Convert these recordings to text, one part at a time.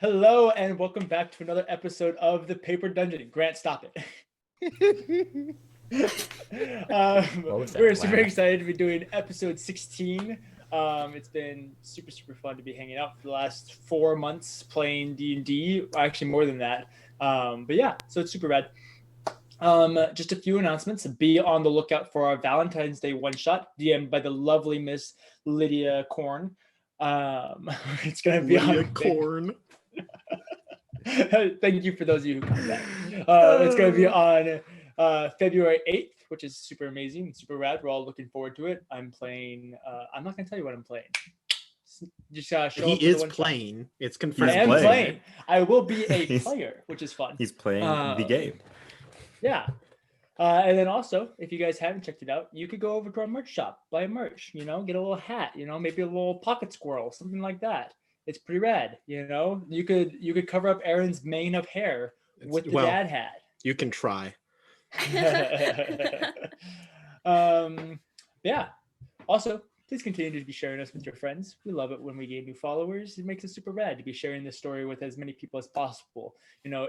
Hello and welcome back to another episode of the Paper Dungeon. Grant, stop it. We're super excited to be doing episode 16. It's been super fun to be hanging out for the last 4 months playing D&D. Actually, more than that. But yeah, so it's super rad. Just a few announcements. Be on the lookout for our Valentine's Day one-shot, DM'd by the lovely Miss Lydia Korn. It's going to be Lydia on Korn. Thank you for those of you who come back. It's going to be on February 8th, which is super amazing, super rad. We're all looking forward to it. I'm playing. I'm not going to tell you what I'm playing. Just show he up is playing. It's confirmed. I am playing. I will be a player, which is fun. He's playing the game. Yeah. And then also, if you guys haven't checked it out, you could go over to our merch shop, buy merch, get a little hat, maybe a little pocket squirrel, something like that. It's pretty rad, You could cover up Aaron's mane of hair with the dad hat. You can try. Yeah. Also, please continue to be sharing us with your friends. We love it when we gain new followers. It makes us super rad to be sharing this story with as many people as possible.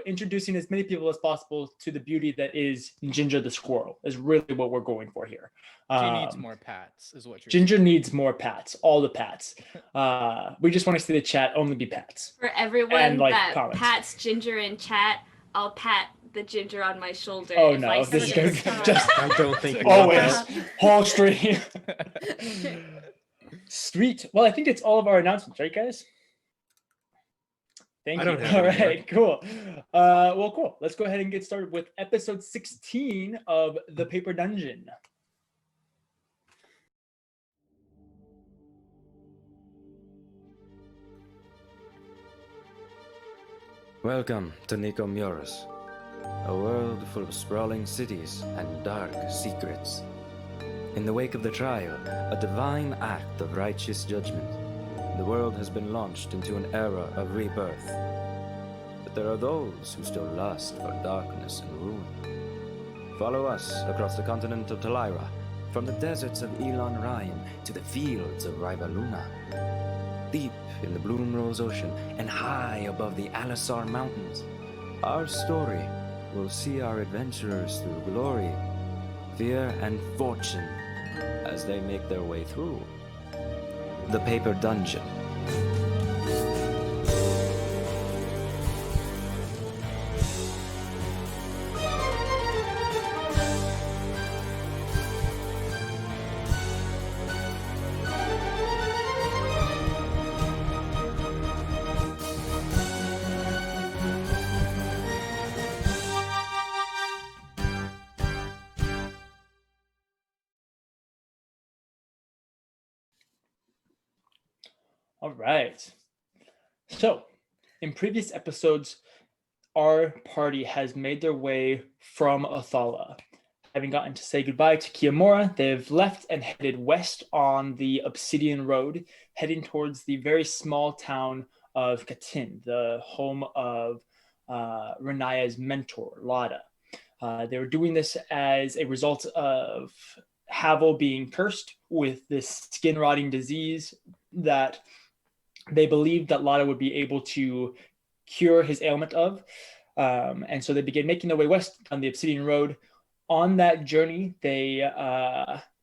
Introducing as many people as possible to the beauty that is Ginger the Squirrel is really what we're going for here. She needs more pats, is what you're Ginger saying. needs more pats, all the pats. We just want to see the chat only be pats. For everyone that comments. pats Ginger in chat, I'll pat the Ginger on my shoulder. Oh if no, I this is see going it. to just I don't think always whole stream. Sweet. Well, I think it's all of our announcements, right, guys? Thank you. All right, cool. Well, cool. Let's go ahead and get started with episode 16 of The Paper Dungeon. Welcome to Nicomuras, a world full of sprawling cities and dark secrets. In the wake of the trial, a divine act of righteous judgment, the world has been launched into an era of rebirth. But there are those who still lust for darkness and ruin. Follow us across the continent of Talira, from the deserts of Elon Ryan to the fields of Rivaluna. Deep in the Bloomrose Ocean and high above the Alisar Mountains, our story will see our adventurers through glory, fear, and fortune as they make their way through the Paper Dungeon. All right. So, in previous episodes, our party has made their way from Athala. Having gotten to say goodbye to Kiamora, they've left and headed west on the Obsidian Road, heading towards the very small town of Kathyr, the home of Riniya's mentor, Lada. They were doing this as a result of Haval being cursed with this skin-rotting disease that they believed that Lada would be able to cure his ailment of. And so they began making their way west on the Obsidian Road. On that journey, they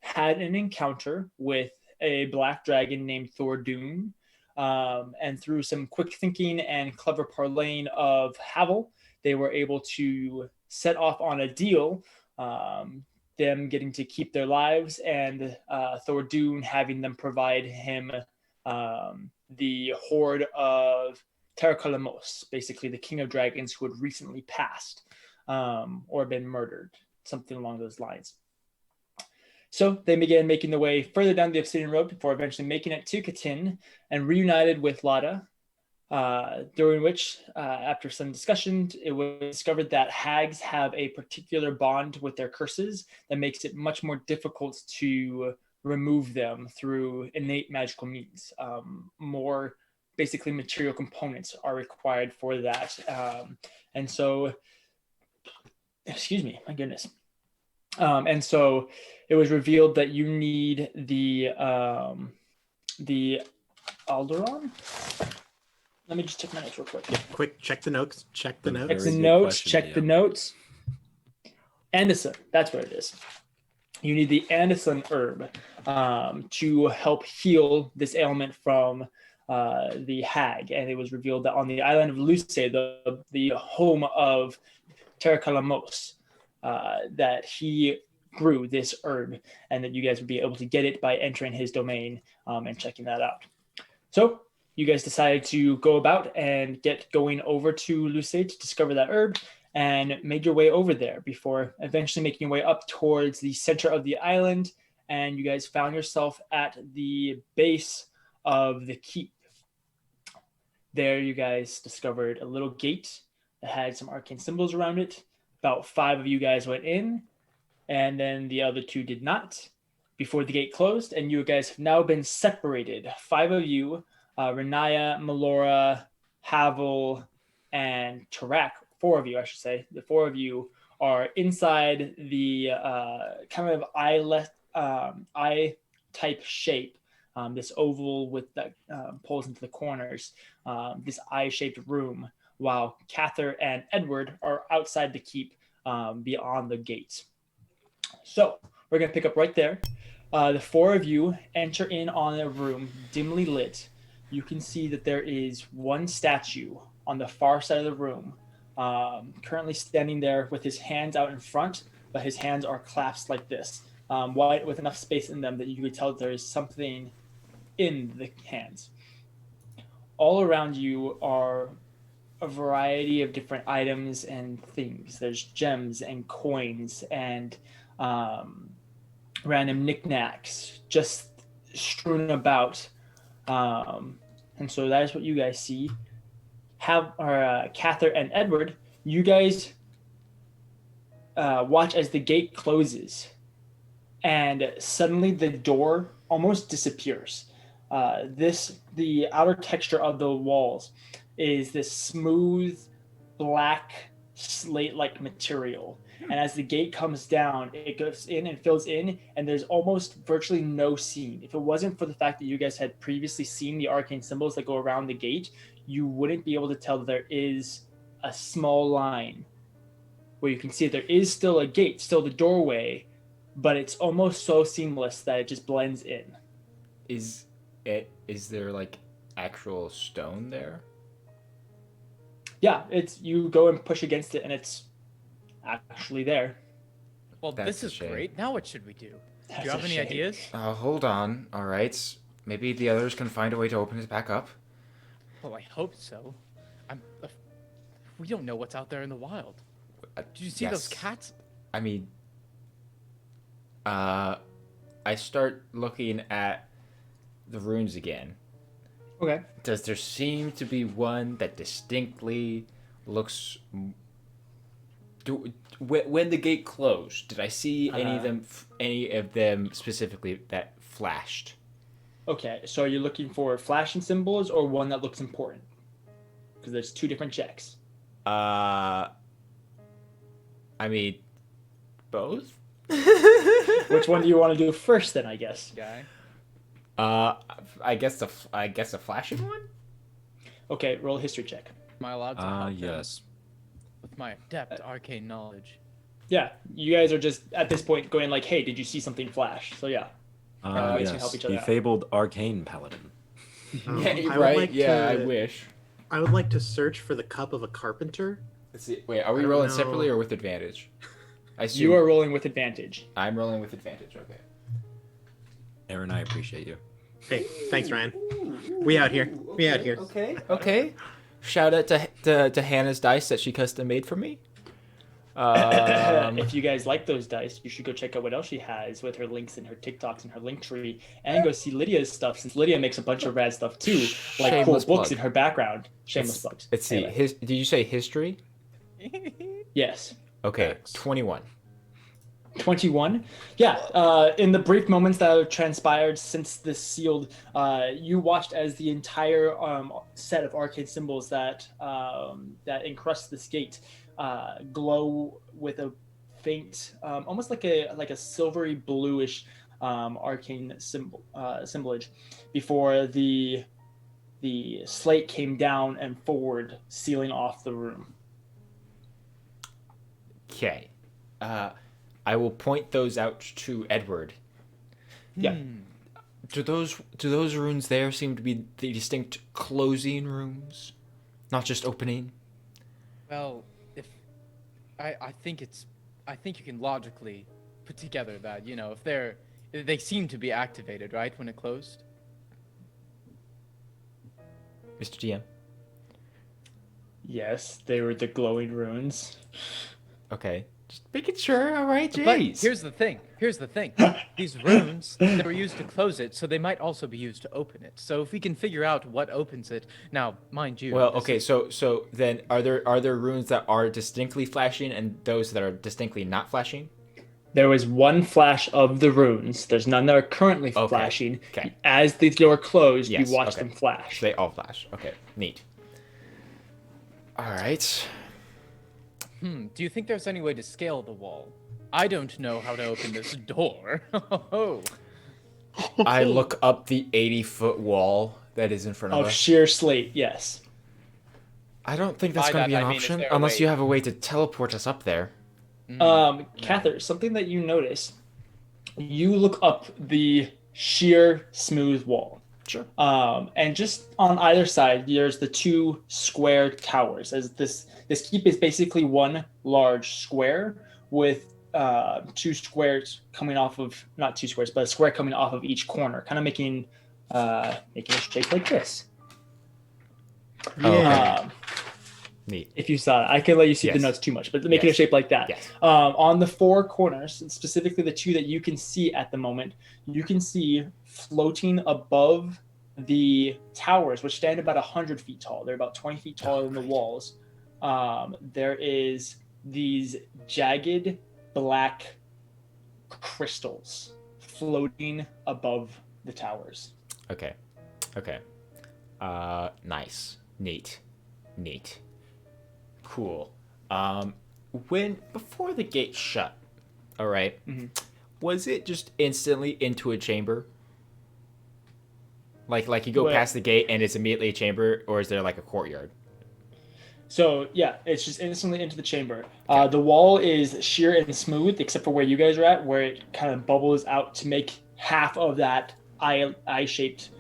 had an encounter with a black dragon named Thordoon. And through some quick thinking and clever parlaying of Havel, they were able to set off on a deal, them getting to keep their lives and Thordoon having them provide him the horde of Terrakalamos, basically the king of dragons who had recently passed or been murdered, something along those lines. So they began making their way further down the Obsidian Road before eventually making it to Kathyr and reunited with Lada, during which, after some discussion, it was discovered that hags have a particular bond with their curses that makes it much more difficult to remove them through innate magical means. More basically material components are required for that. And so, excuse me, my goodness. And so it was revealed that you need the Alderon. Let me just check my notes real quick. Quick, check the notes. Check the Check notes. the Very good notes. question, Check the DM. notes. Andison, that's what it is. You need the Andison herb to help heal this ailment from the hag. And it was revealed that on the island of Luce, the home of Terrakalamos, that he grew this herb, and that you guys would be able to get it by entering his domain and checking that out. So you guys decided to go about and get going over to Luce to discover that herb, and made your way over there before eventually making your way up towards the center of the island. And you guys found yourself at the base of the keep. There you guys discovered a little gate that had some arcane symbols around it. About 5 of you guys went in, and then the other 2 did not before the gate closed, and you guys have now been separated. 5 of you, Riniya, Melora, Havel, and Tarak, 4 of you, I should say. The 4 of you are inside the kind of eye type shape, this oval with that pulls into the corners, this eye-shaped room, while Kathyr and Edward are outside the keep beyond the gates. So we're going to pick up right there. The 4 of you enter in on a room dimly lit. You can see that there is one statue on the far side of the room, currently standing there with his hands out in front, but his hands are clasped like this, wide, with enough space in them that you could tell that there is something in the hands. All around you are a variety of different items and things. There's gems and coins and random knickknacks just strewn about. And so that is what you guys see. Kathyr and Edward, you guys watch as the gate closes, and suddenly the door almost disappears. The outer texture of the walls is this smooth, black, slate-like material. And as the gate comes down, it goes in and fills in, and there's almost virtually no seam. If it wasn't for the fact that you guys had previously seen the arcane symbols that go around the gate, you wouldn't be able to tell that there is a small line where you can see there is still a gate, still the doorway, but it's almost so seamless that it just blends in. Is there like actual stone there? Yeah, it's you go and push against it and it's actually there. Well, That's this a is shame. great. Now what should we do? Do That's you have a any shame. ideas? Hold on. All right. Maybe the others can find a way to open it back up. Well, I hope so. We don't know what's out there in the wild. Did you see those Yes. cats? I mean, I start looking at the runes again. Okay. Does there seem to be one that distinctly looks? When the gate closed, did I see any of them specifically that flashed? Okay, so are you looking for flashing symbols or one that looks important? Because there's 2 different checks. I mean, both. Which one do you want to do first then, I guess? Guy. I guess the flashing one. Okay, roll a history check. Am I allowed to help them Yes. with my adept arcane knowledge? Yeah, you guys are just at this point going like, hey, did you see something flash? So yeah. You guys can Yes. help each other The out. fabled arcane paladin. Yeah, I right. would like Yeah, I to, wish. I would like to search for the cup of a carpenter. Let's see. Wait, are we I don't rolling know. separately or with advantage? I assume You are rolling with advantage. I'm rolling with advantage. Okay. Aaron, I appreciate you. Hey, thanks, Ryan. We out here. We out here. Okay. Shout out to Hannah's dice that she custom made for me. If you guys like those dice, you should go check out what else she has with her links and her TikToks and her link tree, and go see Lydia's stuff, since Lydia makes a bunch of rad stuff too, like cool Shameless books plug. in her background. Shameless plugs. Let's see. Anyway. Did you say history? Yes. Okay, Thanks. 21. 21. Yeah, in the brief moments that have transpired since this sealed, you watched as the entire set of arcane symbols that encrust this gate glow with a faint, almost like a silvery bluish arcane symbol, symbolage before the the slate came down and forward, sealing off the room. Okay. I will point those out to Edward. Yeah. Do those runes there seem to be the distinct closing runes, not just opening? Well, if I think you can logically put together that, if they seem to be activated, right, when it closed. Mr. GM. Yes, they were the glowing runes. Okay. Just making sure. All right, But jeez. here's the thing. These runes, they were used to close it, so they might also be used to open it. So if we can figure out what opens it, now, mind you. Well, okay. So then, are there runes that are distinctly flashing and those that are distinctly not flashing? There was one flash of the runes. There's none that are currently flashing. Okay. As the door closed, Yes, you watch okay. them flash. So they all flash. Okay. Neat. All right. Do you think there's any way to scale the wall? I don't know how to open this door. I look up the 80-foot wall that is in front of Of us. sheer slate, yes. I don't think that's By going to be that, an I mean, is option there a unless way- you have a way to teleport us up there. Kathyr, something that you notice, you look up the sheer smooth wall. Sure. And just on either side, there's the two square towers. As this keep is basically one large square with two squares coming off of, not two squares, but a square coming off of each corner, kind of making a shape like this. Okay. Neat. If you saw it, I can let you see the Yes. notes too much, but making a Yes. shape like that. Yes. On the four corners, specifically the two that you can see at the moment, you can see floating above the towers, which stand about 100 feet tall. They're about 20 feet taller than the walls. There is these jagged black crystals floating above the towers. Okay. Nice. Neat. Cool. Before the gate shut, all right, was it just instantly into a chamber? Like you go Well- past the gate and it's immediately a chamber, or is there like a courtyard? So yeah, it's just instantly into the chamber. The wall is sheer and smooth, except for where you guys are at, where it kind of bubbles out to make half of that eye-shaped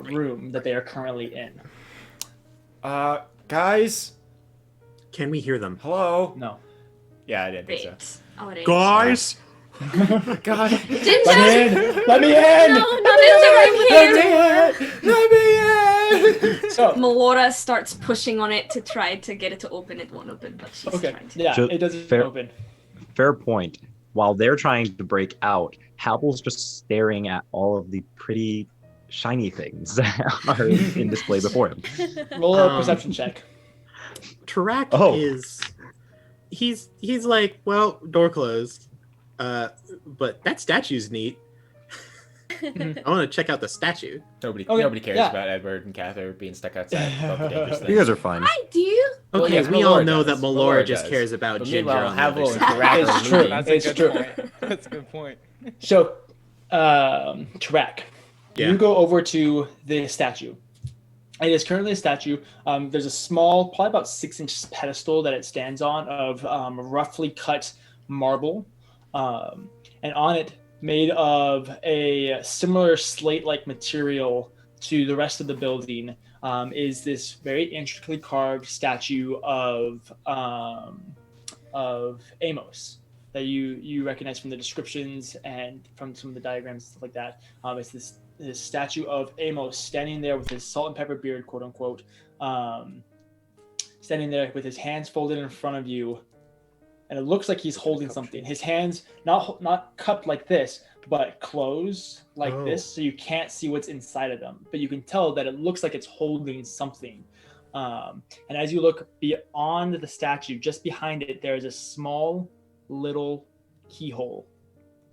room that they are currently in. Guys, Can we hear them? hello. No. Yeah, I didn't think so. Wait. Oh, it is. Guys! God, Ginger! Let me in! No, not Ginger right here! let me in. So Melora starts pushing on it to try to get it to open. It won't open, but she's okay, trying to. yeah, Ju- it doesn't fair- open. Fair point. While they're trying to break out, Havel's just staring at all of the pretty shiny things that are in display before him. Roll a perception check. Tarak Oh. is... He's like, well, door closed. But that statue's neat. I want to check out the statue. Nobody Okay, cares yeah. about Edward and Kathyr being stuck outside above the dangerous You thing. guys are fine. I do. Well, Okay, yes, we all Melora know does. that Melora just does. cares about But Ginger meanwhile, on the other Havel and side. Tarak It's are true. leading. That's a It's good true. point. That's a good point. So, Tarak, Yeah. you go over to the statue. It is currently a statue. There's a small, probably about 6-inch pedestal that it stands on of roughly cut marble. And on it, made of a similar slate-like material to the rest of the building, is this very intricately carved statue of Amos that you recognize from the descriptions and from some of the diagrams and stuff like that. It's this statue of Amos standing there with his salt and pepper beard, quote unquote, standing there with his hands folded in front of you, and it looks like he's holding something. His hands not cupped like this, but closed like this, so you can't see what's inside of them, but you can tell that it looks like it's holding something. And as you look beyond the statue, just behind it, there is a small little keyhole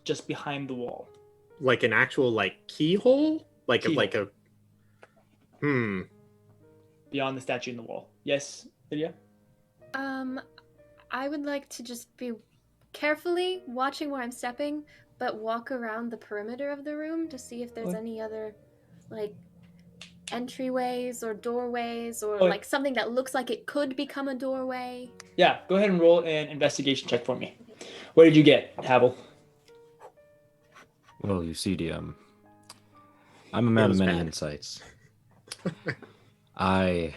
just behind the wall. Like an actual, like, keyhole? Like Keyhole. a... Beyond the statue in the wall. Yes, Lydia? I would like to just be carefully watching where I'm stepping, but walk around the perimeter of the room to see if there's any other, like, entryways or doorways or Oh. like something that looks like it could become a doorway? Yeah, go ahead and roll an investigation check for me. What did you get, Havel? Well, you see, I'm a man of was many bad. insights. I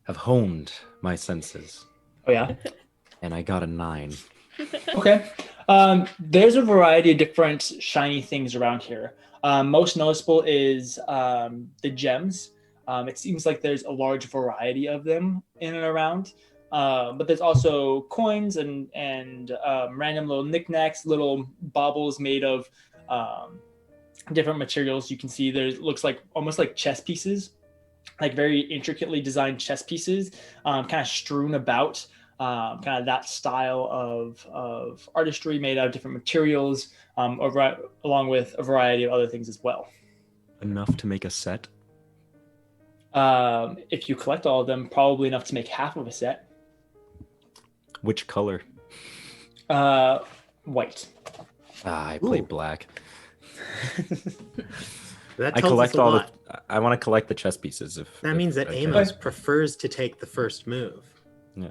have honed my senses, Oh yeah. and I got a 9. Okay. There's a variety of different shiny things around here. Most noticeable is the gems. It seems like there's a large variety of them in and around. But there's also coins and random little knickknacks, little baubles made of different materials. You can see there looks like almost like chess pieces, like very intricately designed chess pieces, kind of strewn about. Kind of that style of artistry made out of different materials, along with a variety of other things as well. Enough to make a set? If you collect all of them, probably enough to make half of a set. Which color? White. I play Ooh. black. That I tells collect us a all lot. I want to collect the chess pieces. That means that I can. Amos prefers to take the first move Yeah.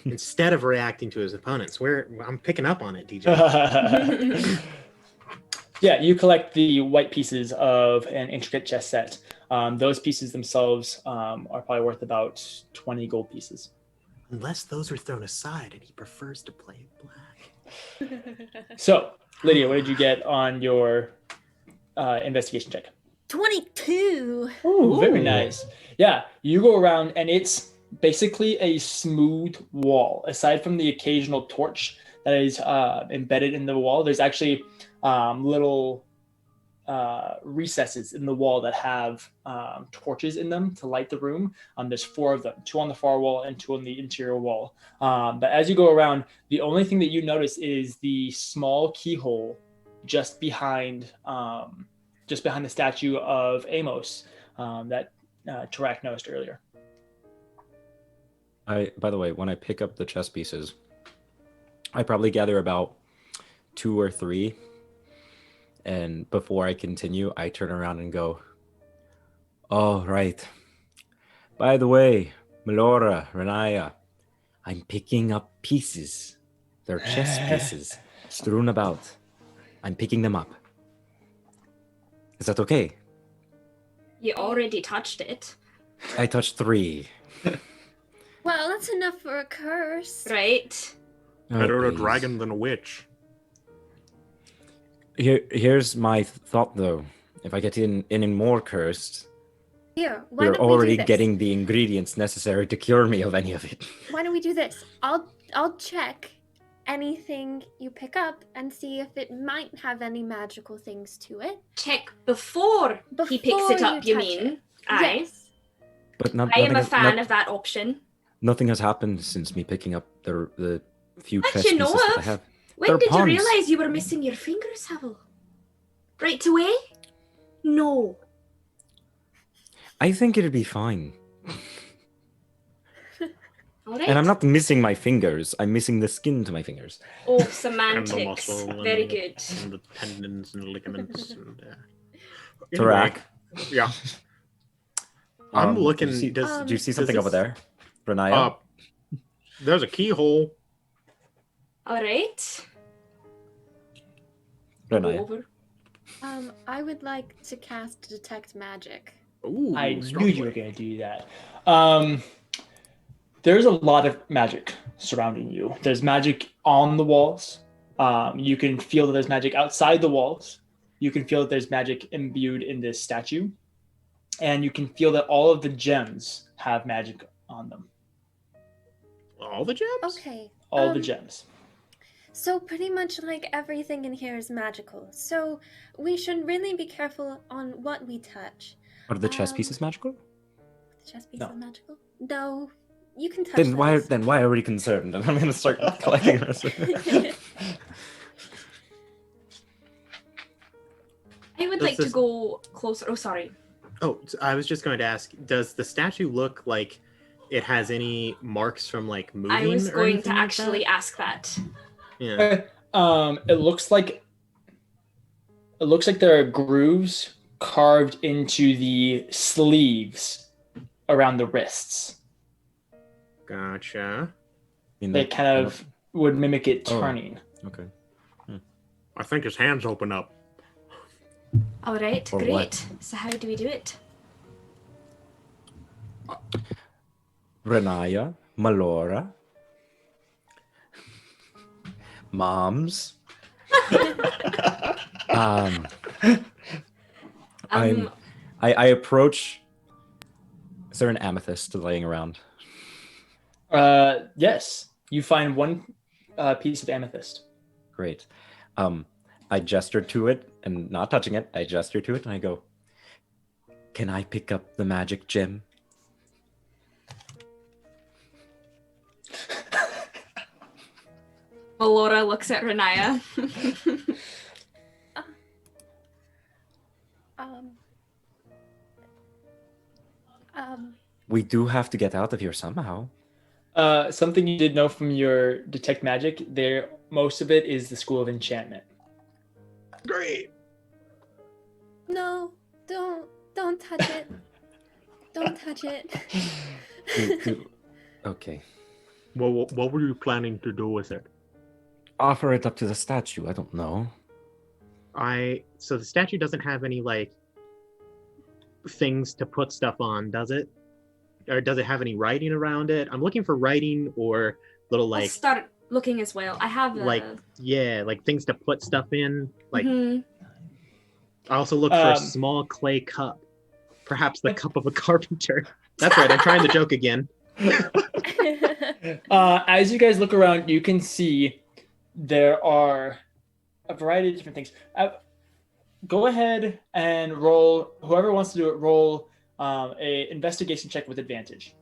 instead of reacting to his opponents. I'm picking up on it, DJ. Yeah, you collect the white pieces of an intricate chess set. Those pieces themselves are probably worth about 20 gold pieces. Unless those are thrown aside and he prefers to play black. So, Lydia, what did you get on your investigation check? 22. Ooh, very Ooh. nice. Yeah, you go around and it's basically a smooth wall. Aside from the occasional torch that is embedded in the wall, there's actually little recesses in the wall that have torches in them to light the room. There's 4 of them, 2 on the far wall and 2 on the interior wall. But as you go around, the only thing that you notice is the small keyhole just behind the statue of Amos that Tarak noticed earlier. By the way, when I pick up the chess pieces, I probably gather about 2 or 3. And before I continue, I turn around and go, "Oh, right. By the way, Melora, Riniya, I'm picking up pieces. They're chess pieces strewn about. I'm picking them up. Is that okay?" You already touched it, I touched 3. Well, that's enough for a curse. right? Oh, Better a please. dragon than a witch. Here's my thought, though. If I get in any more cursed, Here, why we're don't we do already this? getting the ingredients necessary to cure me of any of it. Why don't we do this? I'll check anything you pick up and see if it might have any magical things to it. Check before he picks Before it up, you you touch mean? it. Aye. Yes. But I am a fan of that option. Nothing has happened since me picking up the few That chess you pieces know that I of. have. When They're did pawns. you realize you were missing your fingers, Havel? Right away? No. I think it'd be fine. All right. And I'm not missing my fingers. I'm missing the skin to my fingers. Oh, And the semantics. muscle Very and- good. And the tendons and ligaments. And, Tarak. Yeah. I'm looking. Do you see, does, do you see does something over this- there, Riniya? There's a keyhole. All right. Go Riniya. over. I would like to cast detect magic. Ooh, I knew strong you were boy. going to do that. There's a lot of magic surrounding you. There's magic on the walls. You can feel that there's magic outside the walls. You can feel that there's magic imbued in this statue. And you can feel that all of the gems have magic on them. All the gems? Okay. All the gems. So pretty much like everything in here is magical. So we should really be careful on what we touch. Are the chess pieces magical? The chess piece No. is magical? No. You can touch Then why those. are we concerned? I'm gonna start collecting this. I would Does like to this- go closer. Oh, sorry. Oh, so I was just going to ask, does the statue look like it has any marks from like moving? I was or going anything to like actually that? ask that. Yeah. It looks like there are grooves carved into the sleeves around the wrists. Gotcha. They kind of would mimic it turning. Okay. I think his hands open up. All right, Or great. what? So how do we do it? Renaya, Malora, Moms. I approach. Is there an amethyst laying around? Yes, you find one piece of amethyst. Great. I gesture to it and not touching it. I gesture to it and I go, "Can I pick up the magic gem?" Laura looks at Riniya. We do have to get out of here somehow. Something you did know from your detect magic, there most of it is the School of Enchantment. Great. No, don't touch it. Don't touch it. Okay. Well, what were you planning to do with it? Offer it up to the statue. I don't know. So the statue doesn't have any like things to put stuff on, does it? Or does it have any writing around it? I'm looking for writing or little I'll like start looking as well. I have like things to put stuff in. Like Mhm. I also look for a small clay cup, perhaps the cup of a carpenter. That's right. I'm trying to joke again. As you guys look around, you can see there are a variety of different things. Go ahead and roll. Whoever wants to do it, roll a investigation check with advantage.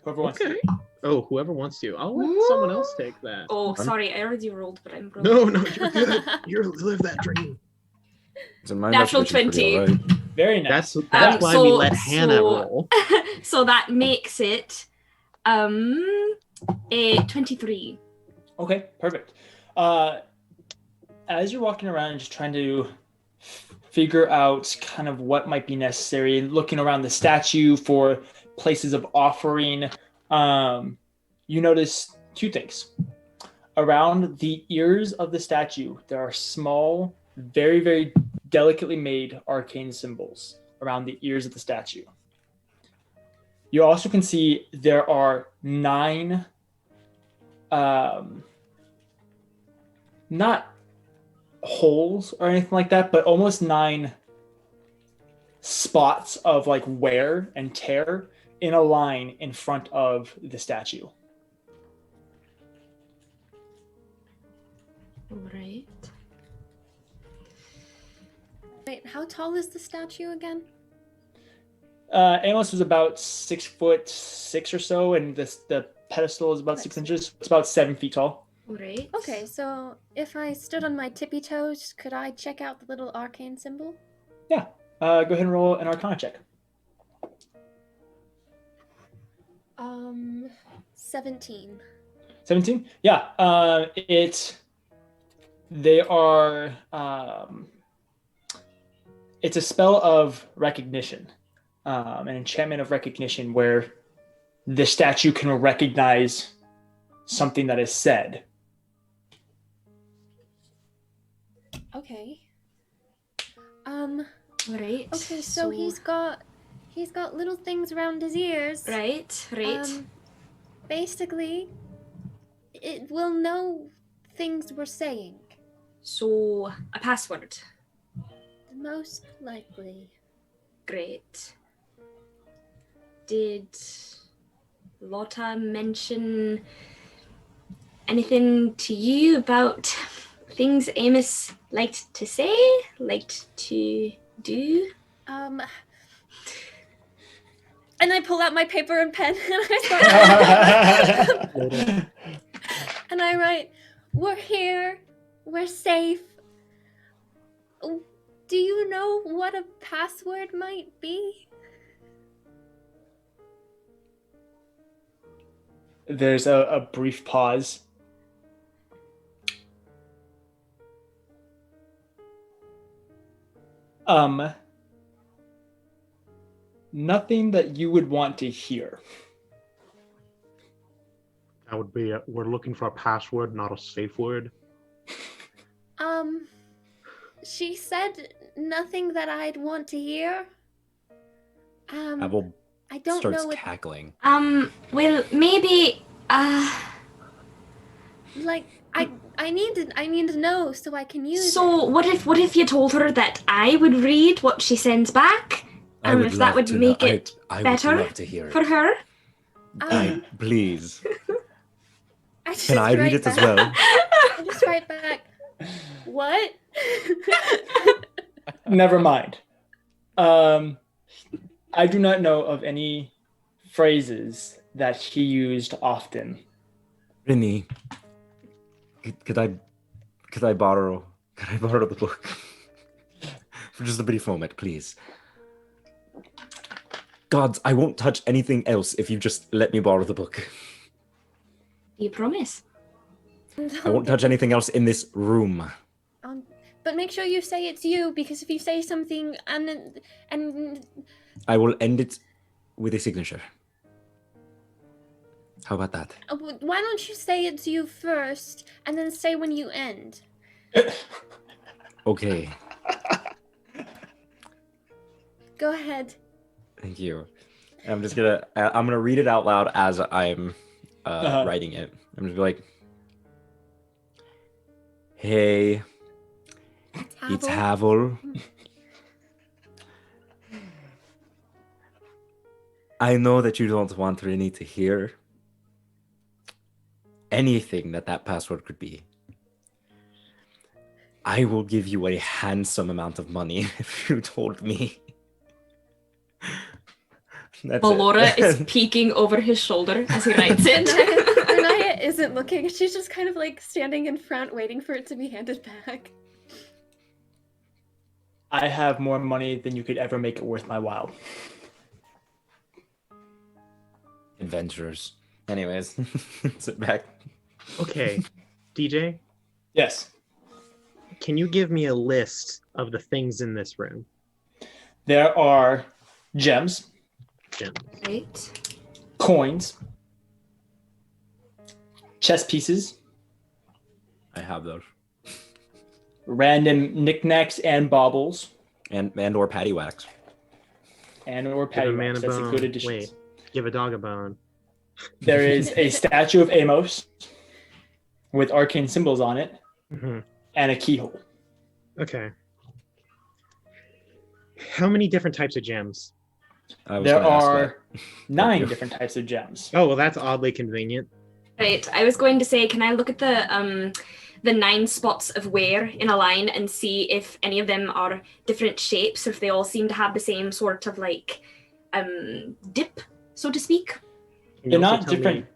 Whoever wants to. Oh, whoever wants to. I'll let someone else take that. Oh, sorry, I already rolled, but I'm No, you're good. You live that dream. So my Natural investigation's pretty 20. alright. Very nice. That's why we let Hannah roll. So that makes it a 23. Okay, perfect. As you're walking around and just trying to figure out kind of what might be necessary, looking around the statue for places of offering, you notice two things. Around the ears of the statue, there are small, very, very delicately made arcane symbols around the ears of the statue. You also can see there are 9 not holes or anything like that, but almost 9 spots of like wear and tear in a line in front of the statue. Right. Wait, how tall is the statue again? Amos was about 6'6" or so, and the pedestal is about 6 inches. It's about 7 feet tall. Right. Okay, so if I stood on my tippy toes, could I check out the little arcane symbol? Yeah. Go ahead and roll an Arcana check. 17. 17? Yeah. They are. It's a spell of recognition, an enchantment of recognition, where the statue can recognize something that is said. Okay. Right. Okay, so he's got little things around his ears. Right. Basically, it will know things we're saying. So a password. Most likely. Great. Did Lotta mention anything to you about things Amos liked to say, liked to do? And I pull out my paper and pen and I start and I write, "We're here. We're safe. Do you know what a password might be?" There's a brief pause. nothing that you would want to hear. That would be, we're looking for a password, not a safe word. She said nothing that I'd want to hear. Havel I don't starts know what, cackling. Well, maybe, like, I need to know so I can use it. so what if you told her that I would read what she sends back? I would If that love would to make know. it I better would love to hear for it. her? Please. I just Can I read write it as back- well? I just write back, what? Never mind. I do not know of any phrases that he used often. Rini, could I borrow the book for just a brief moment, please? Gods, I won't touch anything else if you just let me borrow the book. You promise? I won't touch anything else in this room. But make sure you say it's you, because if you say something and I will end it with a signature. How about that? why don't you say it's you first and then say when you end? Okay, Go ahead. thank you. I'm gonna read it out loud as I'm writing it. I'm just like, hey, it's Havel. I know that you don't want Rini to hear anything that password could be. I will give you a handsome amount of money if you told me. Ballora is peeking over his shoulder as he writes it. Riniya isn't looking. She's just kind of like standing in front, waiting for it to be handed back. I have more money than you could ever make it worth my while. Adventurers. Anyways, sit back. Okay, DJ, Yes. can you give me a list of the things in this room? There are gems, Gems. Right. coins, chess pieces, I have those. random knickknacks and baubles, And or paddywhacks. and or Give a man paddywhacks. a That's bone. included additions. Wait, give a dog a bone. There is a statue of Amos with arcane symbols on it Mhm. and a keyhole. Okay. How many different types of gems? I was There gonna ask are 9 you. different types of gems. Oh, well, that's oddly convenient. Right. I was going to say, can I look at the 9 spots of wear in a line and see if any of them are different shapes, or if they all seem to have the same sort of like dip, so to speak? Can you They're also not tell different. me-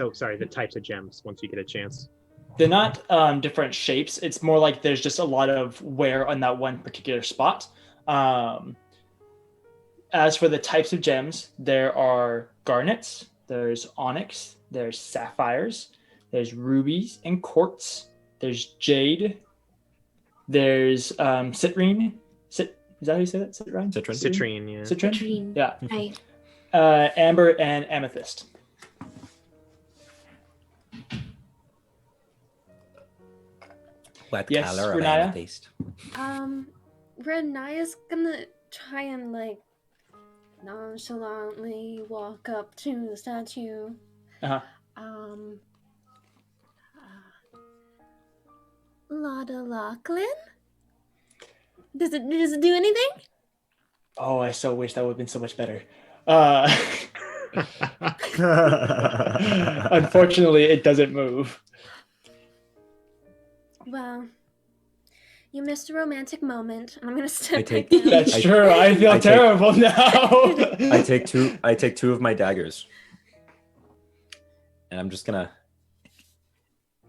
Oh, sorry, the types of gems once you get a chance. They're not different shapes. It's more like there's just a lot of wear on that one particular spot. As for the types of gems, there are garnets, there's onyx, there's sapphires, there's rubies and quartz, there's jade, there's citrine. Is that how you say that? Citrine? Citrine, yeah. Citrine? Citrine. Yeah. Aye. Amber and amethyst. What Yes, color of Riniya? amethyst? Riniya's gonna try and like nonchalantly walk up to the statue. Uh-huh. Lotta Lachlan? Does it do anything? Oh, I so wish that would have been so much better. Unfortunately, it doesn't move. Well, you missed a romantic moment. I'm gonna step take- back down. That's true. I feel I take- terrible now. I take two of my daggers. And I'm just gonna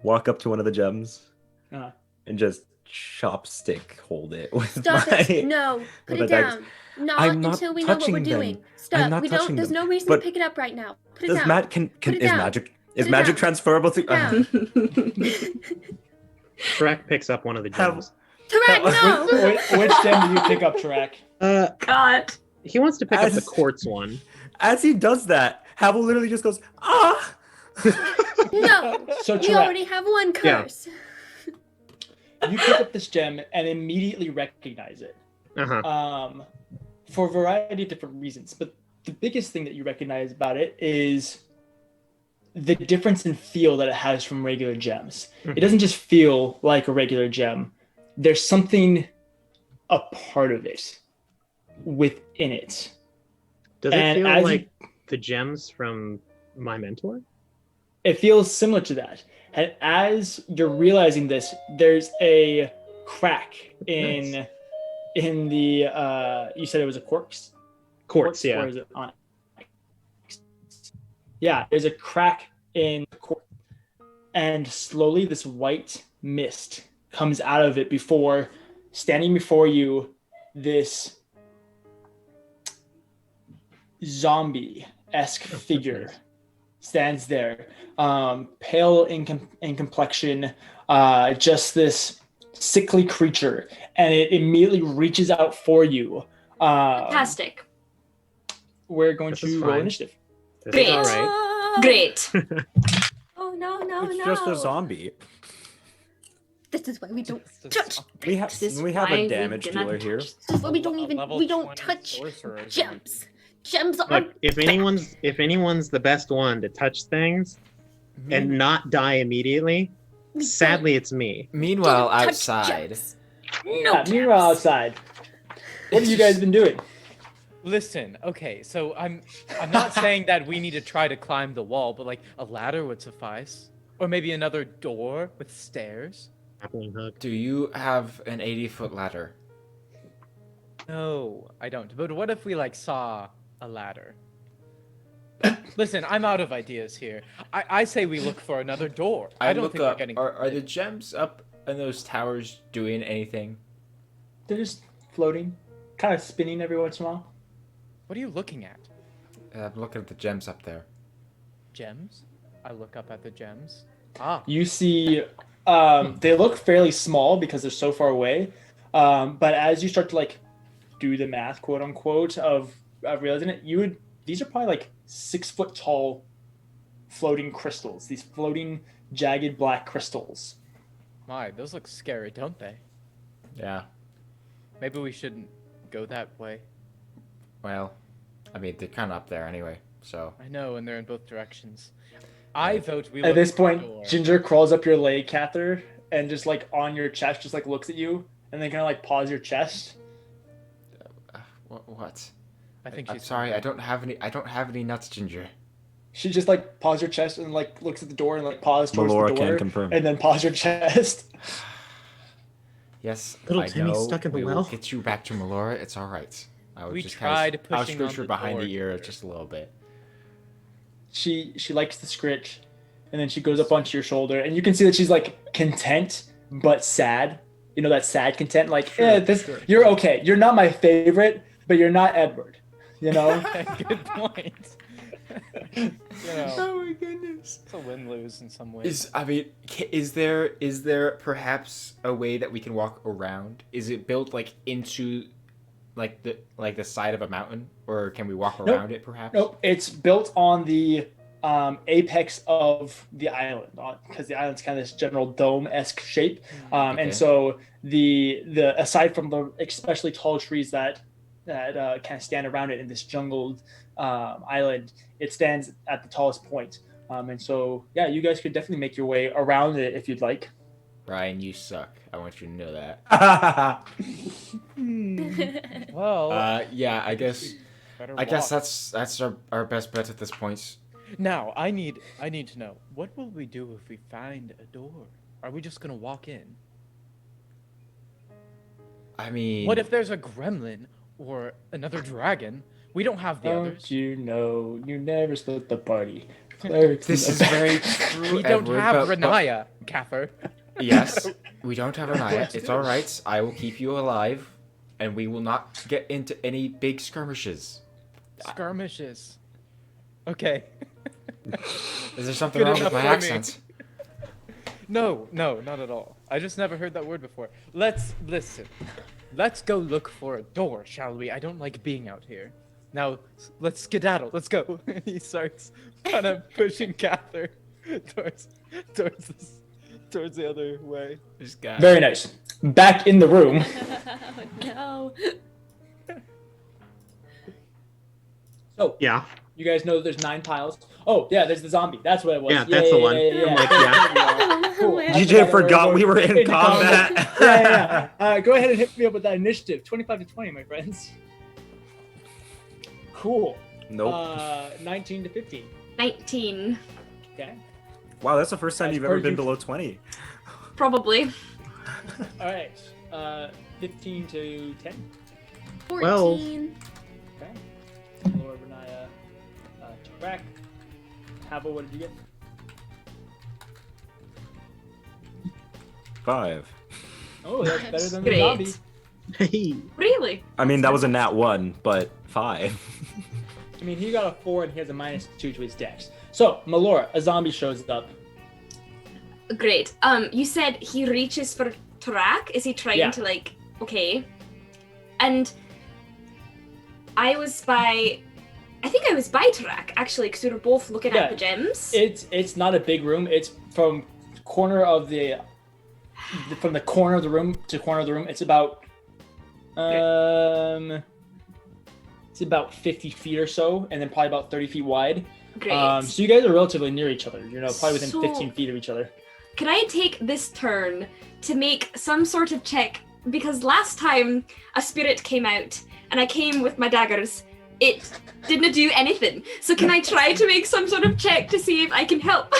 walk up to one of the gems Uh-huh. and just chopstick hold it with Stop my it! No, put with it my daggers. down. Not I'm not until we know what we're touching them. doing. Stop. I'm not We don't. touching There's them. no reason But to pick it up right now. Put it Does down. Matt can Put it is down. magic Put it magic down. transferable to Down. Shrek picks up one of the gems. Tarek, no. Which gem do you pick up, Tarak? God. He wants to pick up the As- quartz one. As he does that, Havel literally just goes, ah! No, So we Tourette, already have one Yeah. curse. you pick up this gem and immediately recognize it. Uh-huh. For a variety of different reasons. But the biggest thing that you recognize about it is the difference in feel that it has from regular gems. It doesn't just feel like a regular gem. There's something a part of it within it. Does it And feel as like the gems from my mentor? It feels similar to that. And as you're realizing this, there's a crack in the you said it was a quartz? Quartz, Or yeah. is it on? Yeah, there's a crack in the quartz. And slowly this white mist comes out of it before standing before you, this zombie-esque figure stands there, pale in complexion, just this sickly creature, and it immediately reaches out for you. Fantastic. We're going This is to roll fine. initiative. This Great. is all right. Great. Oh no, It's no. just a zombie. This is why we don't Just a touch. zombie. We have This is we have why a we damage do not dealer here. touch This is why we A don't even level we don't 20 touch sorcerer is gems. Gems are Look, if anyone's the best one to touch things and not die immediately, we sadly it's me. Meanwhile, don't touch outside, gems. Yeah, No meanwhile, gems. outside, what have you guys been doing? Listen, okay, so I'm not saying that we need to try to climb the wall, but like a ladder would suffice. Or maybe another door with stairs. Grappling hook. do you have an 80-foot ladder? No, I don't. But what if we like saw a ladder? Listen, I'm out of ideas here. I say we look for another door. I don't look think up. we're getting. Are the gems up in those towers doing anything? They're just floating, kind of spinning every once in a while. What are you looking at? I'm looking at the gems up there. Gems? I look up at the gems. Ah, You see, they look fairly small because they're so far away. But as you start to like do the math, quote unquote, of realizing it, these are probably like 6 foot tall floating crystals. These floating jagged black crystals. my, those look scary, don't they? Yeah. Maybe we shouldn't go that way. Well, I mean, they're kind of up there anyway. So I know, and they're in both directions. I vote we At look this for a point, door. Ginger crawls up your leg, Kathyr, and just like on your chest, just like looks at you, and then kind of like paws your chest. what? I think I'm she's sorry. I don't have any nuts, Ginger. She just like paws your chest and like looks at the door and like paws towards Melora the can door, confirm. and then paws your chest. Yes, Little I Timmy's know. stuck in the we will well. get you back to Melora. It's all right. I would We just tried I'll pushing on scooch her the behind door, the ear Ginger. just a little bit. She likes the scritch, and then she goes up onto your shoulder, and you can see that she's like content but sad. You know that sad content, like Sure. you're okay. You're not my favorite, but you're not Edward. You know. Good point. You know, Oh my goodness. it's a win-lose in some ways. Is there perhaps a way that we can walk around? Is it built like into like the side of a mountain, or can we walk around it perhaps? Nope, it's built on the apex of the island, because the island's kind of this general dome-esque shape, Okay. and so the aside from the especially tall trees that kind of stand around it in this jungled island, it stands at the tallest point, and so yeah, you guys could definitely make your way around it if you'd like. Ryan, you suck. I want you to know that. Well, Yeah, I guess better that's walk. our best bet at this point. Now, I need to know, what will we do if we find a door? Are we just gonna walk in? I mean, What if there's a gremlin or another dragon? We don't have the Don't others. you know you never split the party? Clerics this in is the very true. We don't Edward, have but- Riniya, Kathyr. Yes, we don't have Riniya. It's all right. I will keep you alive, and we will not get into any big skirmishes. Skirmishes. Okay. Is there something Good wrong with enough my for me. accent? No, not at all. I just never heard that word before. Let's listen. Let's go look for a door, shall we? I don't like being out here. Now, let's skedaddle. Let's go. He starts kind of pushing Kathyr towards the other way. This guy. Very nice. Back in the room. Oh, no. So Yeah. you guys know that there's 9 piles. Oh yeah, there's the zombie. That's what it was. Yeah, that's the one. Yeah. I'm like, yeah. Cool. Wait. DJ forgot we were in combat. Yeah. Go ahead and hit me up with that initiative. 25 to 20, my friends. Cool. Nope. 19 to 15. 19, Okay. Wow, that's the first time As you've per ever been you- below 20. probably. All right. 15 to 10. 14. Okay. Laura, Riniya, Tarak. Havel, what did you get? 5. Oh, that's better than the Great. zombie. Hey. Really? I mean, that was a nat 1, but 5. I mean, he got a 4 and he has a -2 to his dex. So, Melora, a zombie shows up. Great. You said he reaches for Tarak. Is he trying Yeah. to like? Okay. And I think I was by Tarak actually, because we were both looking Yeah. at the gems. It's not a big room. It's from corner of the corner of the room to corner of the room. It's about it's about 50 feet or so, and then probably about 30 feet wide. Great. So you guys are relatively near each other. You know, probably within So- 15 feet of each other. Could I take this turn to make some sort of check? Because last time a spirit came out and I came with my daggers, it didn't do anything. So can I try to make some sort of check to see if I can help?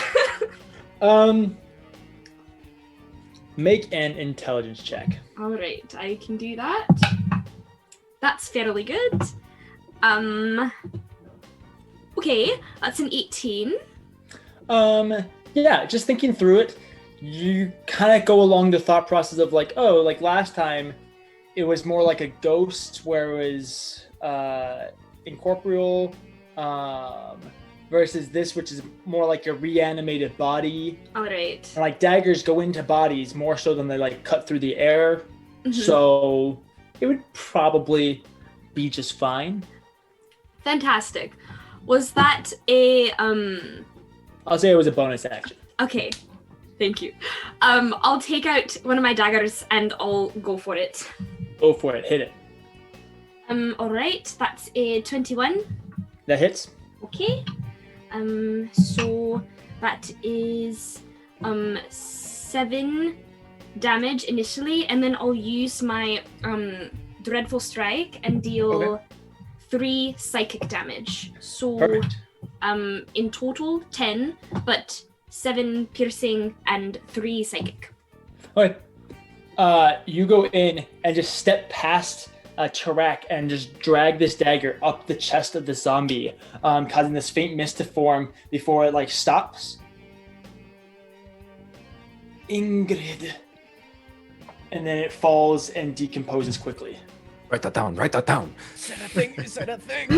Make an intelligence check. All right, I can do that. That's fairly good. Okay, that's an 18. Yeah, just thinking through it, you kind of go along the thought process of like, oh, like last time it was more like a ghost where it was incorporeal, versus this, which is more like a reanimated body. All right. And like daggers go into bodies more so than they like cut through the air. Mhm. So it would probably be just fine. Fantastic. Was that a I'll say it was a bonus action. Okay, thank you. I'll take out one of my daggers and I'll go for it. Go for it, hit it. All right, that's a 21. That hits. Okay. So that is 7 damage initially, and then I'll use my dreadful strike and deal Okay. 3 psychic damage. So Perfect. in total 10, but 7 piercing and 3 psychic. Okay. You go in and just step past Tarak and just drag this dagger up the chest of the zombie, causing this faint mist to form before it like stops. Ingrid. And then it falls and decomposes quickly. Write that down. Write that down. Said a thing. Said a thing.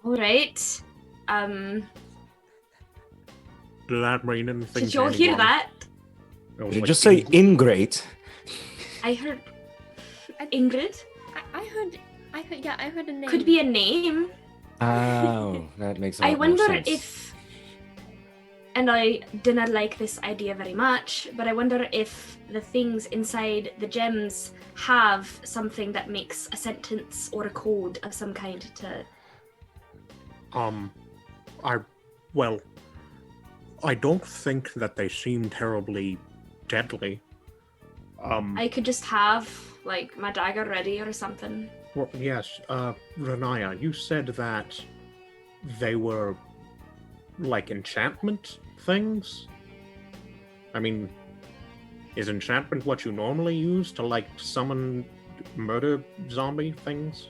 All right. Did that mean anything? Did to you all hear anyone? that? I was Did you like, just say ingrate? I heard Ingrid. I heard, yeah, I heard a name. Could be a name. Oh, that makes a lot I more wonder sense. if, and I didn't like this idea very much, but I wonder if the things inside the gems have something that makes a sentence or a code of some kind to. I don't think that they seem terribly deadly. I could just have like my dagger ready or something. Well, yes, Riniya, you said that they were like enchantment things? I mean, is enchantment what you normally use to like summon murder zombie things?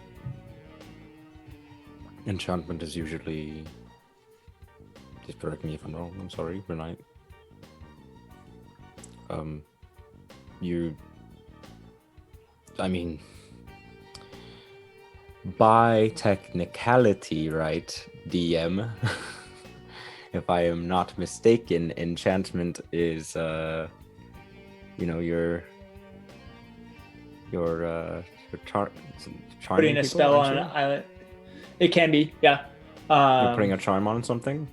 Enchantment is usually. Just correct me if I'm wrong. I'm sorry, Renai. I mean, by technicality, right, DM? if I am not mistaken, enchantment is your Putting a spell on an island. It can be, yeah. You're putting a charm on something?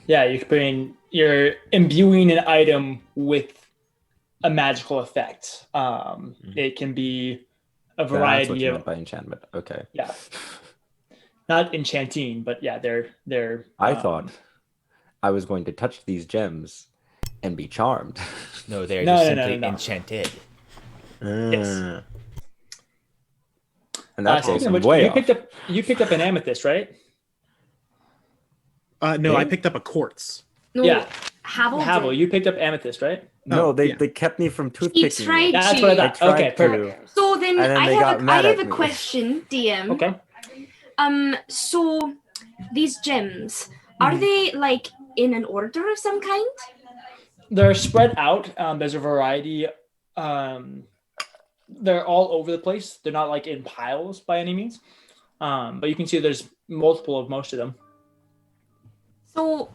Yeah, you're imbuing an item with a magical effect. It can be a variety That's what you of meant by enchantment. Okay. Yeah. Not enchanting, but yeah, they're I thought I was going to touch these gems and be charmed. No, they're No, just no, no, simply no, no. enchanted. Yes. And that's Speaking of which, way you picked up an amethyst, right? No, I Me? picked up a quartz. No, Yeah. Havel did. You picked up amethyst, right? No, Oh, they yeah. kept me from He toothpicking. tried That's to. what I thought. Okay, perfect. So then And then I they got have mad I at have a me. question, DM. Okay. So these gems, are they like in an order of some kind? They're spread out. There's a variety. They're all over the place. They're not like in piles by any means. But you can see there's multiple of most of them. So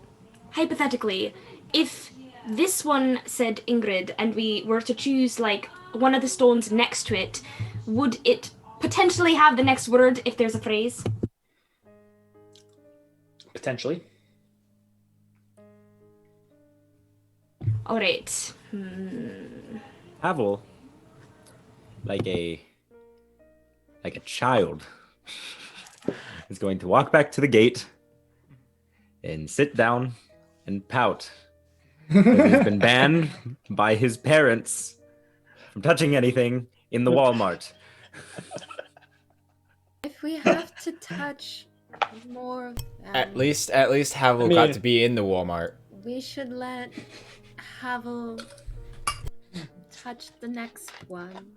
hypothetically, if this one said Ingrid and we were to choose like one of the stones next to it, would it potentially have the next word if there's a phrase? Potentially. All right. Havel, like a child, is going to walk back to the gate and sit down and pout. Because he's been banned by his parents from touching anything in the Walmart. If we have to touch more of them, At least Havel got to be in the Walmart. we should let Havel touch the next one.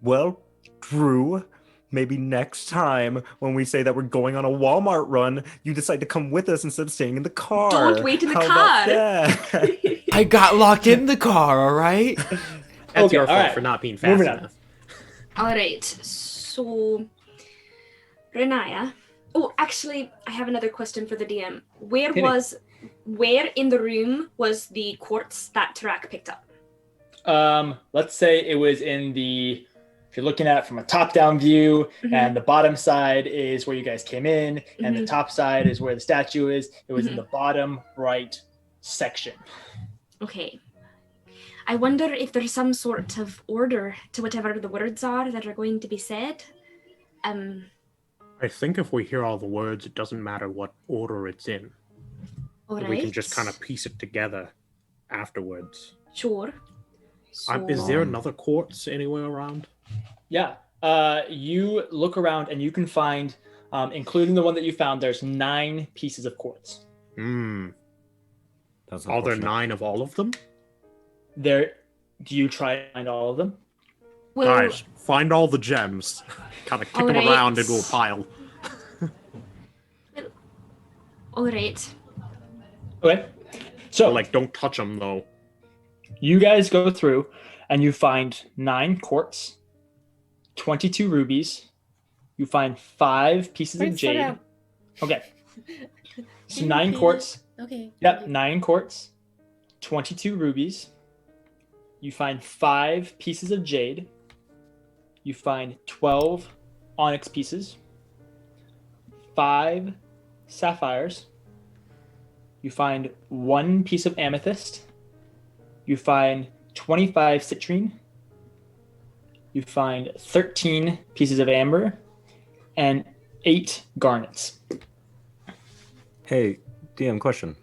Well, Drew, maybe next time when we say that we're going on a Walmart run, you decide to come with us instead of staying in the car. Don't wait in the How car. about that? I got locked in the car, all right? That's Okay, your all fault right. for not being fast Moving on. enough. All right. So, Riniya. Oh, actually, I have another question for the DM. Where in the room was the quartz that Tarak picked up? Let's say it was in the, if you're looking at it from a top-down view, and the bottom side is where you guys came in, and the top side is where the statue is. It was in the bottom right section. Okay. I wonder if there's some sort of order to whatever the words are that are going to be said. I think if we hear all the words, it doesn't matter what order it's in. All right. We can just kind of piece it together afterwards. Sure. Is there another quartz anywhere around? Yeah. You look around and you can find, including the one that you found, there's 9 pieces of quartz. That's Are there unfortunate. 9 of all of them? Do you try to find all of them? Well, Guys, find all the gems. Kind of kick them Alright. around into a pile. all right. Okay. So, But, don't touch them, though. you guys go through and you find 9 quartz, 22 rubies. You find 5 pieces of Wait, slow jade. down. Okay. So Can you 9 repeat quartz. Okay. Yep, 9 quartz, 22 rubies. You find 5 pieces of jade. You find 12 onyx pieces, 5 sapphires. You find 1 piece of amethyst. You find 25 citrine. You find 13 pieces of amber and 8 garnets. Hey, DM, question.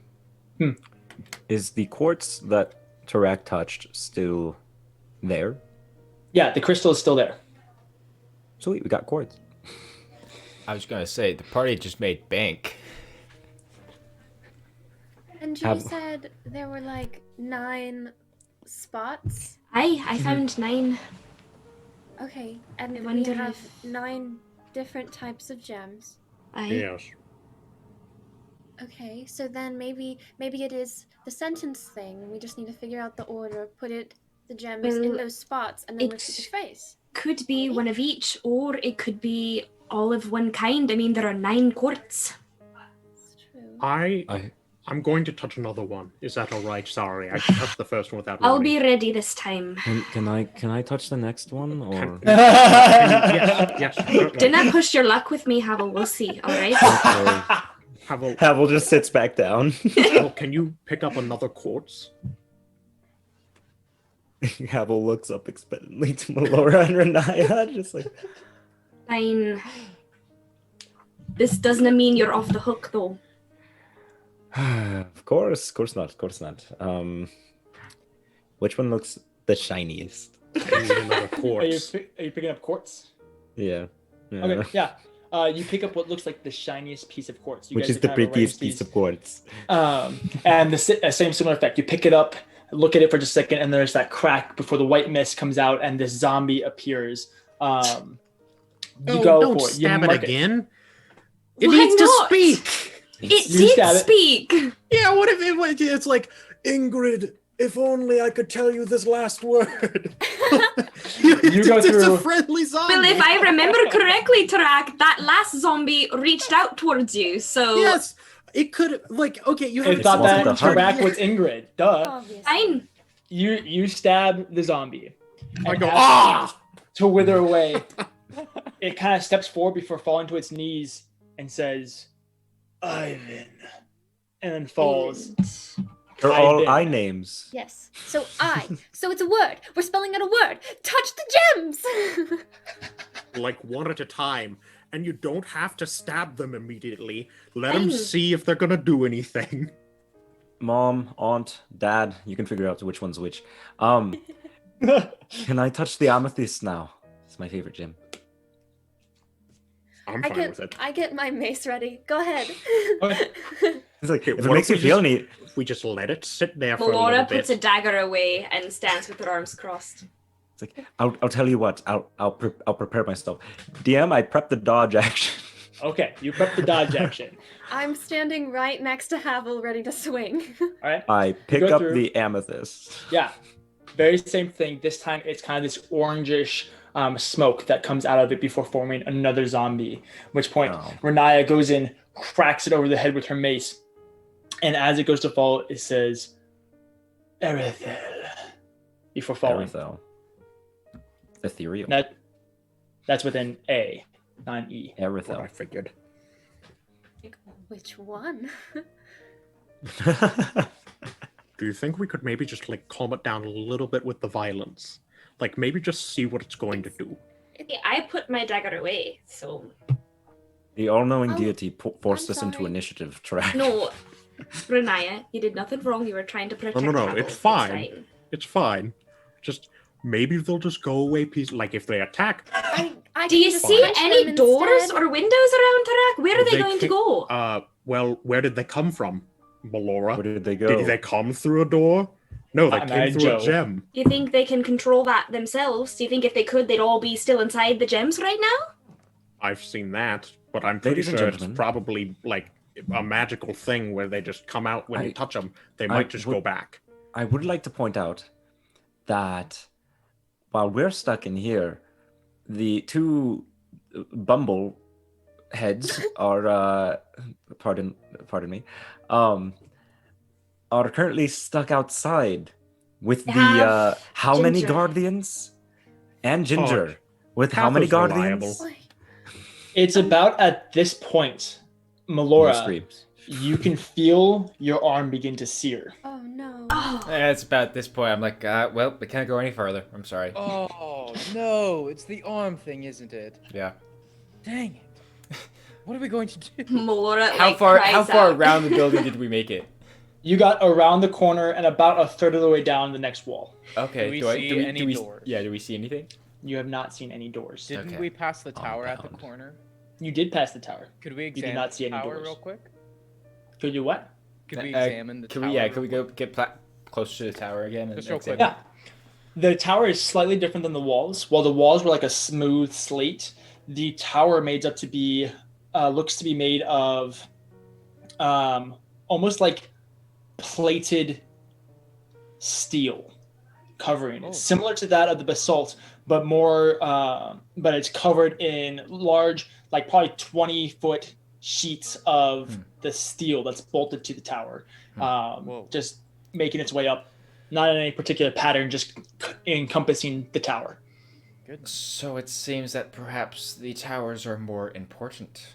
Is the quartz that Tarak touched still there? Yeah, the crystal is still there. Sweet, we got quartz. I was gonna say the party just made bank. And you said there were 9 spots. I found 9. Okay, and I we wonder have if- 9 different types of gems. Yes. Okay, so then maybe it is the sentence thing. We just need to figure out the order, put the gems in Well, those spots, and then repeat the phrase. Could be one of each, or it could be all of one kind. I mean, there are 9 quartz. It's true. I I'm going to touch another one. Is that all right? Sorry, I touched the first one without. I'll warning. be ready this time. Can I touch the next one or? Yes. Certainly. Dinna push your luck with me, Havel. We'll see. All right. Havel, just sits back down. Havel, can you pick up another quartz? Havel looks up expectantly to Melora and Riniya, just like. Fine. This doesn't mean you're off the hook, though. Of course not. Which one looks the shiniest? I need another Are you, quartz. are you picking up quartz? Yeah. Okay, yeah. You pick up what looks like the shiniest piece of quartz. You Which guys is are the kind of prettiest arranged piece of quartz. And the same similar effect. You pick it up, look at it for just a second, and there's that crack before the white mist comes out and this zombie appears. You go don't for it. You stab it mark again. It Why needs not? to speak. It You did stab it. speak. Yeah, what if it's like, Ingrid, if only I could tell you this last word. You go it's through- a friendly zombie. Well, if I remember correctly, Tarak, that last zombie reached out towards you, so Yes, it could, okay, you have It thought that wasn't a hug. Tarak was Ingrid. Duh. Obviously. fine. You stab the zombie. I And go, as ah! to wither away. It kind of steps forward before falling to its knees and says, Ivan. And then falls. They're all Ivan. I names. Yes. So it's a word. We're spelling out a word. Touch the gems. Like one at a time. And you don't have to stab them immediately. Let them Fine. see if they're gonna do anything. Mom, aunt, dad, you can figure out which one's which. Can I touch the amethyst now? It's my favorite gem. I'm I fine with it. get my mace ready. Go ahead. Okay. It's like, Okay, if it what makes if you we feel just- neat, If we just let it sit there for a little Melora bit. puts a dagger away and stands with her arms crossed. It's like I'll tell you what. I'll prepare myself. DM, I prep the dodge action. Okay, you prep the dodge action. I'm standing right next to Havel, ready to swing. All right. I pick go up through. the amethyst. Yeah, very same thing. This time it's kind of this orangish smoke that comes out of it before forming another zombie. At which point, Oh. Riniya goes in, cracks it over the head with her mace, and as it goes to fall, it says, Erethel, before falling. Erythel. Ethereal. That's with an A, not an E. What I Erythel. figured. Which one? Do you think we could maybe just calm it down a little bit with the violence? Maybe just see what it's going to do. I put my dagger away, so The all-knowing Oh, deity forced I'm us into sorry. initiative track. no. Riniya, you did nothing wrong. You were trying to protect no, Havel. it's fine. It's fine. Just maybe they'll just go away if they attack. I Do can you just see punch any them doors instead. or windows around Tarak? Where are they going to kick- go? Well, where did they come from, Melora? Where did they go? Did they come through a door? No, they came through Joe. a gem. Do you think they can control that themselves? Do you think if they could, they'd all be still inside the gems right now? I've seen that, but I'm pretty Ladies and sure it's gentlemen. probably a magical thing where they just come out when you touch them. They might just go back. I would like to point out that while we're stuck in here, the two bumble heads are pardon me, are currently stuck outside with They the have how many Ginger. guardians and Ginger Oh, with how many Kathy's guardians? reliable. It's about at this point, More Melora, screams. you can feel your arm begin to sear. Oh no. Oh, It's about this point. I'm like, well, we can't go any further. I'm sorry. Oh no, it's the arm thing, isn't it? Yeah. Dang it. What are we going to do? Melora, How like, far cries out. around the building did we make it? You got around the corner and about a third of the way down the next wall. Okay. Do we see any doors? Yeah. Do we see anything? You have not seen any doors. Didn't Okay. we pass the tower at the Compound. corner? You did pass the tower. Could we did examine not see the any tower doors. real quick? Could you what? Could we Uh, examine the Can tower? we? Yeah. real Can we go quick? get closer to the tower again? And Just real quick. examine Yeah. The tower is slightly different than the walls. While the walls were like a smooth slate, the tower made up to be looks to be made of almost like plated steel covering it, similar to that of the basalt, but more but it's covered in large, like probably 20-foot sheets of the steel that's bolted to the tower, just making its way up, not in any particular pattern, just encompassing the tower. Goodness. So it seems that perhaps the towers are more important.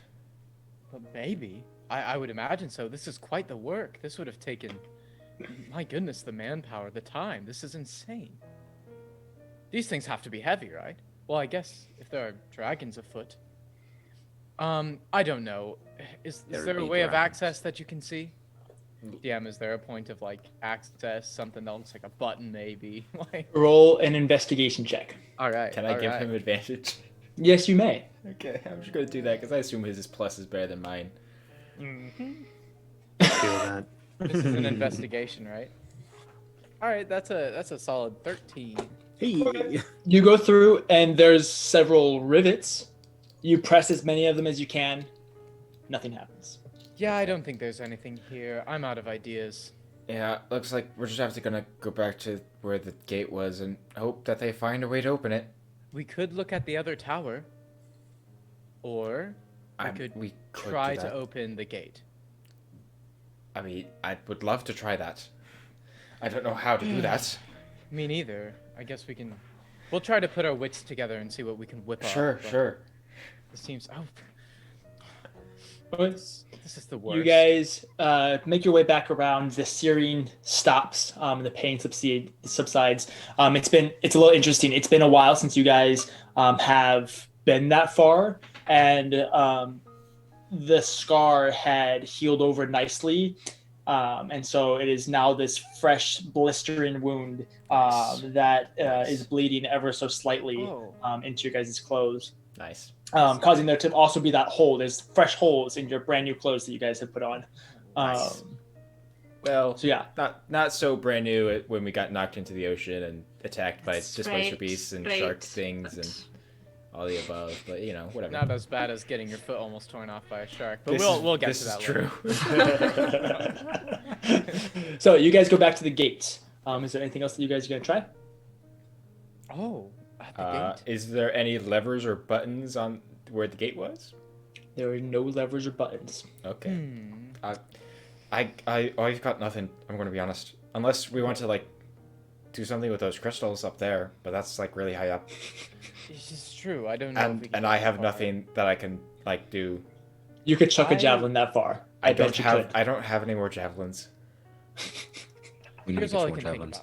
Well, maybe. I would imagine so. This is quite the work. This would have taken, my goodness, the manpower, the time. This is insane. These things have to be heavy, right? Well, I guess if there are dragons afoot. I don't know. Is there a way of access that you can see? DM, is there a point of like access, something that looks like a button maybe? Like, Roll an investigation check. all right. Can I give him advantage? Yes, you may. Okay, I'm just gonna do that because I assume his plus is better than mine. Feel that. This is an investigation, right? All right, that's a solid 13. Hey. You go through, and there's several rivets. You press as many of them as you can. Nothing happens. Yeah, I don't think there's anything here. I'm out of ideas. Yeah, looks like we're just gonna go back to where the gate was and hope that they find a way to open it. We could look at the other tower, or we could try to open the gate. I mean, I would love to try that. I don't know how to do that. Me neither. I guess we'll try to put our wits together and see what we can whip up. Sure. This seems, Okay. this is the worst. You guys make your way back around. The searing stops. The pain subsides. It's a little interesting. It's been a while since you guys have been that far, and the scar had healed over nicely, and so it is now this fresh, blistering wound that is bleeding ever so slightly into your guys' clothes. Nice. Causing there to also be that hole. There's fresh holes in your brand new clothes that you guys have put on. Nice. Well, so yeah, not so brand new when we got knocked into the ocean and attacked by displacer beasts and shark things and all the above. But whatever. Not as bad as getting your foot almost torn off by a shark. But we'll get to that later. So you guys go back to the gates. Is there anything else that you guys are gonna try? Oh. At the gate. Is there any levers or buttons on where the gate was? There are no levers or buttons. Okay. I've got nothing. I'm going to be honest. Unless we want to do something with those crystals up there, but that's really high up. This is true. I don't know. And I have nothing that I can do. You could chuck a javelin that far. I don't have any more javelins. We need to Here's get all I more can javelins.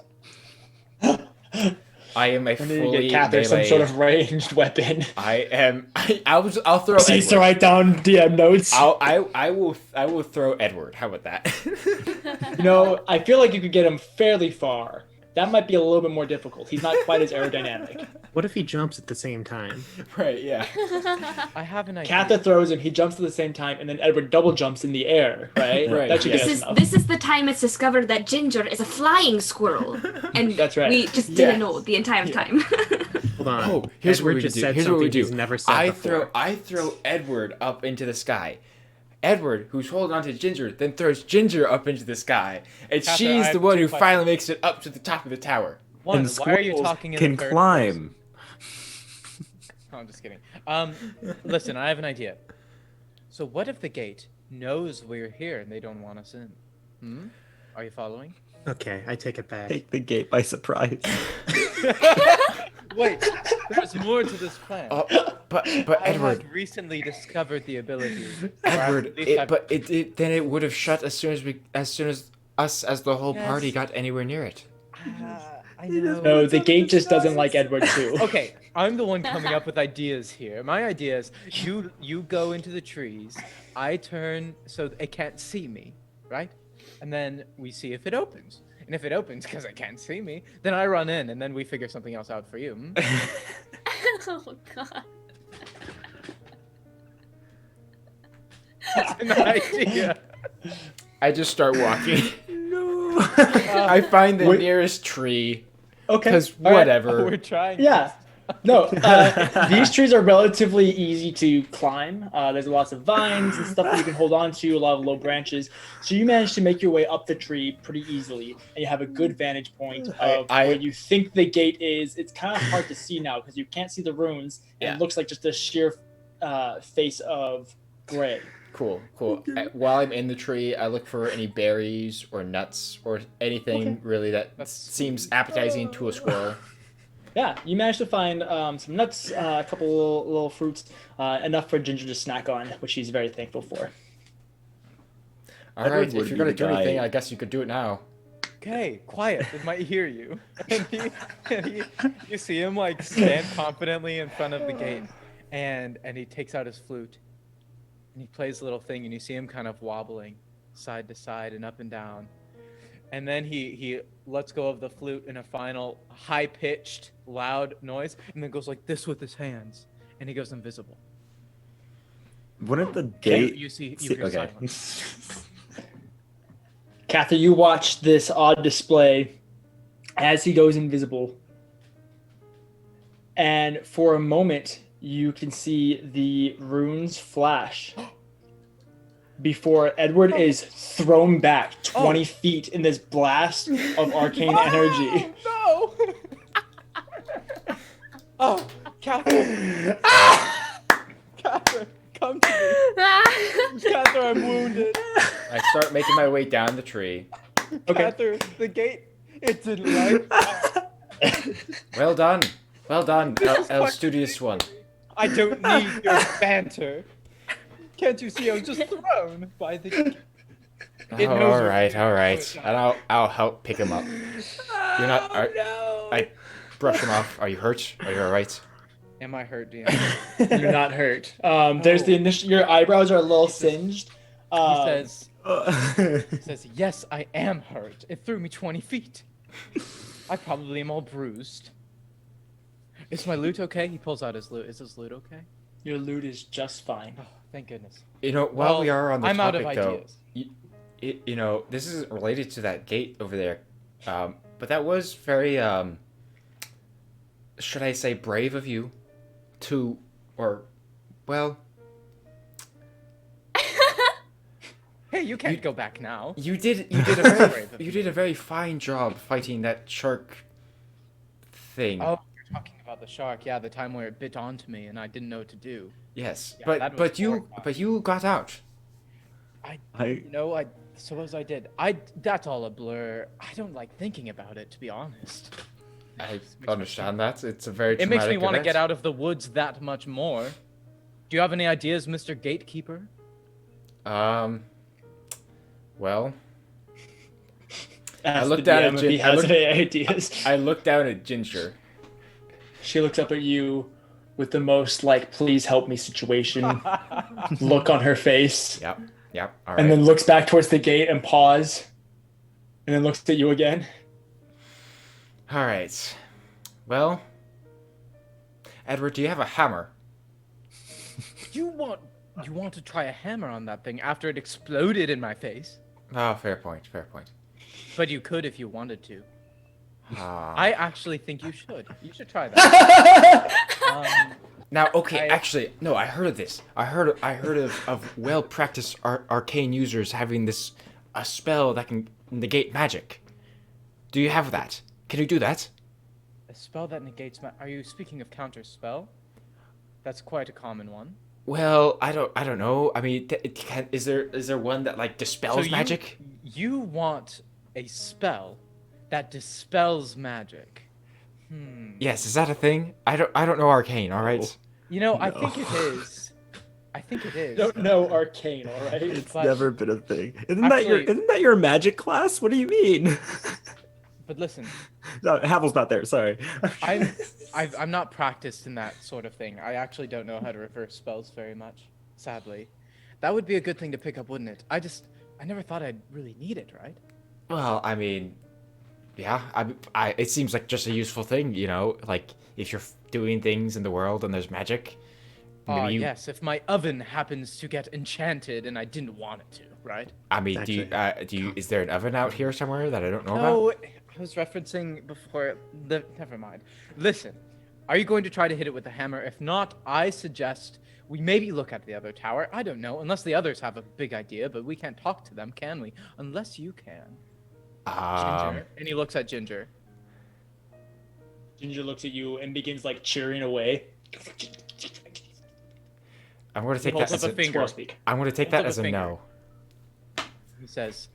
think about. I am a fully Kathyr some sort of ranged weapon. I'll throw. Please to write down DM notes. I will throw Edward. How about that? I feel like you could get him fairly far. That might be a little bit more difficult. He's not quite as aerodynamic. What if he jumps at the same time? Right, yeah. I have an idea. Kathyr throws him, he jumps at the same time, and then Edward double jumps in the air, right? Right. That should get us enough. This is the time it's discovered that Ginger is a flying squirrel. And that's right. We just didn't know the entire time. Hold on. Oh, here's Edward what we just do. said Here's what we something do. he's never said before. I throw Edward up into the sky. Edward, who's holding on to Ginger, then throws Ginger up into the sky. And Kathyr, she's I the have one two who questions. finally makes it up to the top of the tower. One, And why are you squirrels talking in can the third climb. person? No, I'm just kidding. Listen, I have an idea. So what if the gate knows we're here and they don't want us in? Are you following? Okay, I take it back. Take the gate by surprise. Wait, there's more to this plan. But I Edward, have recently discovered the ability. Edward, then it would have shut as soon as us as the whole party got anywhere near it. I know. No, the gate just doesn't like Edward too. Okay, I'm the one coming up with ideas here. My idea is you go into the trees, I turn so it can't see me, right? And then we see if it opens. And if it opens because it can't see me, then I run in and then we figure something else out for you. Oh god. That's an idea. I just start walking. No. I find the nearest tree. Okay. Because All right. whatever. We're trying. Yeah. No, these trees are relatively easy to climb. There's lots of vines and stuff that you can hold on to, a lot of low branches. So you manage to make your way up the tree pretty easily, and you have a good vantage point of where you think the gate is. It's kind of hard to see now because you can't see the runes, and it looks like just a sheer face of gray. Cool. While I'm in the tree, I look for any berries or nuts or anything really that seems appetizing to a squirrel. Yeah, you managed to find some nuts, a couple little fruits, enough for Ginger to snack on, which she's very thankful for. All right, Edward would if you're be gonna the do anything, guy- I guess you could do it now. Okay, quiet. It might hear you. You see him like stand confidently in front of the gate, and he takes out his flute, and he plays a little thing, and you see him kind of wobbling side to side and up and down, and then he lets go of the flute in a final high-pitched, loud noise, and then goes like this with his hands, and he goes invisible. Wouldn't the Okay, gate? You hear Okay. silence. Kathyr, you watch this odd display as he goes invisible. And for a moment, you can see the runes flash before Edward is thrown back 20 feet in this blast of arcane energy. No! Oh, Kathyr! Kathyr, come to me. Kathyr, I'm wounded. I start making my way down the tree. Okay. Kathyr, the gate, it didn't like. Well done, El Studious one. I don't need your banter. Can't you see I was just thrown by the gate? It Oh, knows all right, what- and I'll help pick him up. You're not. I brush him off. Are you hurt? Are you all right? Am I hurt, DM? You're not hurt. There's the initial. Your eyebrows are a little singed. He says, yes, I am hurt. It threw me 20 feet. I probably am all bruised. Is my loot okay? He pulls out his loot. Is his loot okay? Your loot is just fine. Oh, thank goodness. You know, while we are on the I'm out topic, of though, ideas. you know, this isn't related to that gate over there, but that was very, should I say, brave of you, to, or, well. Hey, you can't go back now. You did a very fine job fighting that shark thing. Oh, you're talking about the shark. Yeah, the time where it bit onto me and I didn't know what to do. Yes, Yeah, that was horrifying. but you got out. I suppose I did. That's all a blur. I don't like thinking about it, to be honest. I understand that. It's a very It makes me traumatic want to event. get out of the woods that much more. Do you have any ideas, Mr. Gatekeeper? Well, Ask looked the down at DM if Jin- he I has looked- any ideas. I looked down at Ginger. She looks up at you with the most like, please help me situation look on her face. Yep. All right. And then looks back towards the gate and pause. And then looks at you again. All right. Well, Edward, do you have a hammer? You want to try a hammer on that thing after it exploded in my face? Oh, fair point. But you could if you wanted to. Ah. I actually think you should. You should try that. Now, okay, I- actually, no, I heard of this. I heard of well-practiced arcane users having a spell that can negate magic. Do you have that? Can you do that? A spell that negates Are you speaking of counter spell? That's quite a common one. Well, I don't know. I mean, is there one that like dispels magic? You want a spell that dispels magic. Yes, is that a thing? I don't know arcane. All right. You know, I think it is. I think it is. Don't know arcane, all right? It's But- never been a thing. Actually- Isn't that your magic class? What do you mean? But listen, No, Havel's not there. Sorry. I'm not practiced in that sort of thing. I actually don't know how to reverse spells very much, sadly. That would be a good thing to pick up, wouldn't it? I never thought I'd really need it, right? Well, I mean, yeah. It seems like just a useful thing, you know. Like if you're doing things in the world and there's magic. Ah, maybe you, yes. If my oven happens to get enchanted and I didn't want it to, right? I mean, do you? Is there an oven out here somewhere that I don't know No, about? I was referencing before. Never mind. Listen, are you going to try to hit it with a hammer? If not, I suggest we maybe look at the other tower. I don't know, unless the others have a big idea, but we can't talk to them, can we? Unless you can. Ginger. And he looks at Ginger. Ginger looks at you and begins like cheering away. I'm going to He take that holds as up a a finger. finger. Squirrel speak. I'm going to take Holds that up as a a finger. no. He says,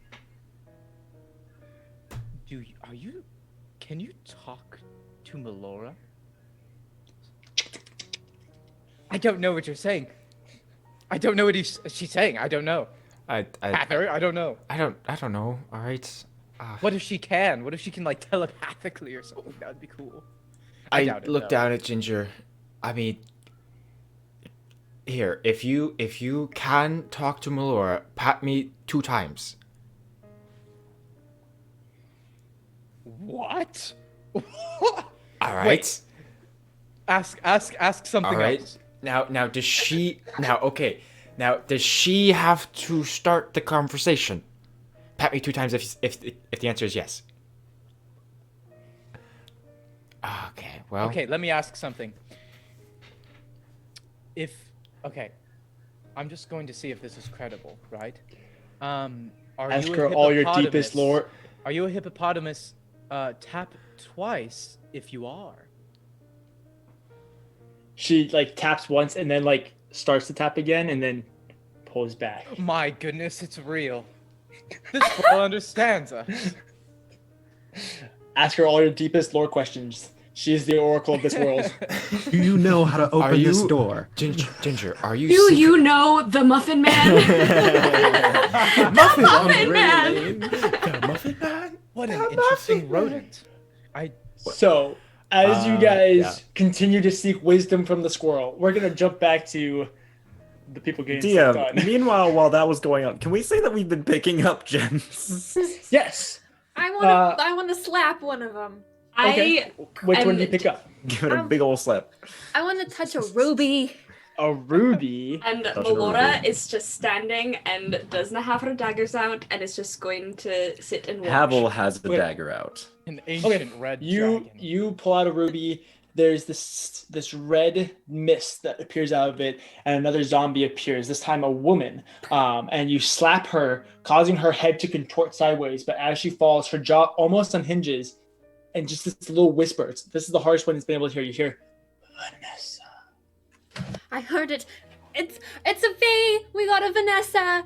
can you talk to Melora? I don't know what you're saying. I don't know what she's saying. I don't know. Kathyr, I don't know. I don't know. All right. What if she can? What if she can like telepathically or something? That would be cool. I doubt it, look though. down at Ginger. I mean, here, if you can talk to Melora, pat me 2 times. What? All right. Wait. Ask something All right. else. Now does she does she have to start the conversation? Pat me 2 times if the answer is yes. Okay. Well. Okay, let me ask something. I'm just going to see if this is credible, right? Are Ask you a her all your deepest hippopotamus? lore. Are you a hippopotamus? Tap twice if you are. She like taps once and then like starts to tap again and then pulls back. My goodness, it's real. This girl understands us. Ask her all your deepest lore questions. She's the oracle of this world. Do you know how to open this you- door? Ginger, are you? Do you know the Muffin Man? Muffin Muffin Man. The Muffin Man. What an interesting rodent. So, as you guys yeah. continue to seek wisdom from the squirrel, we're gonna jump back to the people getting stuff DM, done. meanwhile, while that was going on, can we say that we've been picking up gems? Yes. I want to slap one of them. Okay. Which one do you pick up? Give it a big old slap. I want to touch a ruby. A ruby. And Touch a Melora ruby. is just standing and doesn't have her daggers out and is just going to sit and watch. Havel has the Wait. dagger out. An ancient red dragon. You pull out a ruby. There's this red mist that appears out of it, and another zombie appears. This time, a woman. And you slap her, causing her head to contort sideways. But as she falls, her jaw almost unhinges, and just this little whisper. This is the hardest one it's been able to hear. You hear, Vanessa. I heard it. It's a V. We got a Vanessa.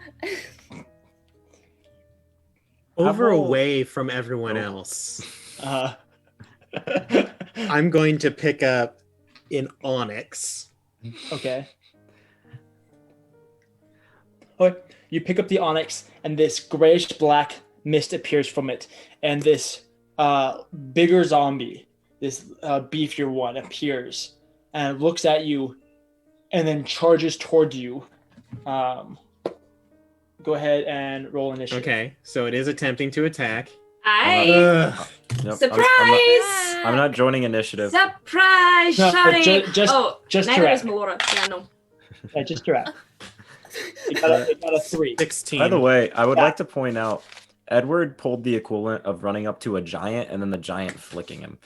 Over Havel- away from everyone Oh. else. Okay. I'm going to pick up an onyx. Okay, you pick up the onyx, and this grayish black mist appears from it, and this bigger zombie, this beefier one, appears and looks at you, and then charges toward you. Go ahead and roll initiative. Okay, so it is attempting to attack. Aye. Ugh. Nope, Surprise! I'm not joining initiative. Surprise! No, Shouting! just neither to is Melora. Yeah, no. Yeah, just direct. It got a 3. 16. By the way, I would Yeah. like to point out, Edward pulled the equivalent of running up to a giant and then the giant flicking him.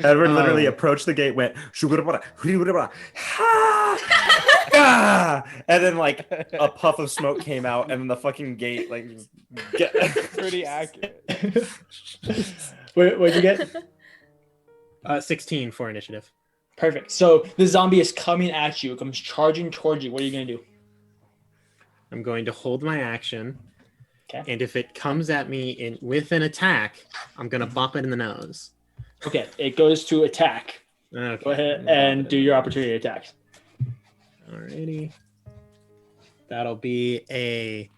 Edward literally approached the gate, went, and then like a puff of smoke came out, and then the fucking gate like Pretty accurate. What'd you get? 16 for initiative. Perfect. So the zombie is coming at you. It comes charging towards you. What are you gonna do? I'm going to hold my action. Okay. And if it comes at me with an attack, I'm going to bop it in the nose. Okay, it goes to attack. Okay. Go ahead and do your opportunity attacks. Alrighty. That'll be a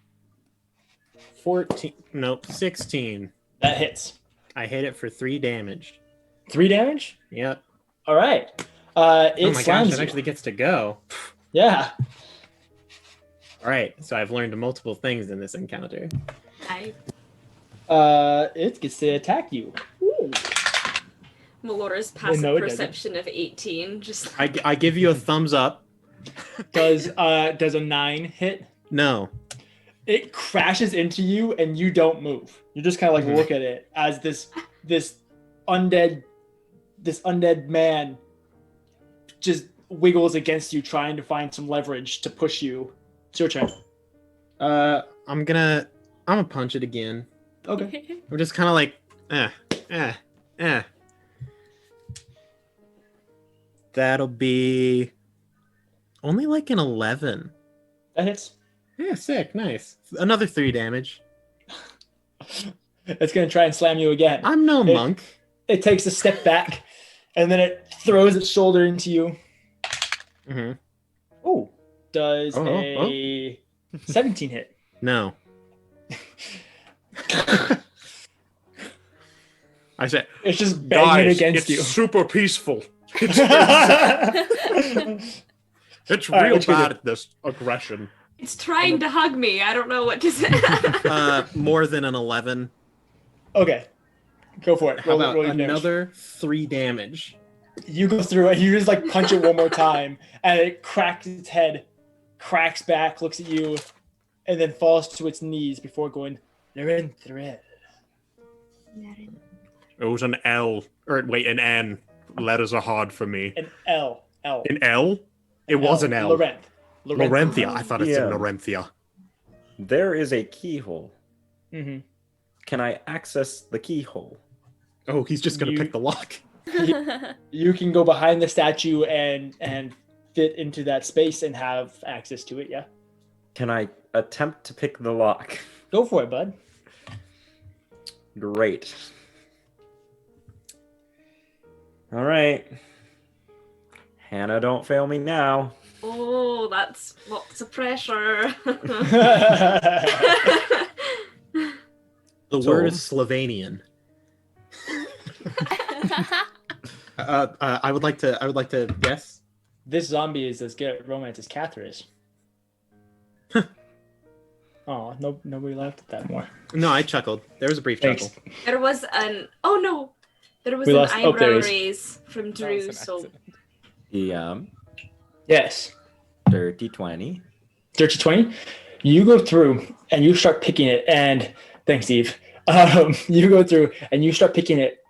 14. Nope, 16. That hits. I hit it for 3 damage. 3 damage. Yep. All right. It Oh my gosh, slams that you. actually gets to go. Yeah. All right, so I've learned multiple things in this encounter. Aye. It gets to attack you. Ooh. Melora's passive No, it doesn't. perception of 18. Just I give you a thumbs up. Does a 9 hit? No. It crashes into you and you don't move. You just kind of like look at it as this undead man just wiggles against you, trying to find some leverage to push you. It's your turn. I'm gonna punch it again. Okay. I'm just kind of like, That'll be Only like an 11. That hits. Yeah, sick, nice. Another 3 damage. It's gonna try and slam you again. I'm no monk. It takes a step back, and then it throws its shoulder into you. Mm-hmm. Oh, does a 17 hit? No. I said, It's just banging Guys, against it's you. super peaceful. It's All right, real what you bad do? at this aggression. It's trying to hug me. I don't know what to say. more than an 11. Okay, go for it. How about roll your damage. another 3 damage? You go through it. You just like punch it one more time, and it cracks its head, cracks back, looks at you, and then falls to its knees before going. They're in thread. It was an L, or wait, an N. Letters are hard for me. An L. An L? It was an L. Laurent. Laurentia. I thought it said Yeah. Laurentia. There is a keyhole. Mm-hmm. Can I access the keyhole? Oh, he's just gonna pick the lock. You can go behind the statue and fit into that space and have access to it. Yeah. Can I attempt to pick the lock? Go for it, bud. Great. All right. Hannah, don't fail me now. Oh, that's lots of pressure. The So- word is Slovenian. I would like to guess. This zombie is as good at romance as Kathyr is. Oh, nobody laughed at that more. No, I chuckled. There was a brief Thanks. chuckle. There was an there was We an lost- oh, there eyebrow is. raise from That Drew. was an So accident. Yes. Dirty 20. Dirty 20. You go through and you start picking it, and thanks, Steve. You go through and you start picking it,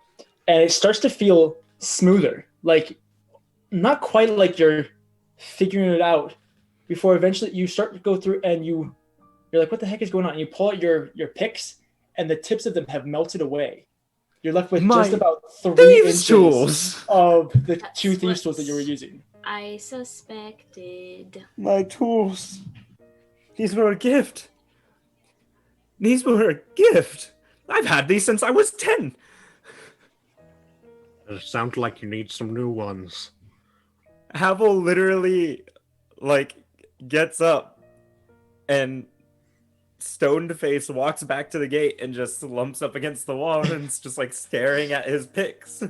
and it starts to feel smoother, like not quite like you're figuring it out. Before eventually you start to go through and you're like, "What the heck is going on?" And you pull out your picks, and the tips of them have melted away. You're left with My just about 3 Thieves' inches tools! of the That's 2 thieves tools that what's- you were using. I suspected. My tools. These were a gift. These were a gift. I've had these since I was 10. It sounds like you need some new ones. Havel literally, gets up and stoned face walks back to the gate and just slumps up against the wall and is just, staring at his picks.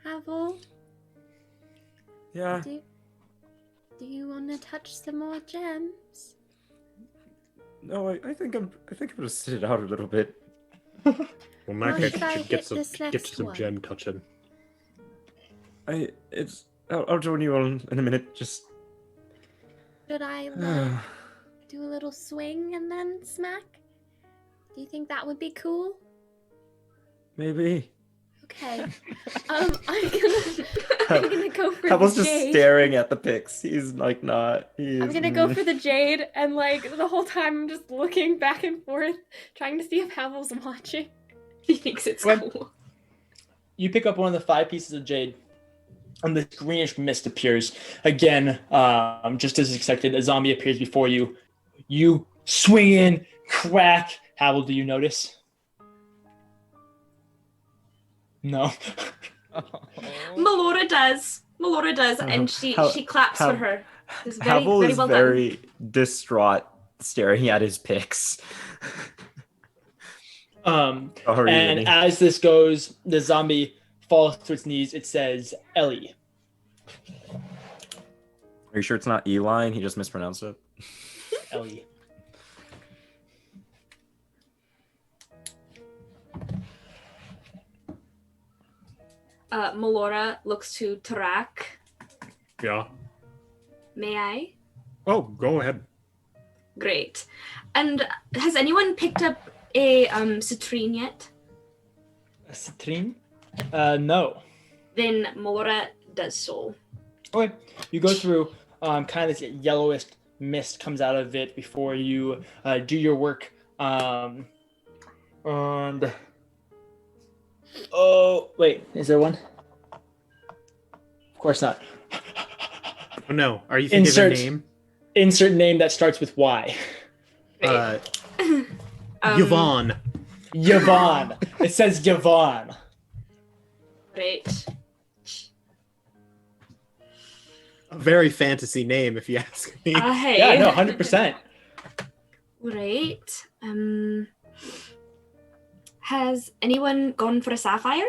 Havel, Yeah. do you want to touch some more gems? No, I think I'm gonna sit it out a little bit. Well, in that Well, case, should you I should get hit some, this next some one? gem touching. I'll join you all in a minute. Just Should I do a little swing and then smack? Do you think that would be cool? maybe. Okay. I'm gonna go for Havel's the just jade. staring at the picks. He's not. He's, I'm gonna go for the jade, and the whole time I'm just looking back and forth, trying to see if Havel's watching. He thinks it's When- cool. You pick up one of the 5 pieces of jade, and this greenish mist appears again. Just as expected, a zombie appears before you. You swing in, crack. Havel, do you notice? No. Melora does, and she claps for her. It's very, Havel very is well very distraught, staring at his picks. And Sorry, Vinny. as this goes, the zombie falls to its knees. It says, "Ellie." Are you sure it's not Eli and he just mispronounced it? Ellie. Melora looks to Tarak. Yeah. May I? Oh, go ahead. Great. And has anyone picked up a citrine yet? A citrine? No. Then Melora does so. Okay. You go through. Kind of this yellowish mist comes out of it before you do your work. And oh wait, is there one? Of course not. Oh no, are you thinking of a name? Insert name that starts with Y. Yvonne. Yvonne. It says Yvonne. Right. A very fantasy name, if you ask me. Hey. Yeah, no, 100%. Right. Has anyone gone for a sapphire?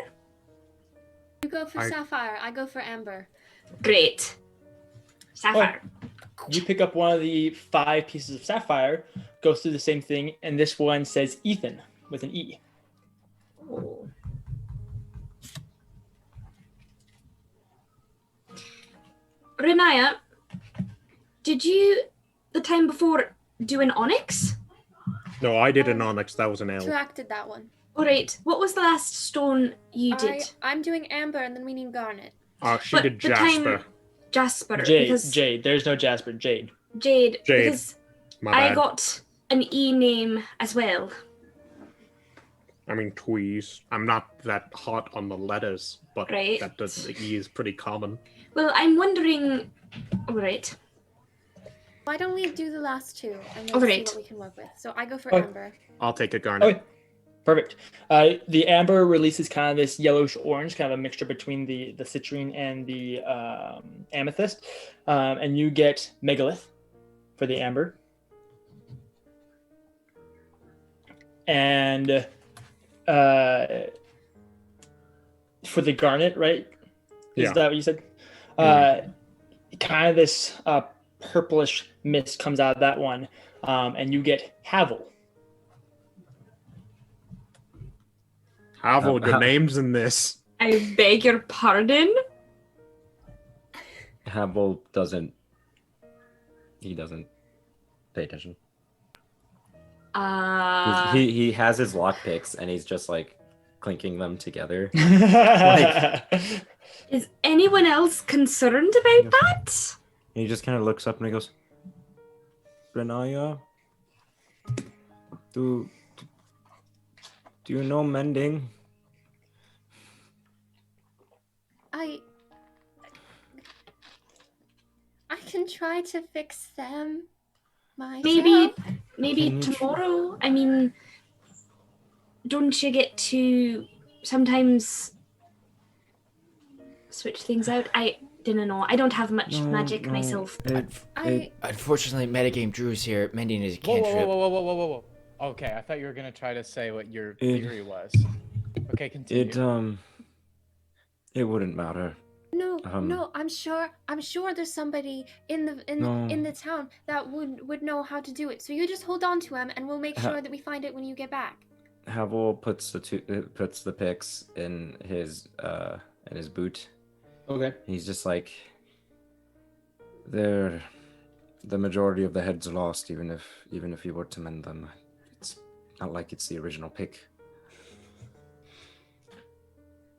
You go for sapphire. I go for amber. Great. Sapphire. You pick up one of the 5 pieces of sapphire, goes through the same thing, and this one says Ethan with an E. Oh. Riniya, did you, the time before, do an onyx? No, I did an onyx. That was an L. Tracted that one. All right. What was the last stone you did? I'm doing amber, and then we need garnet. She But did the time- Jasper. Jasper. Jade. Because Jade. There's no Jasper. Jade. Jade. Jade. Because My I bad. got an E name as well. I mean, Tweez. I'm not that hot on the letters, but Right. the E is pretty common. Well, I'm wondering. All right. Why don't we do the last 2 and we'll Alright. see what we can work with? So I go for Okay. amber. I'll take a garnet. Okay. Perfect. The amber releases kind of this yellowish orange, kind of a mixture between the citrine and the amethyst. And you get megalith for the amber. And for the garnet, right? Is Yeah. that what you said? Kind of this purplish mist comes out of that one. And you get Havel. Havel, your name's in this. I beg your pardon? Havel doesn't. He doesn't pay attention. He has his lockpicks and he's just like clinking them together. Is anyone else concerned about that? He just kind of looks up and he goes, Riniya, do you know mending? I can try to fix them myself. Maybe Can you tomorrow. I mean, don't you get to sometimes switch things out? I don't know. I don't have much magic myself. Unfortunately, metagame Drew's here. Mending is a Whoa, cantrip. whoa. Okay, I thought you were gonna try to say what your theory was. Okay, continue. It wouldn't matter. No, I'm sure there's somebody in the town that would know how to do it. So you just hold on to him and we'll make sure that we find it when you get back. Havel puts the picks in his boot. Okay. He's just like, the majority of the heads are lost, even if you were to mend them. It's not like it's the original pick.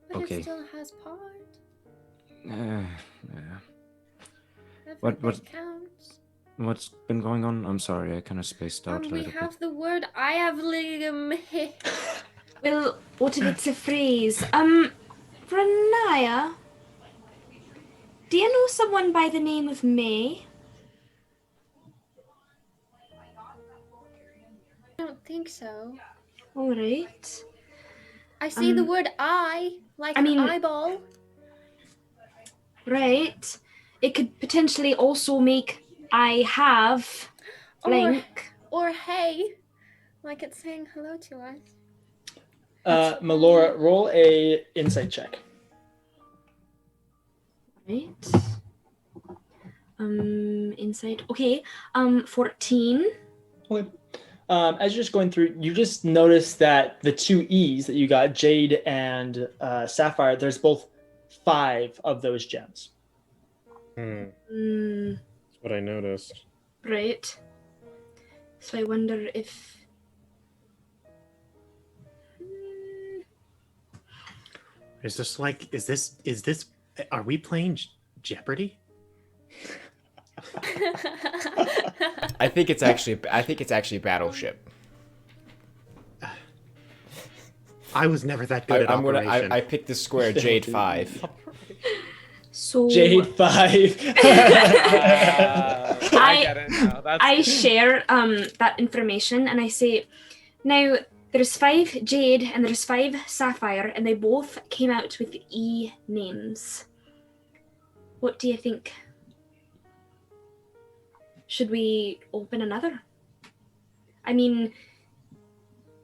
But Okay. it still has part. Yeah. Every What- bit counts. What's been going on? I'm sorry, I kind of spaced out a We little have bit. the word I have Well, what if it's a phrase? Riniya, do you know someone by the name of May? I don't think so. All right. I see the word I, like I mean- an eyeball. Right. It could potentially also make I have blank. Or hey, like it's saying hello to us. Melora, roll a insight check. Right. Insight. Okay. 14. Okay. As you're just going through, you just notice that the 2 E's that you got, Jade and Sapphire, there's both 5 of those gems. That's what I noticed. Right. So I wonder if. Is this? Are we playing Jeopardy? I think it's actually Battleship. I was never that good at operation. I picked the square Jade 5. So Jade 5. I get it now. That's I share that information and I say, now there's 5 Jade and there's 5 Sapphire and they both came out with E names. What do you think? Should we open another? I mean,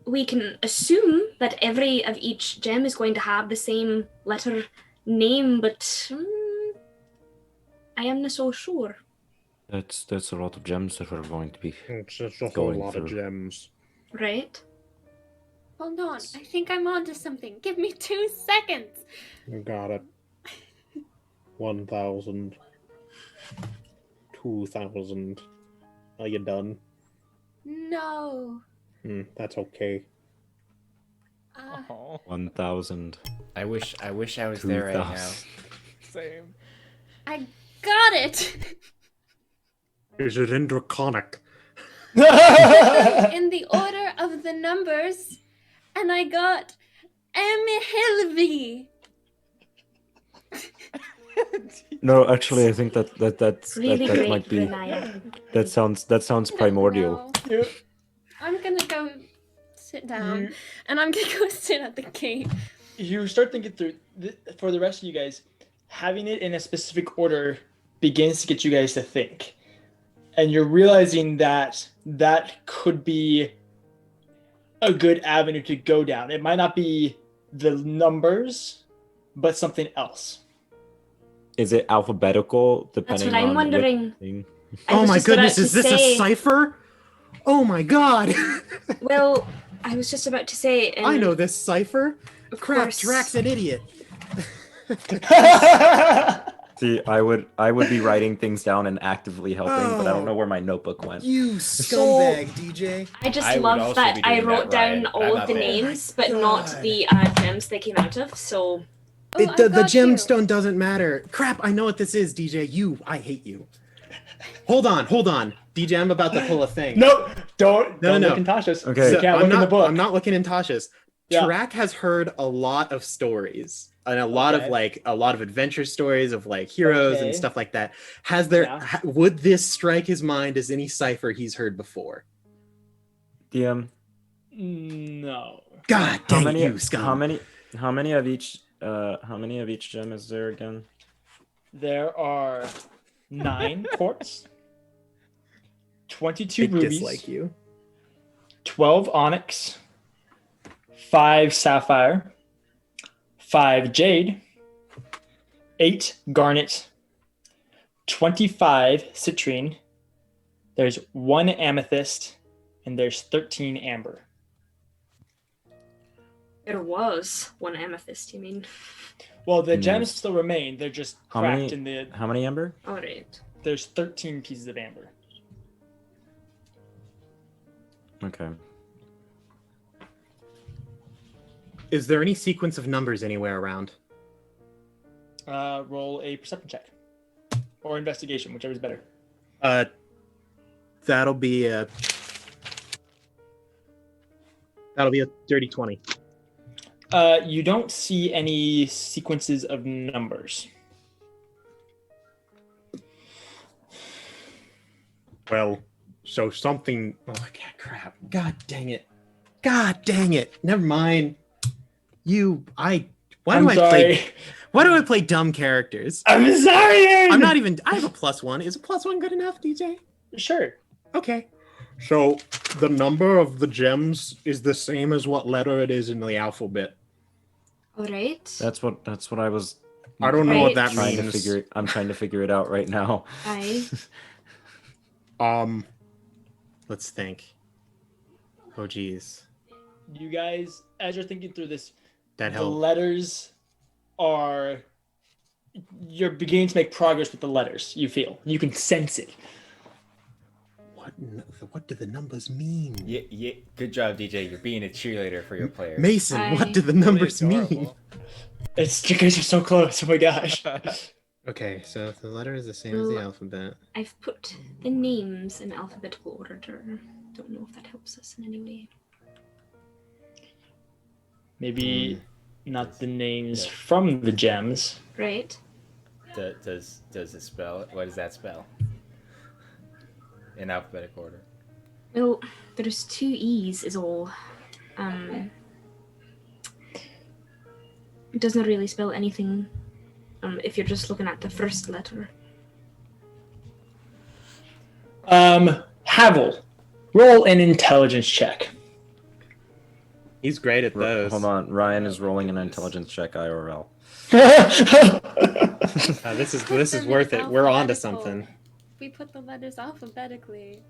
we can assume that every of each gem is going to have the same letter name, but I am not so sure. That's a lot of gems that we're going to be. It's just a whole Going lot of through. gems. Right? Hold on, I think I'm onto something. Give me 2 seconds. You got it. 1,000. 2,000. Are you done? No. That's okay. oh, 1,000. I wish I was there right now. 2,000. same. I got it. Is it in Draconic? In the order of the numbers, and I got Emhilvi. No, actually, I think that Really great, might be. Riniya. That sounds primordial. No. I'm gonna go sit down, and I'm gonna go sit at the gate. You start thinking through, for the rest of you guys, having it in a specific order begins to get you guys to think. And you're realizing that that could be a good avenue to go down. It might not be the numbers, but something else. Is it alphabetical That's depending what I'm on wondering. thing? I Oh was my just about goodness, to is this say- a cipher? Oh my god! Well, I was just about to say. I know this cipher. Of Crap, course. Drax an idiot. See, I would be writing things down and actively helping, but I don't know where my notebook went. You scumbag, DJ. I just I would love also that be I doing wrote that, Ryan, down but I'm all of not the there. names, but God. not the gems they came out of. So Oh, I The got you. gemstone doesn't matter. Crap, I know what this is, DJ. I hate you. Hold on. DJ, I'm about to pull a thing. No, don't No. look in Tasha's. Okay. You can't look in the book. I'm not looking in Tasha's. Yeah. Track has heard a lot of stories and a lot of adventure stories of like heroes Okay. and stuff like that. Has there Yeah. would this strike his mind as any cipher he's heard before? DM. No. God How dang many? you, scum. How many of each gem is there again? There are 9 quartz, 22 I rubies, dislike you. 12 onyx, 5 sapphire, 5 jade, 8 garnet, 25 citrine, there's 1 amethyst, and there's 13 amber. there was 1 amethyst. You mean? Well, the Hmm. gems still remain. They're just How cracked many- in the. How many amber? All right. There's 13 pieces of amber. Okay. Is there any sequence of numbers anywhere around? Roll a perception check or investigation, whichever is better. That'll be a dirty 20. You don't see any sequences of numbers. Well, so something. Oh my god, crap. God dang it. Never mind. Why do I play dumb characters? I'm sorry. I'm not even. I have a +1. Is a +1 good enough, DJ? Sure. Okay. So the number of the gems is the same as what letter it is in the alphabet. All right. That's what I was I don't know what that trying to means. figure. I'm trying to figure it out right now. Aye. Let's think. Oh geez. You guys, as you're thinking through this, That the helped. letters are. You're beginning to make progress with the letters. You feel. You can sense it. What do the numbers mean? Yeah, good job, DJ. You're being a cheerleader for your players. Mason, Aye. what do the numbers mean? Adorable. It's you guys are so close. Oh my gosh. Okay, so the letter is the same as the Well- alphabet. I've put the names in alphabetical order. Don't know if that helps us in any way. Maybe not the names from the gems. Right. does it spell? What does that spell? In alphabetical order. Well, there's 2 E's is all. It doesn't really spell anything if you're just looking at the first letter. Havel, roll an intelligence check. He's great at those. Hold on, Ryan is rolling an intelligence check IRL. This is worth it. We're on to something. We put the letters alphabetically.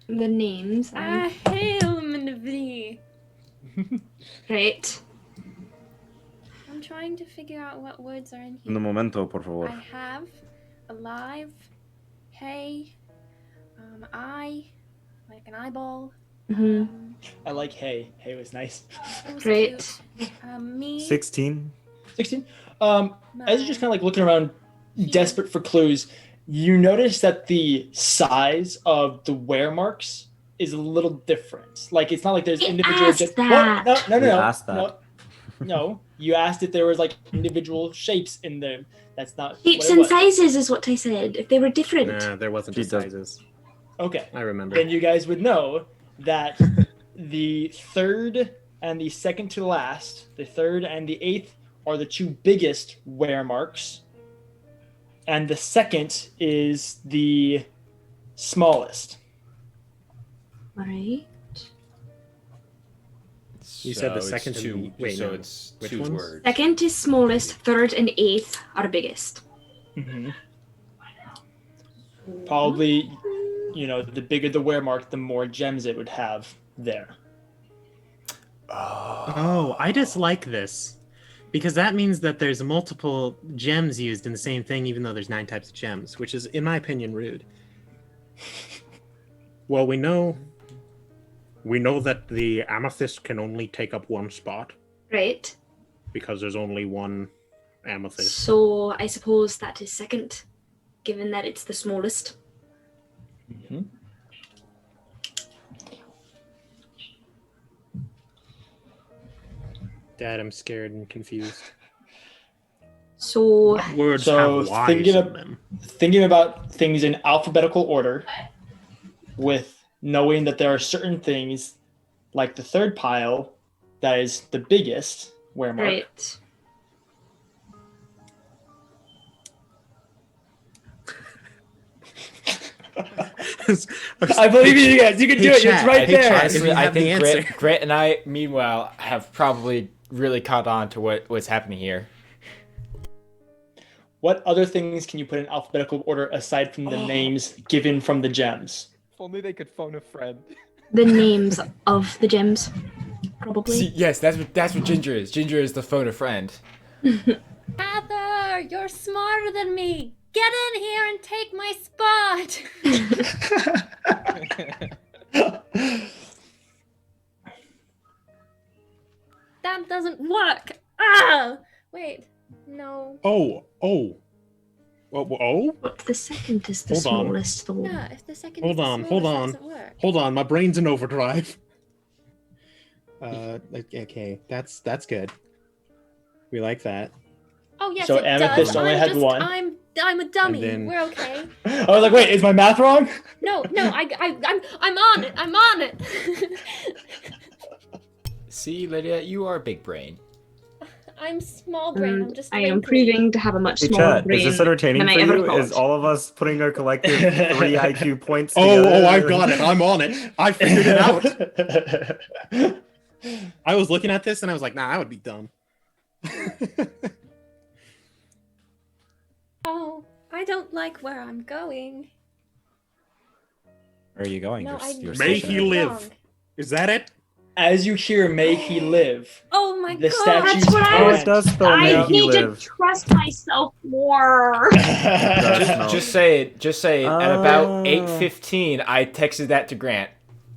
The names. Hail Minavri. Right. I'm trying to figure out what words are in Un here. momento, por favor. I have alive, hey, eye, like an eyeball. Mm-hmm. I like hay. Hay was nice. It was Great. cute. Me. 16. 16. As you're just kind of like looking around, desperate for clues, you notice that the size of the wear marks is a little different. Like it's not like there's It individual. asked that. No. You asked that. No. You asked if there was like individual shapes in them. That's not. Shapes what it and was. sizes is what I said. If they were different. Nah, there wasn't She just does- sizes. Okay. I remember. Then you guys would know that the third and the second to last, the third and the 8th are the 2 biggest wear marks. And the second is the smallest. Alright. You said the So second it's and two. the- wait, so no. it's Which 2 ones? words. Second is smallest, third and 8th are biggest. Mm-hmm. Probably, the bigger the wear mark, the more gems it would have there. Oh, I dislike this. Because that means that there's multiple gems used in the same thing, even though there's 9 types of gems, which is, in my opinion, rude. Well, we know that the amethyst can only take up 1 spot Right. because there's only 1 amethyst. So I suppose that is second, given that it's the smallest. Mm-hmm. Dad, I'm scared and confused. So Words So have Y's thinking in of- them. Thinking about things in alphabetical order, with knowing that there are certain things, like the third pile, that is the biggest wear mark. right. I believe in you guys. You can do Hey, it. chat. It's right Hey, there. chat. Honestly, you I have the think answer. Grant and I, meanwhile, have probably really caught on to what's happening here. What other things can you put in alphabetical order aside from the names given from the gems? If only they could phone a friend. The names of the gems, probably. See, yes, that's what Ginger is. Ginger is the phone a friend. Kathyr, you're smarter than me. Get in here and take my spot. That doesn't work. Ah! Wait. No. Oh. But the second is the Hold on. smallest, though. Yeah, if the second Hold is the on, smallest, hold that on. doesn't work. Hold on, my brain's in overdrive. Okay, that's good. We like that. Oh yes, So it amethyst does. only I'm had just, one. I'm a dummy. then- We're okay. I was like, wait, is my math wrong? No, I'm on it. I'm on it. See, Lydia, you are big brain. I'm small brain. I'm just. I am wrinkly. proving to have a much Hey, smaller chat, brain is this entertaining than I for ever you? thought. Is all of us putting our collective 3 IQ points Oh, together? I got it. I'm on it. I figured it out. I was looking at this and I was like, nah, I would be dumb. Oh, I don't like where I'm going. Where are you going? No, I. You're May stationary. he live. Wrong. Is that it? As you hear, may he live. Oh my The god. statue- That's what I Oh, was. it does spell I may he need to live. trust myself more. No. Just say it. Just say it. At about Oh. 8:15, I texted that to Grant.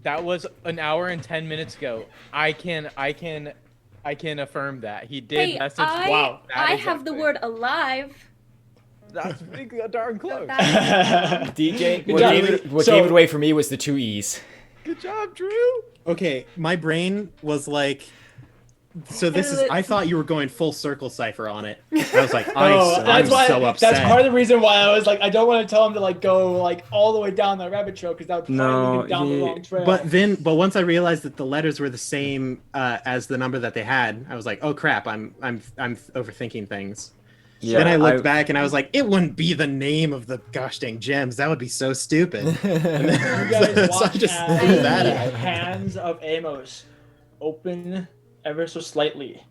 That was an hour and 10 minutes ago. I can affirm that. He did Hey, message. Wow. I have the word alive. That's darn close. That- DJ, Good what job. gave it away for me was the 2 E's. Good job, Drew. Okay, my brain was like, So this is. I thought you were going full circle cipher on it. I was like, Oh, I'm so upset. That's part of the reason why I was like, I don't want to tell him to like go like all the way down that rabbit trail because that would probably lead him down the wrong trail. But once I realized that the letters were the same as the number that they had, I was like, oh crap, I'm overthinking things. Yeah, then I looked back and I was like, it wouldn't be the name of the gosh dang gems. That would be so stupid. You guys So I watch just as threw that the out. hands of Amos open ever so slightly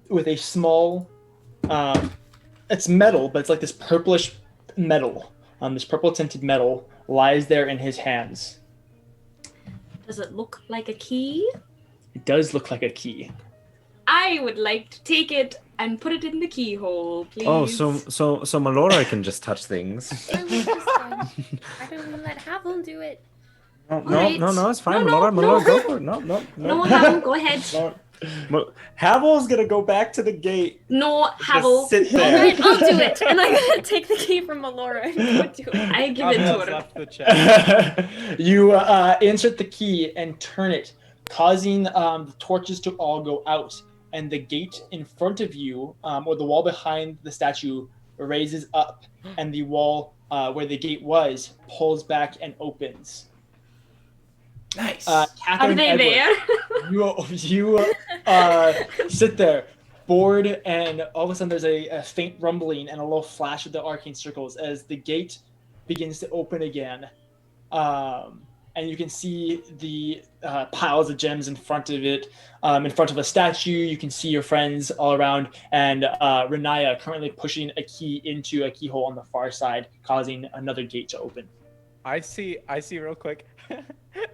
with a small, it's metal, but it's like this purplish metal. This purple tinted metal lies there in his hands. Does it look like a key? It does look like a key. I would like to take it and put it in the keyhole, please. Oh, so Melora can just touch things. I will this time. I don't want to let Havel do it. No, Alright. no, it's fine. No, Melora, no. go for it. No. No, Havel, go ahead. Havel's gonna go back to the gate. No, Havel. Just sit All there. right, I'll do it. And I'm gonna take the key from Melora and go do it. I give it to Havel's her. left the chat. You insert the key and turn it, causing the torches to all go out. And the gate in front of you, or the wall behind the statue, raises up, and the wall where the gate was pulls back and opens. Nice. Kathyr Are and they Edward, there? You sit there, bored, and all of a sudden there's a faint rumbling and a little flash of the arcane circles as the gate begins to open again. And you can see the piles of gems in front of it, in front of a statue. You can see your friends all around, and Riniya currently pushing a key into a keyhole on the far side, causing another gate to open. I see real quick.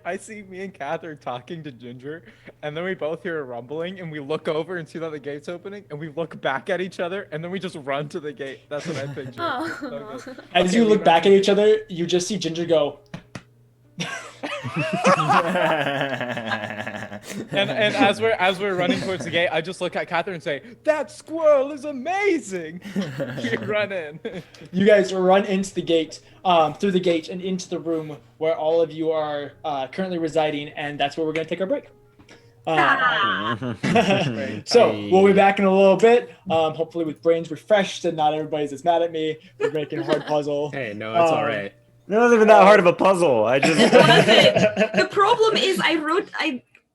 I see me and Kathyr talking to Ginger, and then we both hear a rumbling, and we look over and see that the gate's opening, and we look back at each other, and then we just run to the gate. That's what I picture. Oh. Okay. As you look back at each other, you just see Ginger go. and as we're running towards the gate, I just look at Kathyr and say, "That squirrel is amazing." We run in. You guys run into the gate, through the gate and into the room where all of you are currently residing, and that's where we're going to take our break. So we'll be back in a little bit, hopefully with brains refreshed and not everybody's as mad at me for making a hard puzzle. Hey, no, it's all right. It wasn't even that hard of a puzzle. I just The problem is I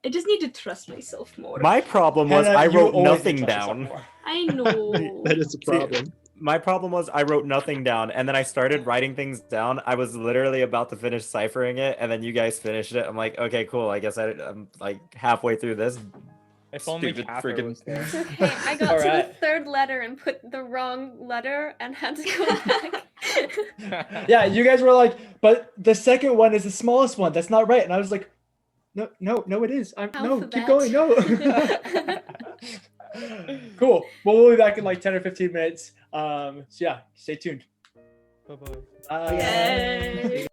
just need to trust myself more. my problem was Hannah, I you wrote always nothing trust yourself down. more. I know. That is a problem. My problem was I wrote nothing down, and then I started writing things down. I was literally about to finish ciphering it, and then you guys finished it. I'm like, okay, cool. I guess I'm like halfway through this. If only Stupid Kathyr friggin- was there. It's okay. I got All to right. the third letter and put the wrong letter and had to go back. Yeah, you guys were like, but the second one is the smallest one. That's not right. And I was like, no, it is. No, keep Alphabet. going. No. Cool. Well, we'll be back in like 10 or 15 minutes. So yeah, stay tuned. Bye-bye. Bye. Yay.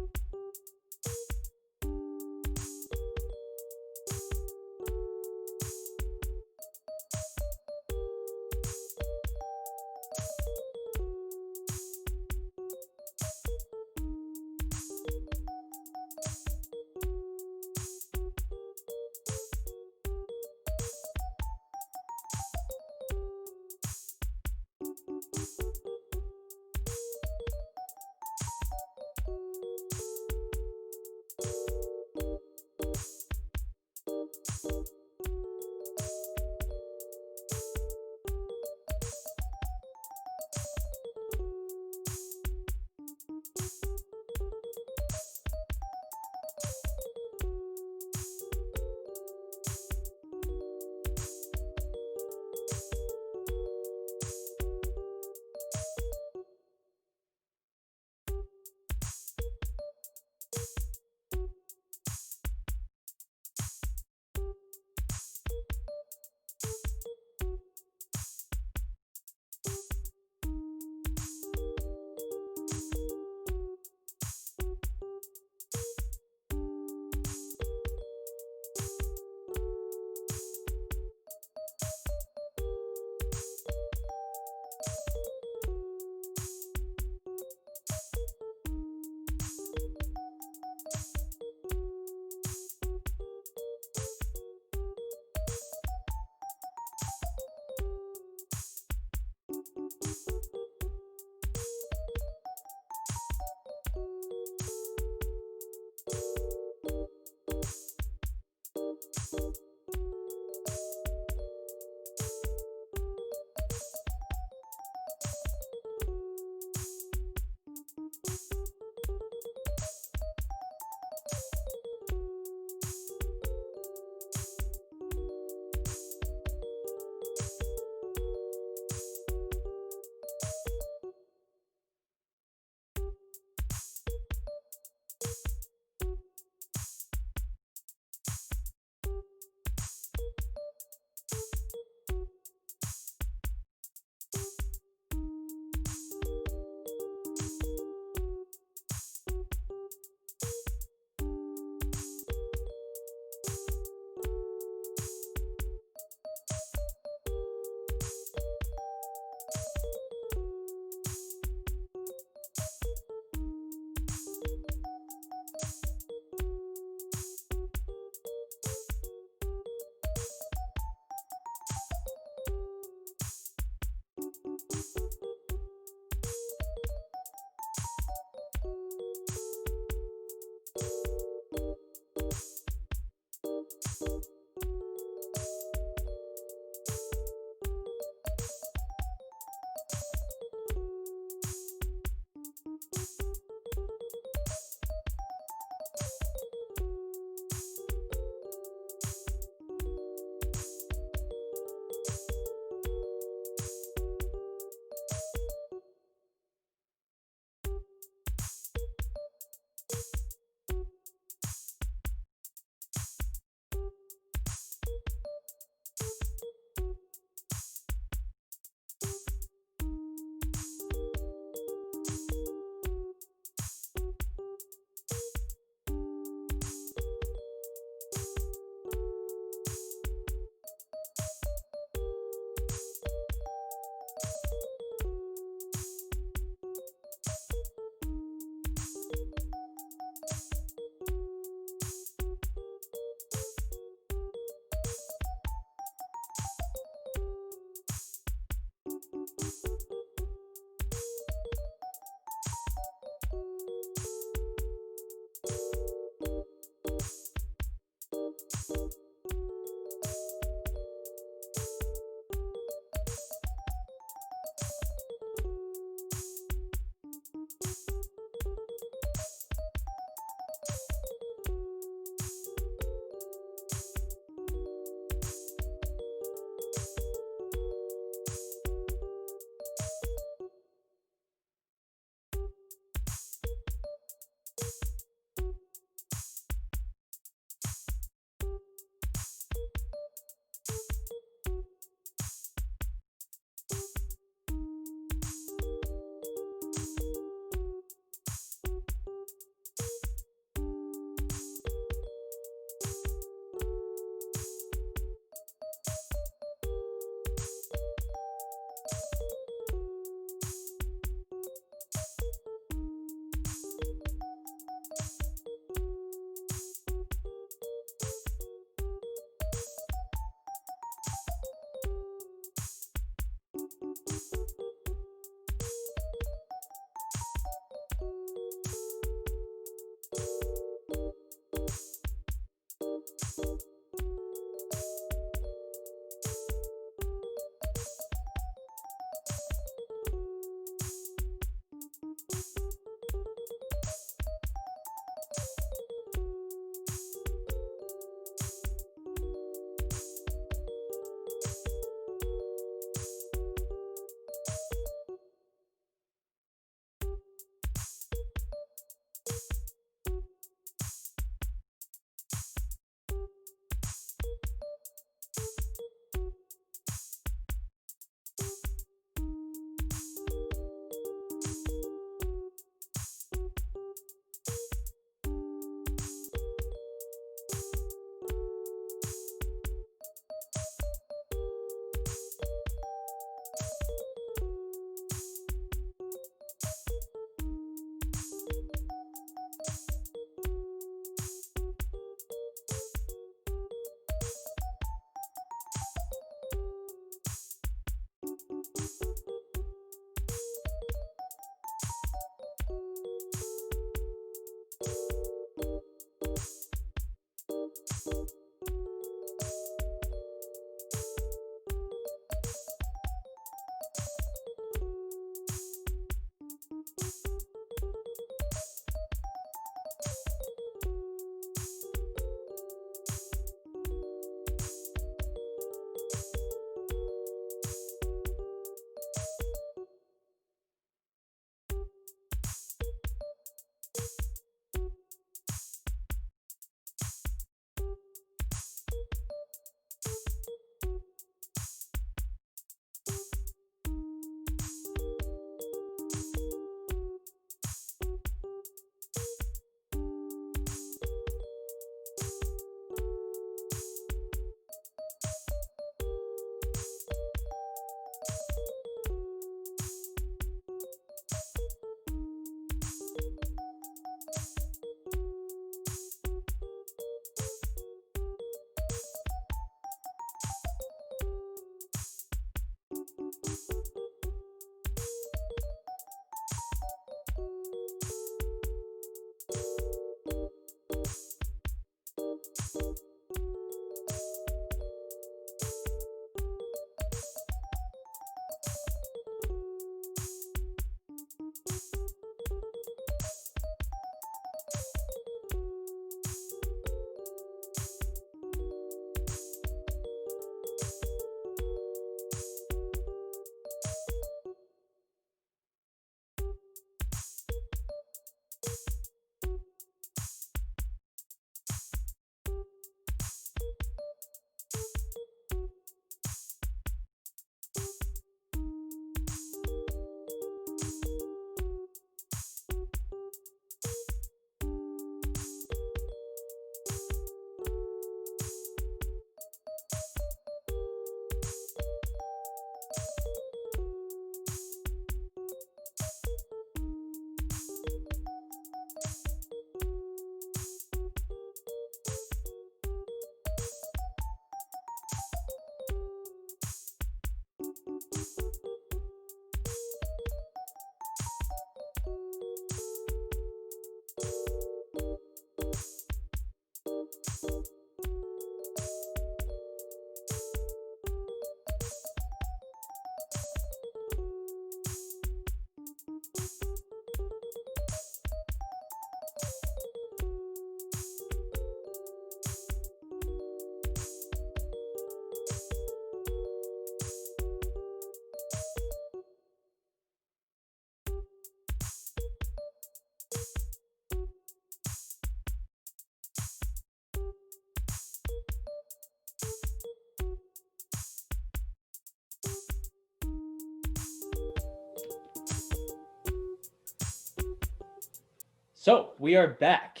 So we are back.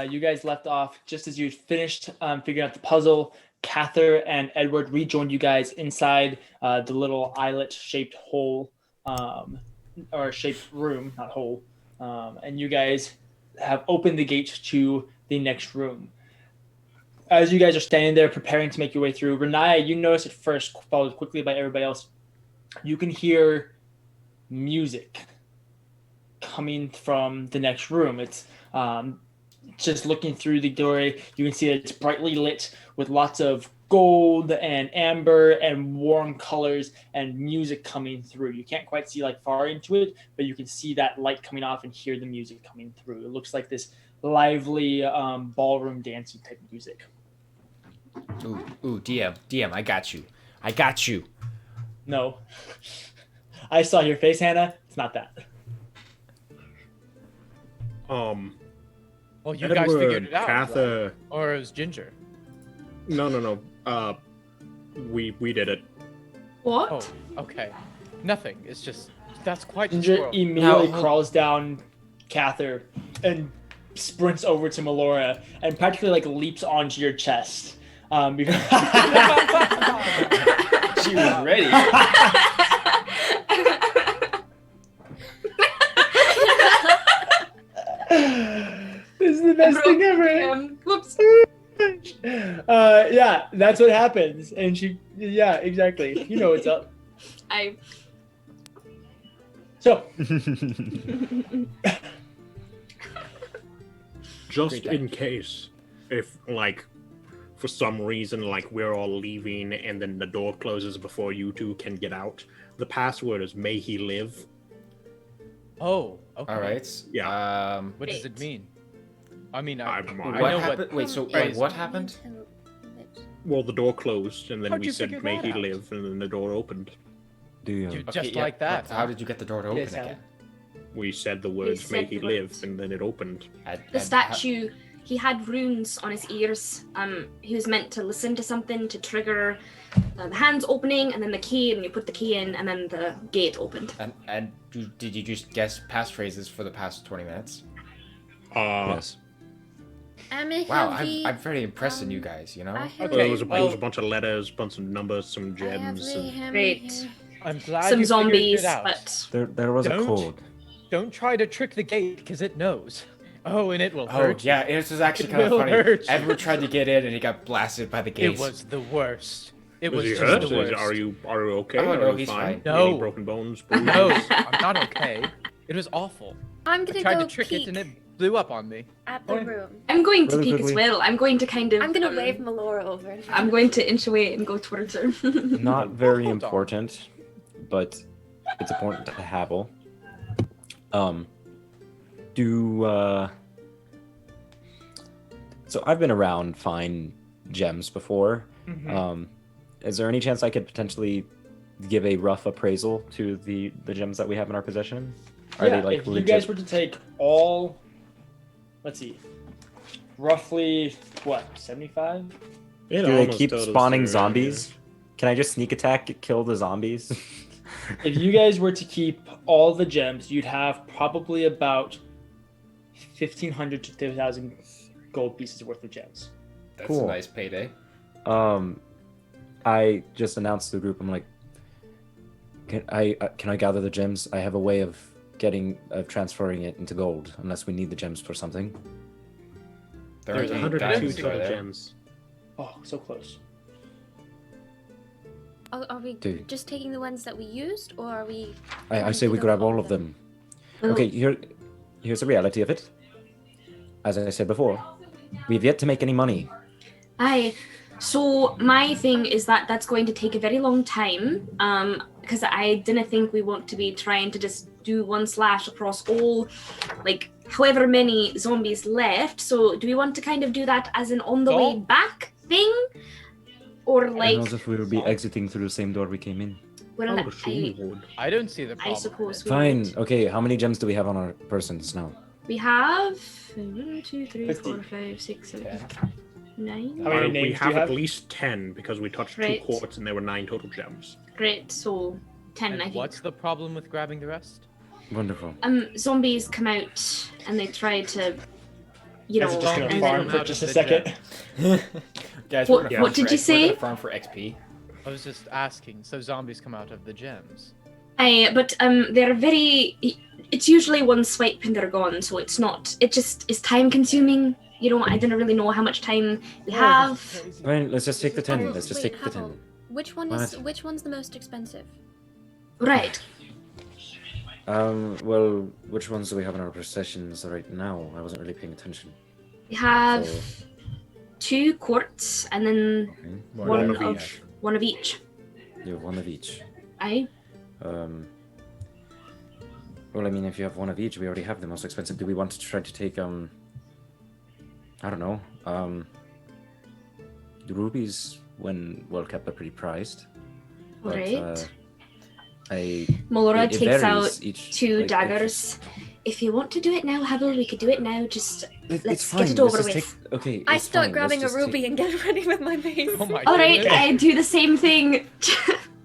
You guys left off just as you finished figuring out the puzzle. Kathyr and Edward rejoined you guys inside the little eyelet-shaped hole, or shaped room, not hole. And you guys have opened the gate to the next room. As you guys are standing there preparing to make your way through, Riniya, you notice at first, followed quickly by everybody else, you can hear music coming from the next room. It's just looking through the doorway, you can see that it's brightly lit with lots of gold and amber and warm colors and music coming through. You can't quite see like far into it, but you can see that light coming off and hear the music coming through. It looks like this lively ballroom dancing type music. Ooh, DM, I got you. No. I saw your face, Hannah. It's not that. Well, you guys figured it out, Kathyr. right? Or it was Ginger. No. We did it. What? Oh, okay. Nothing. It's just that's quite Ginger squirrel. immediately crawls down Kathyr and sprints over to Melora and practically like leaps onto your chest. Because She was ready. This is the best thing ever. Whoops. Yeah, that's what happens. And yeah, exactly. You know what's up. So, Just in case, if like for some reason like we're all leaving and then the door closes before you two can get out, the password is "May he live." Oh, okay. All right. Yeah. What does it mean? I mean, I What know happened? Wait, so like, what happened? Well, the door closed and then How'd we you said figure "May that he out? live" and then the door opened. Do you? Dude, Okay, just yeah, like that. How did you get the door to open Yes, again? We said the words said "May he the live" words. and then it opened. The statue, he had runes on his ears. He was meant to listen to something to trigger the hands opening, and then the key, and you put the key in, and then the gate opened. And did you just guess passphrases for the past 20 minutes? Yes. Wow, I'm very impressed in you guys. You know. There was a well- bunch of letters, bunch of numbers, some gems. And... Great. I'm glad Some you figured zombies, it out. but There was a Don't. code. Don't try to trick the gate because it knows. Oh, and it will Oh hurt. yeah, it was actually It kind of will funny. hurt you. Edward tried to get in and he got blasted by the It gates. was the worst. It Is was he just hurt? the worst. Are you okay? Oh, Are no, you he's fine? fine. No. Any broken bones? No, bruises? I'm not okay. It was awful. I'm I gonna tried go to trick peek it and it blew up on me. at the room. I'm going to Really peek as quickly. well. I'm going to kind of. I'm gonna wave Melora over. I'm going to inch away and go towards her. Not very Hold on. important, but it's important to Havel. So I've been around fine gems before. Mhm. Is there any chance I could potentially give a rough appraisal to the gems that we have in our possession? Are yeah, they like if legit? you guys were to take all, let's see, roughly what, 75? It Do they almost keep told us spawning they were- zombies? Can I just sneak attack, kill the zombies? If you guys were to keep all the gems, you'd have probably about 1,500 to 2,000 gold pieces worth of gems. That's Cool. a nice payday. I just announced to the group. I'm like, can I gather the gems? I have a way of transferring it into gold, unless we need the gems for something. There There's are 102 diamonds total over there. gems. Oh, so close. Are we Dude. just taking the ones that we used, or are we? I say we grab all of them. Okay, here's the reality of it. As I said before, we've yet to make any money. Aye. So my thing is that that's going to take a very long time. Because I didn't think we want to be trying to just do one slash across all, like however many zombies left. So do we want to kind of do that as an on the way back thing, or I like? don't know if we will be exiting through the same door we came in. Well, I would assume you would. I don't see the I problem. suppose we Fine. would. Okay, how many gems do we have on our persons now? We have 1, 2, 3, 50. 4, 5, 6, 7, Yeah. 9. How many we names do have you at have? least 10 because we touched Right. 2 quartz and there were 9 total gems. Great. So 10, I And think. what's the problem with grabbing the rest? Wonderful. Zombies come out and they try to, you Guys know, are just gonna and farm then for just a second. Guys, What- we're gonna what farm did for you say? We're gonna farm for XP. I was just asking. So zombies come out of the gems. but they're very. It's usually one swipe and they're gone, so it's not. It just is time consuming. You know, I didn't really know how much time we have. Fine, let's just take the 10. Oh, Let's just wait, take the Havel, 10. which one's the most expensive? Right. Well, which ones do we have in our possessions right now? I wasn't really paying attention. We have So, 2 quartz and then okay. one of of each. one of each. You have one of each. Aye. Well, I mean, if you have one of each, we already have the most expensive. Do we want to try to take, I don't know, the rubies, when well kept, are pretty prized. But, Right. it Molora takes varies out each, 2 like, daggers. If you want to do it now, Havel, we could do it now. Just It's let's fine. get it over let's with. just take, okay, I it's start fine. grabbing a Let's just ruby and get ready with my mace. Oh my All right, goodness. I do the same thing.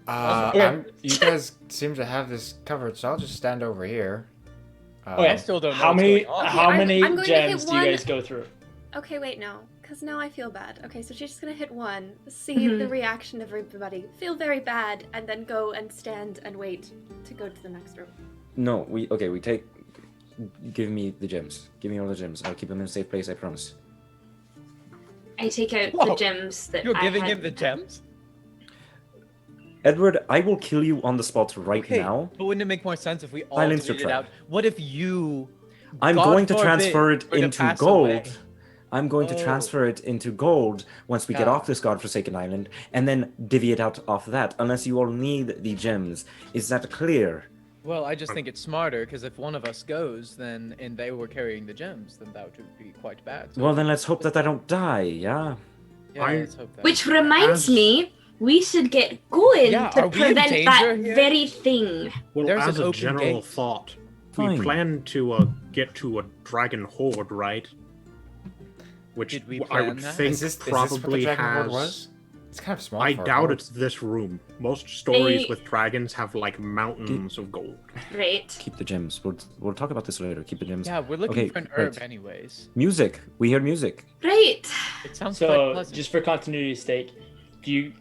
Okay. You guys seem to have this covered, so I'll just stand over here. Okay. I still don't know How what's many? going on. How I'm- many I'm going to hit gems do you one- guys go through? Okay, wait, no. Because now I feel bad. Okay, so she's just gonna hit one, see Mhm. the reaction of everybody, feel very bad, and then go and stand and wait to go to the next room. No, we take. Give me the gems. Give me all the gems. I'll keep them in a safe place. I promise. I take out Whoa, the gems that You're I giving had. him the gems? Edward, I will kill you on the spot right Okay, now. but wouldn't it make more sense if we all Silence your deleted trap. out? What if you? I'm God going to forbid, transfer it were to into pass gold. away? I'm going to Oh. transfer it into gold once we get Yeah. off this godforsaken island, and then divvy it out off that. Unless you all need the gems, is that clear? Well, I just think it's smarter because if one of us goes, then and they were carrying the gems, then that would be quite bad. So Well, then let's hope that I don't die. Yeah. yeah, I- let's hope that. Which reminds As- me, we should get going Yeah, to are we in prevent danger that here? very thing. Well, There's as an a open general gate. thought, Fine. we plan to get to a dragon horde, right? Which Did we I plan would that? think Is this probably what the dragon horde has. was? It's kind of small. I for a doubt horde. it's this room. Most stories They- with dragons have like mountains of gold. Right. Keep the gems. We'll talk about this later. Keep the gems. Yeah, we're looking Okay, for an herb right. anyways. Music. We hear music. Right. It sounds quite So, pleasant. just for continuity's sake, do you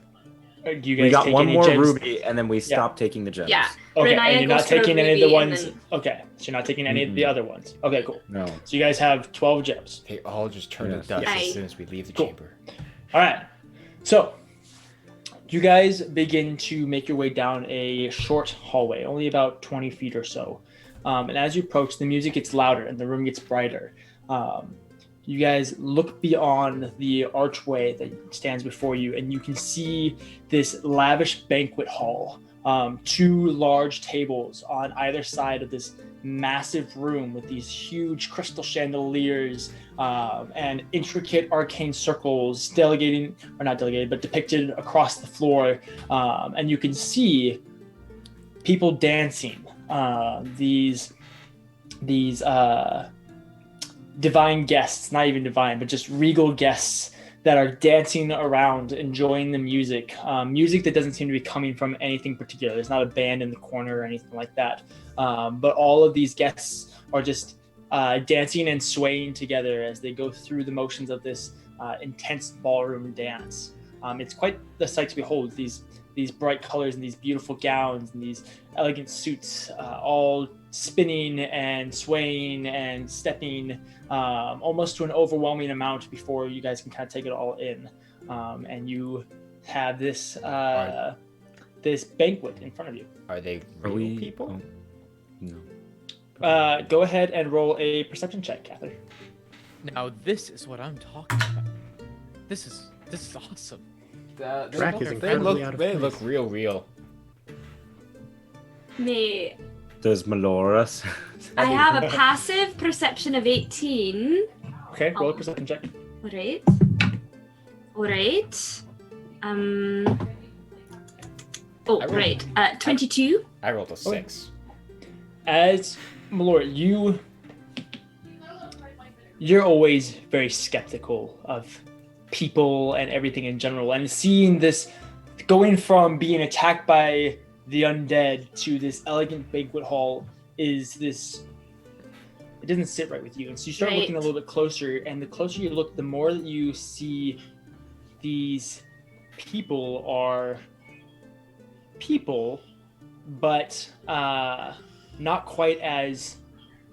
guys We got take one any more gems? ruby, and then we stop taking the gems. Yeah. Okay, Riniya and you're not goes for a taking any of the ruby and ones. then- Okay, so you're not taking any of the Mm-mm. other ones. Okay, cool. No. So you guys have 12 gems. They all just turn Yes. to dust Aye. as soon as we leave the Cool. chamber. All right. So you guys begin to make your way down a short hallway, only about 20 feet or so. And as you approach, the music gets louder and the room gets brighter. You guys look beyond the archway that stands before you, and you can see this lavish banquet hall. 2 large tables on either side of this massive room with these huge crystal chandeliers and intricate arcane circles depicted across the floor. And you can see people dancing. These divine guests, not even divine, but just regal guests that are dancing around, enjoying the music. Music that doesn't seem to be coming from anything particular. There's not a band in the corner or anything like that. But all of these guests are just dancing and swaying together as they go through the motions of this intense ballroom dance. It's quite the sight to behold. These bright colors and these beautiful gowns and these elegant suits, all spinning and swaying and stepping almost to an overwhelming amount before you guys can kind of take it all in. And you have this this banquet in front of you. Are they Are real we? people? Oh, no. Go ahead and roll a perception check, Kathyr. Now this is what I'm talking about. This is awesome. Drac is They incredibly out look, of place. real. Me. Does Melora? I have a passive perception of 18. Okay, roll a perception check. Alright. Alright. Oh, I rolled- right. 22. I rolled a 6. As Malora, you're always very skeptical of people and everything in general, and seeing this going from being attacked by the undead to this elegant banquet hall is this. It doesn't sit right with you, and so you start looking a little bit closer. And the closer you look, the more that you see these people are people, but not quite as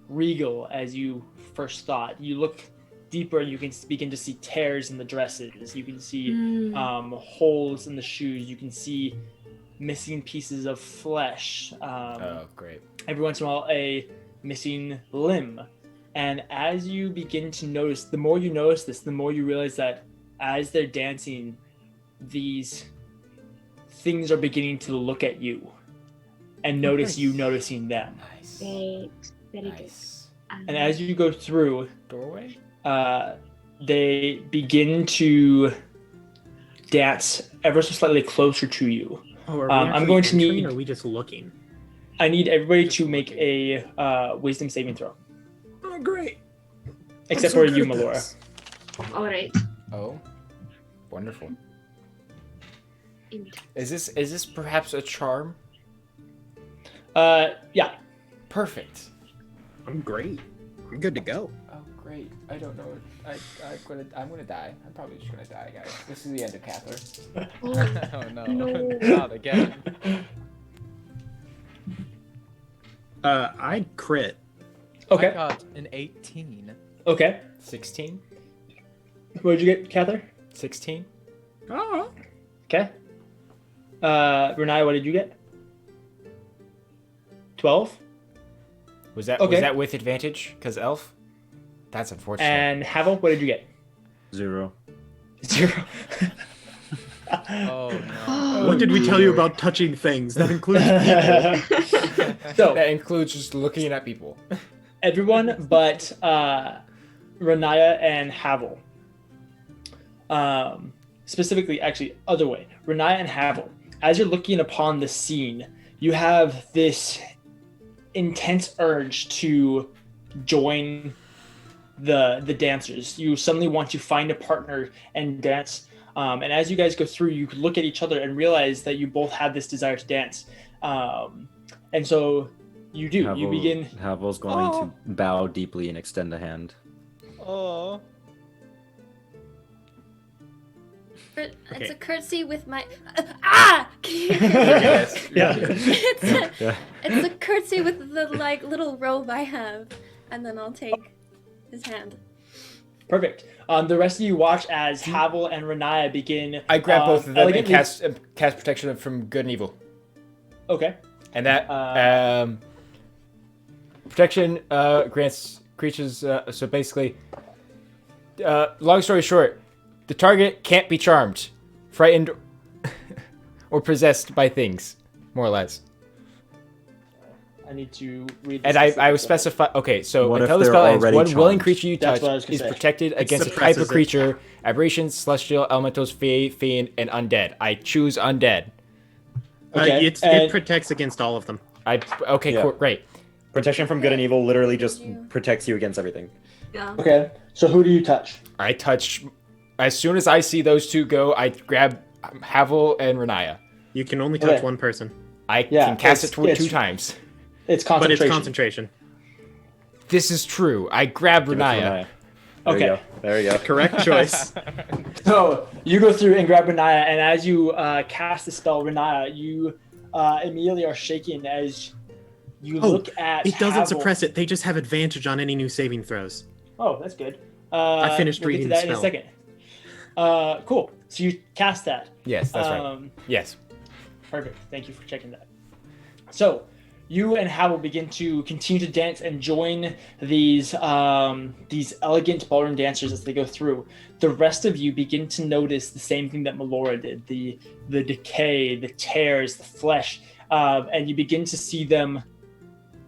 regal as you first thought. You look deeper and you can begin to see tears in the dresses. You can see holes in the shoes. You can see missing pieces of flesh. Oh, great. Every once in a while, a missing limb. And as you begin to notice, the more you notice this, the more you realize that as they're dancing, these things are beginning to look at you and notice you noticing them. Nice. Great. Very good. And as you go through, Doorway? they begin to dance ever so slightly closer to you. Oh, are we I'm going to entering, need. Or are we just looking? I need everybody to make a wisdom saving throw, Oh, great. except I'm so for you, good at Melora. this. All right. Oh, wonderful. Is this perhaps a charm? Yeah. Perfect. I'm great. I'm good to go. Oh, great. I don't know. I'm gonna die. I'm probably just gonna die, guys. This is the end of Kathyr. Oh no. No. Not again. I'd crit. I Okay. got an 18. Okay. 16? What did you get, Kathyr? 16? Oh. Okay. Renaya, what did you get? 12. Was that Okay. with advantage? Because elf? That's unfortunate. And Havel, what did you get? 0. 0. Oh no. What did we tell you about touching things? That includes people. So that includes just looking at people. everyone but Renaya and Havel. Specifically, actually, other way. Renaya and Havel. As you're looking upon the scene, you have this intense urge to join the dancers. You suddenly want to find a partner and dance. And as you guys go through, you could look at each other and realize that you both have this desire to dance. And so you do. You begin. Havel's going to bow deeply and extend a hand. Oh. It's a curtsy with my Can you hear me? Yes. Yeah. It's a curtsy with the like little robe I have, and then I'll take his hand. Perfect. The rest of you watch as Havel and Renaya begin. I grab both of them and elegantly- cast protection from good and evil. Okay. And that protection grants creatures. So basically, long story short, the target can't be charmed, frightened, or possessed by things, more or less. I need to read. And I would specify. Okay, so What until if the spell they're ends, already one willing charmed? creature you That's touch what I was gonna is say. protected against a type suppresses of it. creature: aberrations, celestial, elementals, fiend, and undead. I choose undead. Okay, It and- protects against all of them. Okay, Yeah. cool, great. Protection from good and evil literally just protects you against everything. Yeah. Okay. So who do you touch? I touch. As soon as I see those two go, I grab Havel and Renaya. You can only touch Okay. one person, I Yeah, can cast it it's- two times. It's but concentration. it's concentration. This is true. I grab Give it to Renaya. Renaya. There Okay. you go. There you go. Correct choice. So you go through and grab Renaya, and as you cast the spell, Renaya, you immediately are shaken as you Oh, look at. It doesn't Havel. suppress it. They just have advantage on any new saving throws. Oh, that's good. I finished we'll reading get to that the in a second. Cool. So you cast that. Yes, that's right. Yes. Perfect. Thank you for checking that. So, you and Havel begin to continue to dance and join these elegant ballroom dancers as they go through. The rest of you begin to notice the same thing that Melora did: the decay, the tears, the flesh, and you begin to see them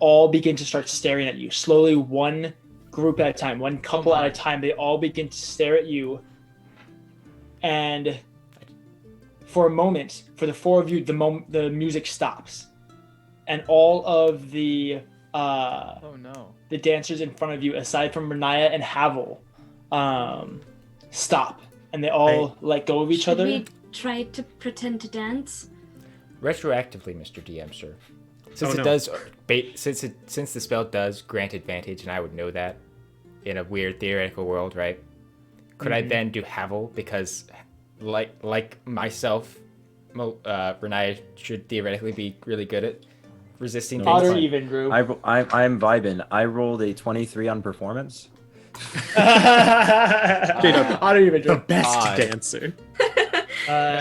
all begin to start staring at you slowly, one group at a time, one couple at a time. They all begin to stare at you, and for a moment, for the four of you, the music stops, and all of the Oh no. the dancers in front of you, aside from Renaya and Havel, stop, and they all let go of each Should other. we try to pretend to dance? Retroactively, Mr. DM, sir. Since Oh, it no. does, since the spell does grant advantage, and I would know that in a weird theoretical world, right? Could I then do Havel because, like myself, Riniya should theoretically be really good at resisting No, things. Odd or fine. even, Drew? I'm vibing. I rolled a 23 on performance. Odd or even, The Drew? best Odd. dancer.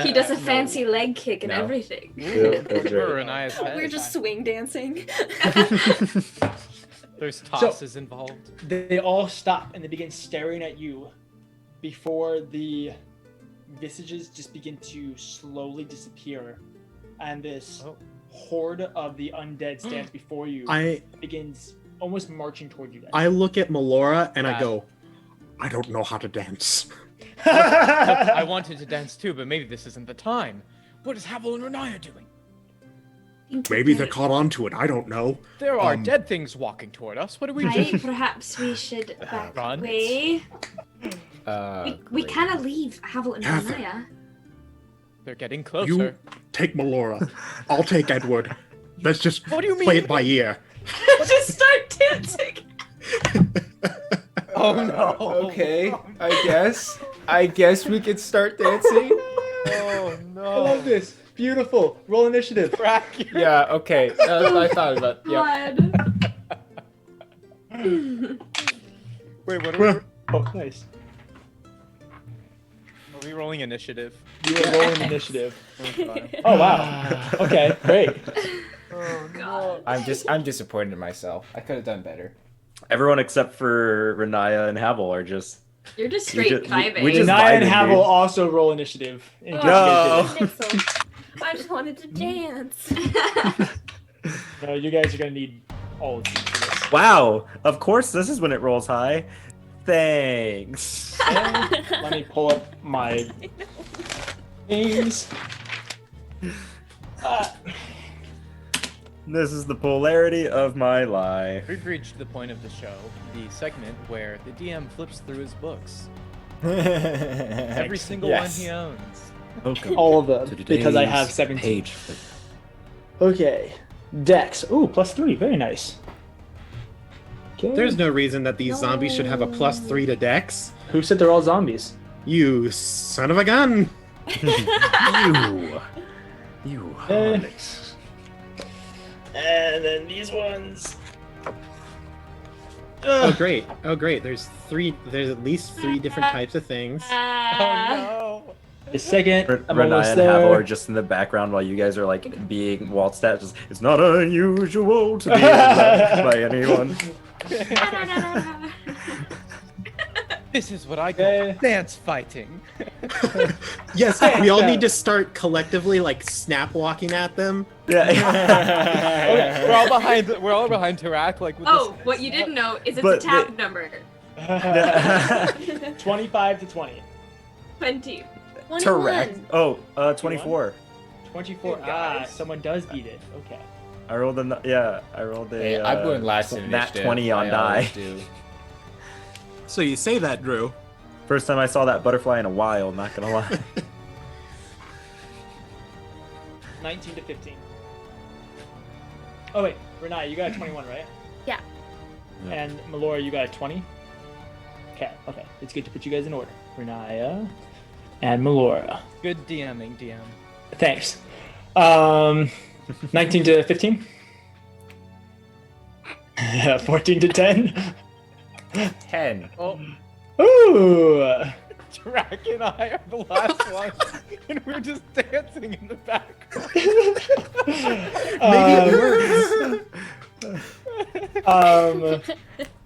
He does a No. fancy leg kick and No. everything. That's We're right. Rinia's head. We're just swing dancing. There's tosses involved. They all stop and they begin staring at you before the visages just begin to slowly disappear. And this horde of the undead stands before you I begins almost marching toward you guys. look at Melora and I Bad. go, I don't know how to dance. I wanted to dance too, but maybe this isn't the time. What is Havel and Riniya doing? Maybe they're caught onto it. I don't know. There are dead things walking toward us. What do we do? Right? Perhaps we should back Run. away. We Great. cannot leave Havel and Kathyr. Riniya. They're getting closer. You take Melora. I'll take Edward. Let's just What do you play mean? it by ear. Just start dancing. Oh no. Okay, I guess we could start dancing. Oh I no. love this. Beautiful. Roll initiative. Yeah, okay. I thought about yeah. God. Wait, what are we? Oh, nice. Are we rolling initiative? You are rolling initiative. Oh, wow. Okay, great. Oh God. I'm disappointed in myself. I could have done better. Everyone except for Riniya and Havel are just. You're just We straight ju- vibing. we just- Riniya and vibing, Havel dude. also roll initiative. In case you No. guys didn't. I just wanted to dance. No, you guys are gonna need all of these for this. Wow. Of course, this is when it rolls high. Thanks. And let me pull up my things. This is the polarity of my life. We've reached the point of the show, the segment where the DM flips through his books. Every single Yes. one he owns. Welcome All of them, to because I today's have 17. page flip. Okay. Dex. Ooh, +3. Very nice. Okay. There's no reason that these zombies should have a +3 to Dex. Who said they're all zombies? You son of a gun! You Eh. harlots. And then these ones. Oh great! Oh great! There's at least 3 different types of things. Oh A second. I'm Riniya almost and Havel there. are just in the background while you guys are like being waltzed at. Just, it's not unusual to be loved by anyone. This is what I call Okay. dance fighting. Yes, we all need to start collectively like snap walking at them. Yeah. Okay, we're all behind Tarak, like with Oh, this. what you didn't know is it's But a tab number. 25 to 20. 20. 21. Correct. Oh, 24. 24. Hey, Ah, guys. someone does beat it. Okay. I rolled a I rolled a. Hey, I'm going last in nat initiative. 20 on I die. always do. So you say that, Drew? First time I saw that butterfly in a while. Not gonna lie. 19 to 15. Oh, wait. Riniya, you got a 21, right? Yeah. Yeah. And Melora, you got a 20? Okay, okay. It's good to put you guys in order. Riniya and Melora. Good DMing, DM. Thanks. 19 to 15? 14 to 10? 10. Oh, Ooh! Tarak and I are the last ones, and we're just dancing in the background.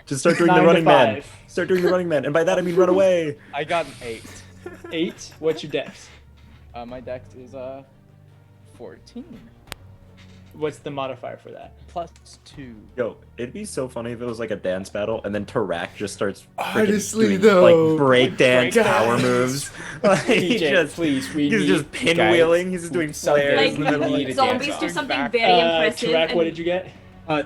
Just start doing 9 the to running man. 5. Start doing the running man, and by that I mean run away. I got an 8. 8? What's your dex? My dex is 14 What's the modifier for that? +2. Yo, it'd be so funny if it was like a dance battle, and then Tarak just starts freaking Honestly, doing, though, like breakdance break power dance. moves. Like, he DJ, just, please, we he's need just pinwheeling. guys He's just doing something. flares Like, in the middle. need a zombies dance do off. something Back. very impressive. Tarak, and what did you get? 2.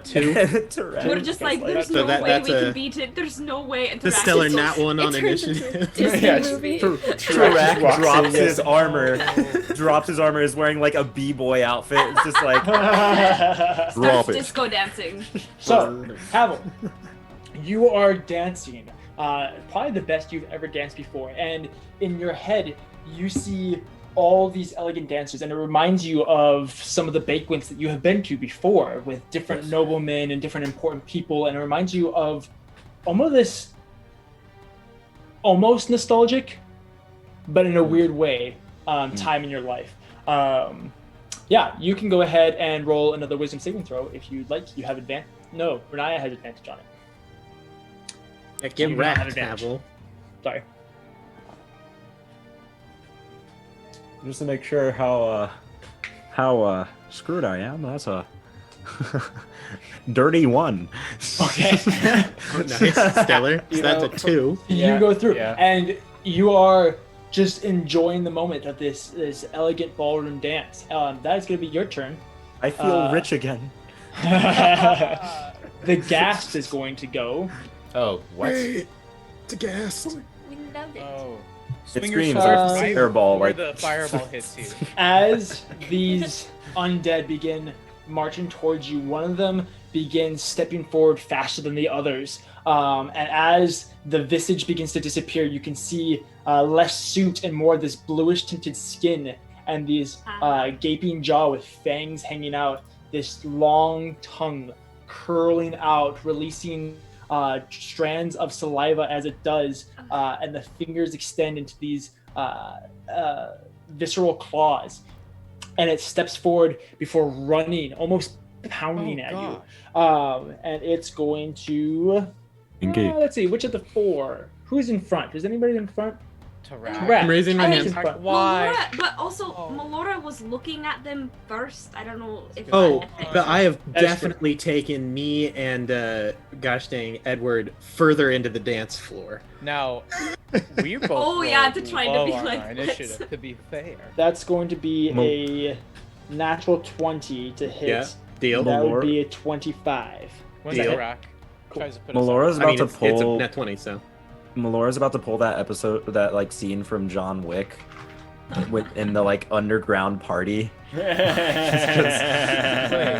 We're just like, there's So no that- way that's we a- can beat it. There's no way. And The Thrax stellar is nat 1 on It turns into a initiative. Disney Yeah, movie. Tarak Walks drops in, his yes. armor. Drops his armor. Is wearing like a b-boy outfit. It's just like Starts Drop it. disco dancing. So, Havel, you are dancing. Probably the best you've ever danced before. And in your head, you see all these elegant dancers, and it reminds you of some of the banquets that you have been to before with different noblemen and different important people. And it reminds you of almost nostalgic, but in a weird way, time in your life. Yeah, you can go ahead and roll another wisdom saving throw if you'd like. You have advantage. No, Riniya has advantage on it. Yeah, You get do not have wrecked, advantage. Havel. Sorry. just to make sure how screwed I am. That's a dirty 1. Okay. Oh, nice. Stellar. So You that's know, a 2. You go through, yeah. and you are just enjoying the moment of this elegant ballroom dance. That is going to be your turn. I feel rich again. The ghast is going to go. Oh, what? To gas. We loved it. Oh. It Swing your screams sword like right fireball, where like- the fireball hits you. As these undead begin marching towards you, one of them begins stepping forward faster than the others. And as the visage begins to disappear, you can see less suit and more of this bluish tinted skin and these gaping jaw with fangs hanging out, this long tongue curling out, releasing strands of saliva as it does, and the fingers extend into these visceral claws. And it steps forward before running, almost pounding at you. And it's going to... let's see, which of the 4? Who's in front? Is anybody in front? Tarak. Tarak. I'm raising my Tarak's hand. in front. Why? Melora, but also Oh. Melora was looking at them first. I don't know if Oh, that affects but it. I have That's definitely taken me and gosh dang Edward further into the dance floor. Now, we both Oh, yeah, rolled to try to low be on like our this. initiative, to be fair. That's going to be a natural 20 to hit. Yeah, deal. That would Melora- be a 25. When Deal. Tarak tries to put us Melora's I about mean, to it's a pull. net 20, so. Melora's about to pull that episode, that like scene from John Wick, in the like underground party.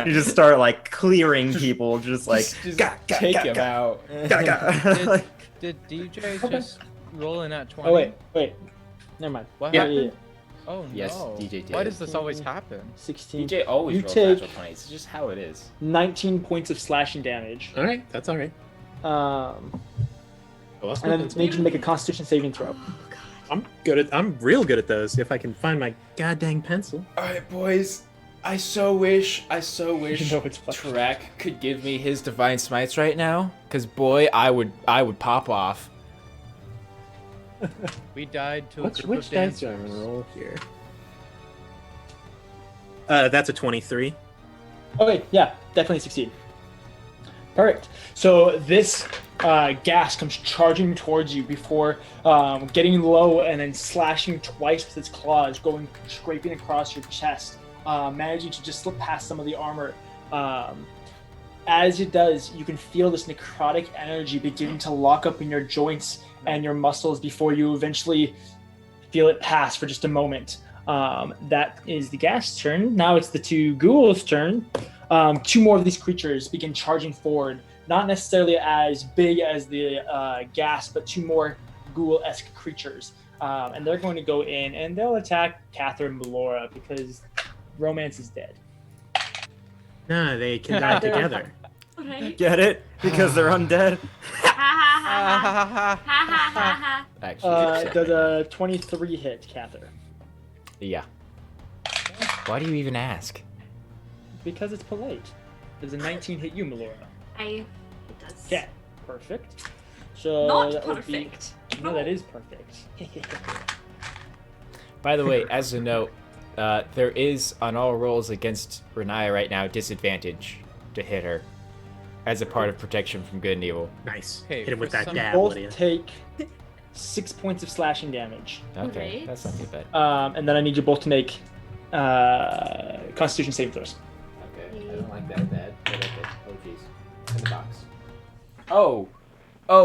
You just start like clearing people, just like Just "Gah, gah, take gah, him gah, out. gah, gah." Did DJ just roll in at 20? Oh, wait. Never mind. What Yeah. happened? Oh, Yes, no. DJ did. Why does this always happen? 16. DJ always You rolls take- natural 20s. It's just how it is. 19 points of slashing damage. All right, that's all right. And Oh, then it's made you to make a Constitution saving throw. I'm real good at those. If I can find my goddamn pencil. All right, boys. I so wish You know it's fucking- Tarak could give me his divine smites right now, cause boy, I would pop off. We died to Which a group of dice do I dancers. roll here? That's a 23. Okay, yeah, definitely succeed. Perfect. So this gas comes charging towards you before getting low and then slashing twice with its claws, going scraping across your chest, managing to just slip past some of the armor. As it does, you can feel this necrotic energy beginning to lock up in your joints and your muscles before you eventually feel it pass for just a moment. That is the gas turn. Now it's the 2 ghouls' turn. 2 more of these creatures begin charging forward, not necessarily as big as the gas, but 2 more ghoul-esque creatures. And they're going to go in and they'll attack Kathyr and Melora because romance is dead. No, they can die together. Okay. Get it? Because they're undead. Ha ha ha ha. Ha ha ha ha. Actually, Does a 23 hit, Kathyr? yeah. Why do you even ask? Because it's polite. Does a 19 hit you, Melora? It does. Okay, perfect. So Not that would be- perfect. No, that is perfect. By the way, as a note, there is on all rolls against Riniya right now disadvantage to hit her, as a part of protection from good and evil. Nice. Hey, Hit him with for that some- dab, Both Lydia. take 6 points of slashing damage. Okay, Right. that's not too bad. And then I need you both to make Constitution saving throws. Okay, I don't like that bad, but okay. Oh Oh,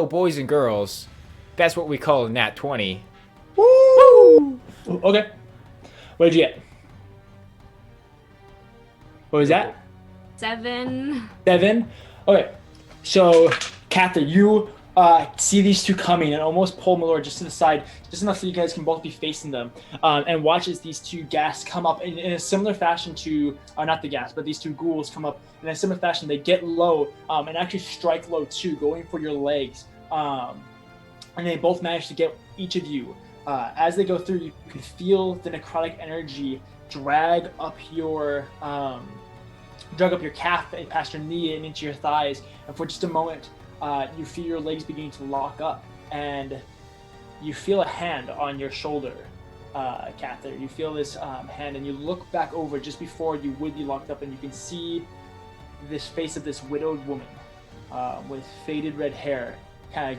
boys and girls, that's what we call a nat 20. Woo! Okay. What did you get? What was that? 7. 7. Okay. So, Kathyr, you see these two coming and almost pull Malora just to the side, just enough so you guys can both be facing them, and watch as these two ghast come up in a similar fashion to, not the ghast, but these two ghouls come up in a similar fashion. They get low and actually strike low too, going for your legs. And they both manage to get each of you. As they go through, you can feel the necrotic energy drag up your calf and past your knee and into your thighs. And for just a moment, you feel your legs beginning to lock up, and you feel a hand on your shoulder, Kathyr. You feel this hand, and you look back over just before you would be locked up, and you can see this face of this widowed woman with faded red hair kind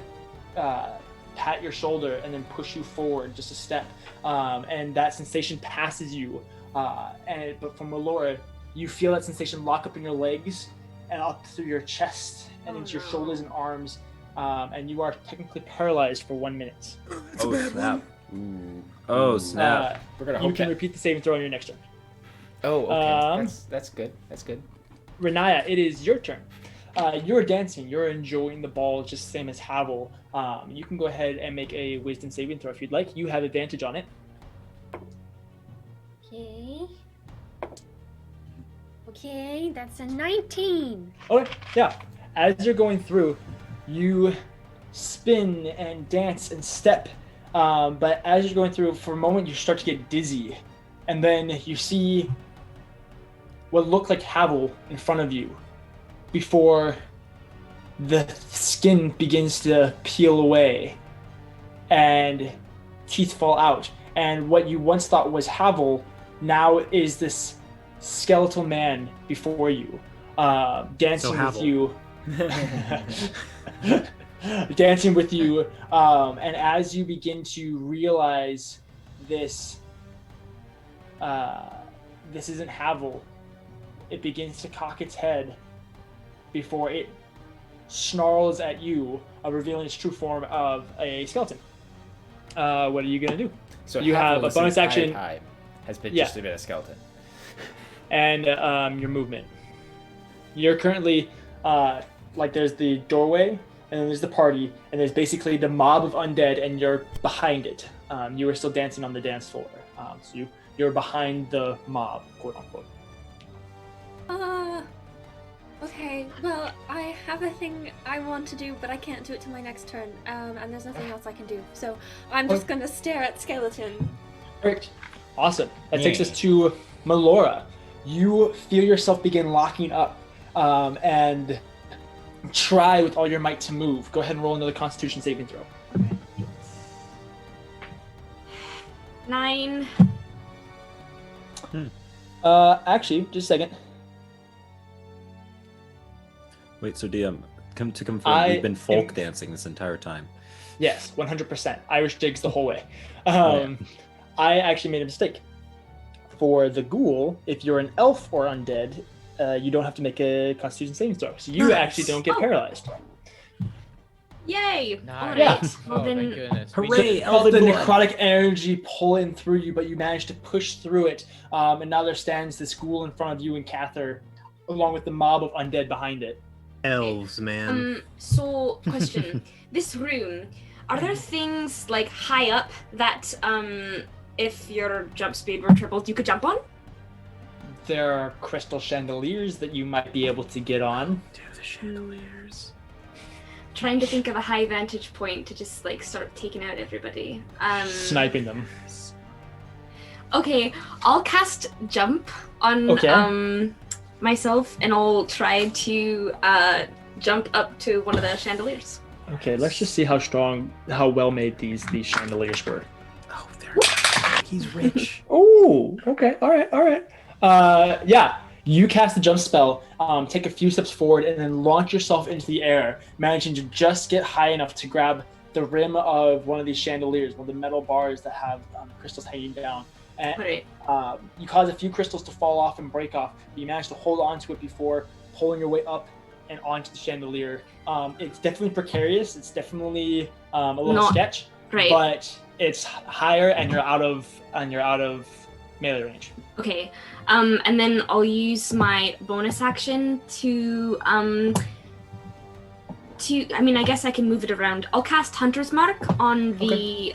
of pat your shoulder and then push you forward just a step, and that sensation passes you, but from Malora, you feel that sensation lock up in your legs and up through your chest and into your shoulders and arms, and you are technically paralyzed for 1 minute. Oh snap! Ooh. Oh snap! We're gonna You hope can that. repeat the saving throw on your next turn. Oh, okay. That's good. That's good. Riniya, it is your turn. You're dancing. You're enjoying the ball just the same as Havel. You can go ahead and make a wisdom saving throw if you'd like. You have advantage on it. Okay, that's a 19. Okay, yeah. As you're going through, you spin and dance and step. But as you're going through, for a moment, you start to get dizzy. And then you see what looked like Havel in front of you before the skin begins to peel away and teeth fall out. And what you once thought was Havel now is this skeletal man before you, dancing with you. Dancing with you, and as you begin to realize this isn't Havel, it begins to cock its head before it snarls at you, revealing its true form of a skeleton. What are you gonna do? So you have a bonus action. Has been Yeah. just been a skeleton. And your movement. You're currently there's the doorway, and then there's the party, and there's basically the mob of undead, and you're behind it. You are still dancing on the dance floor, so you're behind the mob, quote unquote. Okay, well, I have a thing I want to do, but I can't do it till my next turn, and there's nothing else I can do, so I'm just gonna stare at skeleton. Perfect. Awesome. That takes us to Malora. You feel yourself begin locking up, and try with all your might to move. Go ahead and roll another Constitution saving throw. 9. Actually, just a second. Wait, so DM, to confirm, we've been folk dancing this entire time. Yes, 100%. Irish jigs the whole way. Yeah. I actually made a mistake. For the ghoul, if you're an elf or undead, you don't have to make a Constitution saving throw, so you actually don't get paralyzed. Yay! Nice. All right. Yeah. Well, Oh, then, thank goodness. Hooray! All the Elven blood. necrotic energy pulling through you, but you manage to push through it, and now there stands this ghoul in front of you and Kathyr, along with the mob of undead behind it. Elves, man. So, question. This room, are there things like high up that, if your jump speed were tripled, you could jump on? There are crystal chandeliers that you might be able to get on. The chandeliers. Trying to think of a high vantage point to just like start taking out everybody. Sniping them. Okay, I'll cast jump on myself, and I'll try to jump up to one of the chandeliers. Okay, let's just see how well made these chandeliers were. Oh, he's rich. Oh, okay, all right. Yeah, you cast the jump spell, take a few steps forward, and then launch yourself into the air, managing to just get high enough to grab the rim of one of these chandeliers, one of the metal bars that have crystals hanging down. And Right. you cause a few crystals to fall off and break off, but you manage to hold on to it before pulling your way up and onto the chandelier. It's definitely precarious. It's definitely a little Not- sketch, Right. but it's higher, and you're out of melee range. Okay. And then I'll use my bonus action to I guess I can move it around. I'll cast Hunter's Mark on the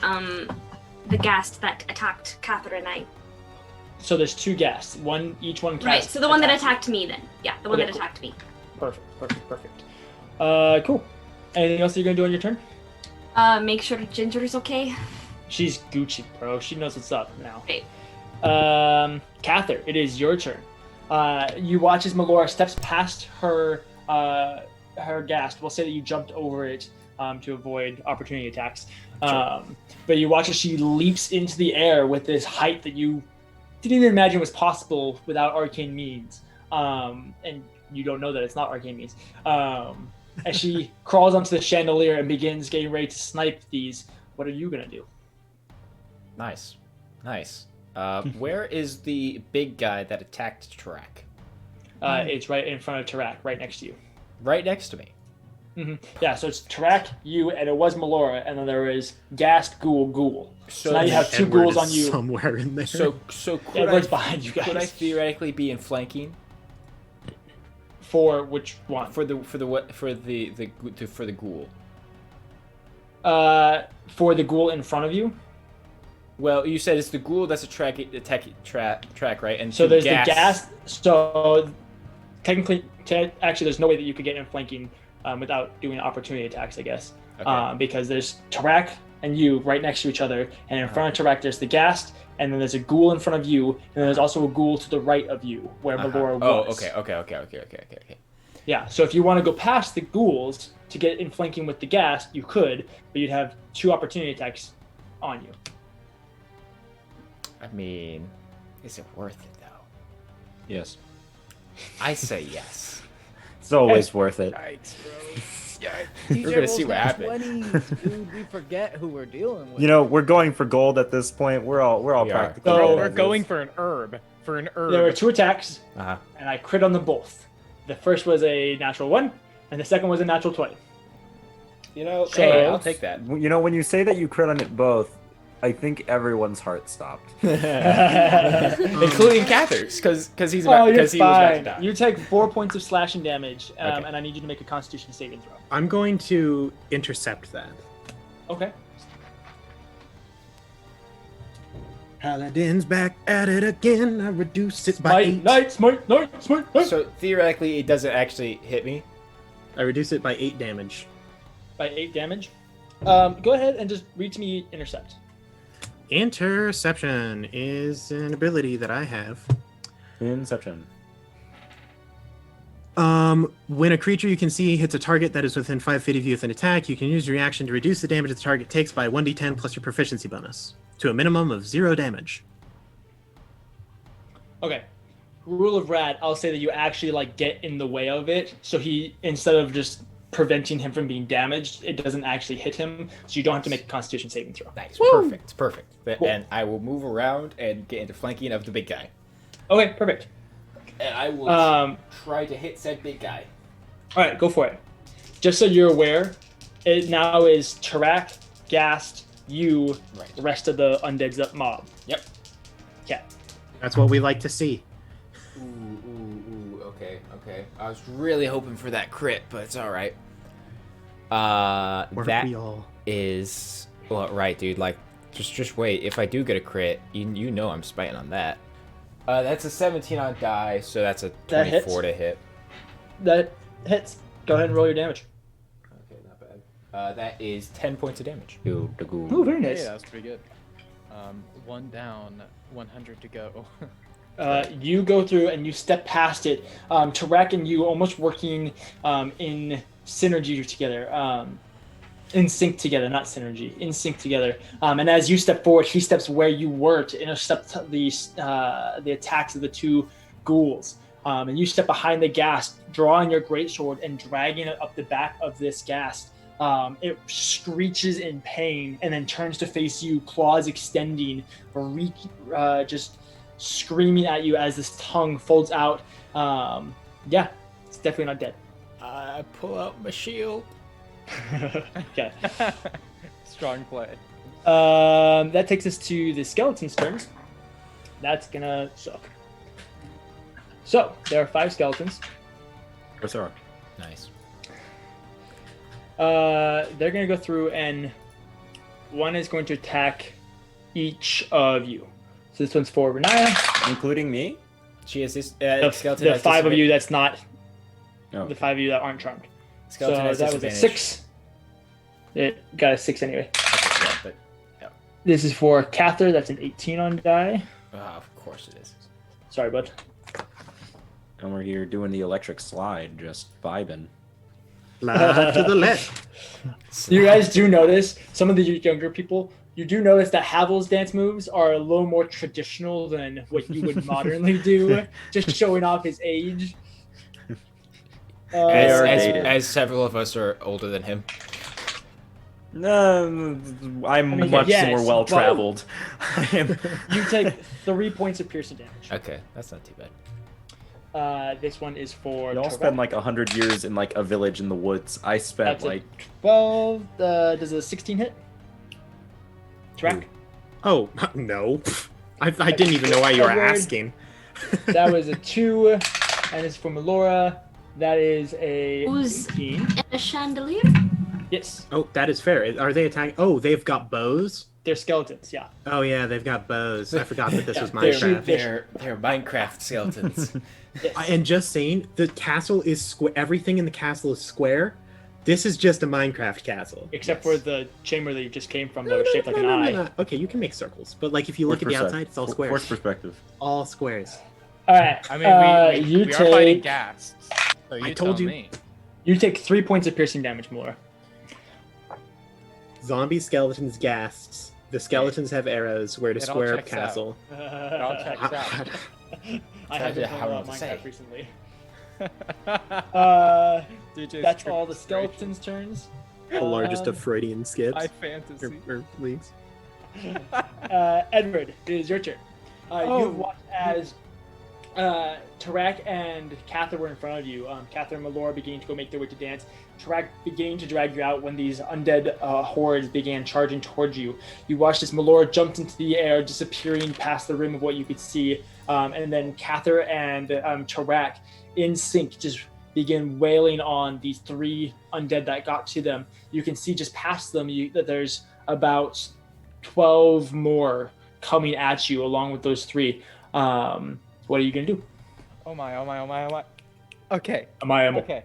ghast that attacked Kathyr and I. So there's 2 ghasts. Each one cast. Right. So the one that attacks. attacked me then. Yeah, the one Okay, that cool. attacked me. Perfect. Cool. Anything else you're gonna do on your turn? Make sure Ginger's okay. She's Gucci, bro. She knows what's up now. Right. Kathyr, it is your turn. You watch as Melora steps past her ghast. We'll say that you jumped over it to avoid opportunity attacks. But you watch as she leaps into the air with this height that you didn't even imagine was possible without arcane means. And you don't know that it's not arcane means. As she crawls onto the chandelier and begins getting ready to snipe these, what are you gonna do? Nice. Where is the big guy that attacked Tarak? It's right in front of Tarak, right next to you. Right next to me. Yeah, so it's Tarak, you, and it was Melora, and then there is Ghast, Ghoul. So now you have 2 Edward ghouls is on you. somewhere in there. So could Edward's behind you guys. Could I theoretically be in flanking For which one? for the ghoul? For the ghoul in front of you. Well, you said it's the ghoul that's track, right? And So two there's gas. the Ghast. So actually, there's no way that you could get in flanking without doing opportunity attacks, I guess. Okay. Because there's Tarak and you right next to each other, and in front of Tarak there's the Ghast, and then there's a ghoul in front of you, and then there's also a ghoul to the right of you where Melora was. Oh, okay. Yeah, so if you want to go past the ghouls to get in flanking with the Ghast, you could, but you'd have 2 opportunity attacks on you. I mean, is it worth it though? Yes. I say yes. It's always worth it. Yikes, bro. We're gonna see what happens. Dude, we forget who we're dealing with. You know, we're going for gold at this point. We're all We are. practically. So- dead we're as is. going for an herb. There were 2 attacks, Uh-huh. and I crit on them both. The first was a natural 1, and the second was a natural 20. You know, So- hey, I'll take that. You know, when you say that you crit on it both, I think everyone's heart stopped. Including Cathyr's, because he's Oh, about you're because he was about to fine. die. You take 4 points of slashing damage, Okay. and I need you to make a Constitution saving throw. I'm going to intercept that. Okay. Paladin's back at it again. I reduced it by 8. Smite, night. So theoretically, it doesn't actually hit me. I reduce it by 8 damage. By 8 damage. Go ahead and just read to me intercept. Interception is an ability that I have. Inception. When a creature you can see hits a target that is within 5 feet of you with an attack, you can use your reaction to reduce the damage the target takes by 1d10 plus your proficiency bonus to a minimum of 0 damage. Okay. Rule of Rad, I'll say that you actually get in the way of it, so he, instead of just preventing him from being damaged, it doesn't actually hit him, so you don't have to make a Constitution saving throw. Nice, perfect. Cool. And I will move around and get into flanking of the big guy. Okay, perfect. And I will try to hit said big guy. All right, go for it. Just so you're aware, it now is Tarak, Ghast, you, Right. the rest of the undead mob. Yep. Yeah. That's what we like to see. Ooh, okay. I was really hoping for that crit, but it's alright. Weren't That we all? is... Well, right, dude, just wait. If I do get a crit, you know I'm spiting on that. That's a 17 on die, so that's a That 24 hits. to hit. That hits. Go ahead and roll your damage. Okay, not bad. That is 10 points of damage. Ooh, very nice. Yeah, that's pretty good. 1 down, 100 to go. You go through and you step past it. Tarak and you almost working in synergy together. In sync together, not synergy. In sync together. And as you step forward, he steps where you were to intercept the attacks of the 2 ghouls. And you step behind the ghast, drawing your greatsword and dragging it up the back of this ghast. It screeches in pain and then turns to face you, claws extending, just screaming at you as this tongue folds out. Yeah, it's definitely not dead. I pull out my shield. Okay. Strong play. That takes us to the skeleton's turns. That's gonna suck. So there are 5 skeletons. What's our? Nice. They're gonna go through, and one is going to attack each of you. So this one's for Riniya. Including me? She has this skeleton. The has 5 of disadvantage. you that's not. Oh. The 5 of you that aren't charmed. Skeleton so has that was a disadvantage. 6. It got a 6 anyway. Okay, yeah, but This is for Kathyr. That's an 18 on die. of course it is. Sorry, bud. And we're here doing the electric slide, just vibing. Left to the left. You guys do notice, some of the younger people, you do notice that Havel's dance moves are a little more traditional than what you would modernly do, just showing off his age. As several of us are older than him. I'm mean, much yes, more well traveled. You take 3 points of piercing damage. Okay, that's not too bad. This one is for Y'all Tarek. spend like 100 years in like a village in the woods. I spent That's like 12. Does a 16 hit? Tarek? Oh no, I didn't even know why you were Edward. asking. That was a 2, and it's for Melora. That is a Who's- 18. And a chandelier? Yes. Oh, that is fair. Are they attacking? Oh, they've got bows. They're skeletons, yeah. Oh yeah, they've got bows. I forgot that this was they're- Minecraft. They're Minecraft skeletons. Yes. And just saying, the castle is square. Everything in the castle is square. This is just a Minecraft castle. Except for the chamber that you just came from that was shaped like an eye. No. Okay, you can make circles, but like if you look at the outside, it's all squares. Force perspective. All squares. All right. I mean, you we are fighting take ghasts. So you I told tell you. Me. you take 3 points of piercing damage, Melora. Zombie skeletons, ghasts. The skeletons have arrows. We're to It all square up checks out. castle. It all checks out. I haven't How played a lot to of Minecraft say. recently. DJ's That's all the tripping straight. skeletons' turns. The largest of Freudian skips. I fantasy. or leagues. Edward, it is your turn. Oh. You've watched as Tarek and Kathyr were in front of you. Kathyr and Melora beginning to go make their way to dance. Tarek beginning to drag you out when these undead hordes began charging towards you. You watched as Melora jumped into the air, disappearing past the rim of what you could see. And then Kathyr and Tarek, in sync, just begin wailing on these 3 undead that got to them. You can see just past them that there's about 12 more coming at you along with those 3. What are you gonna do? Oh my. Okay. Okay.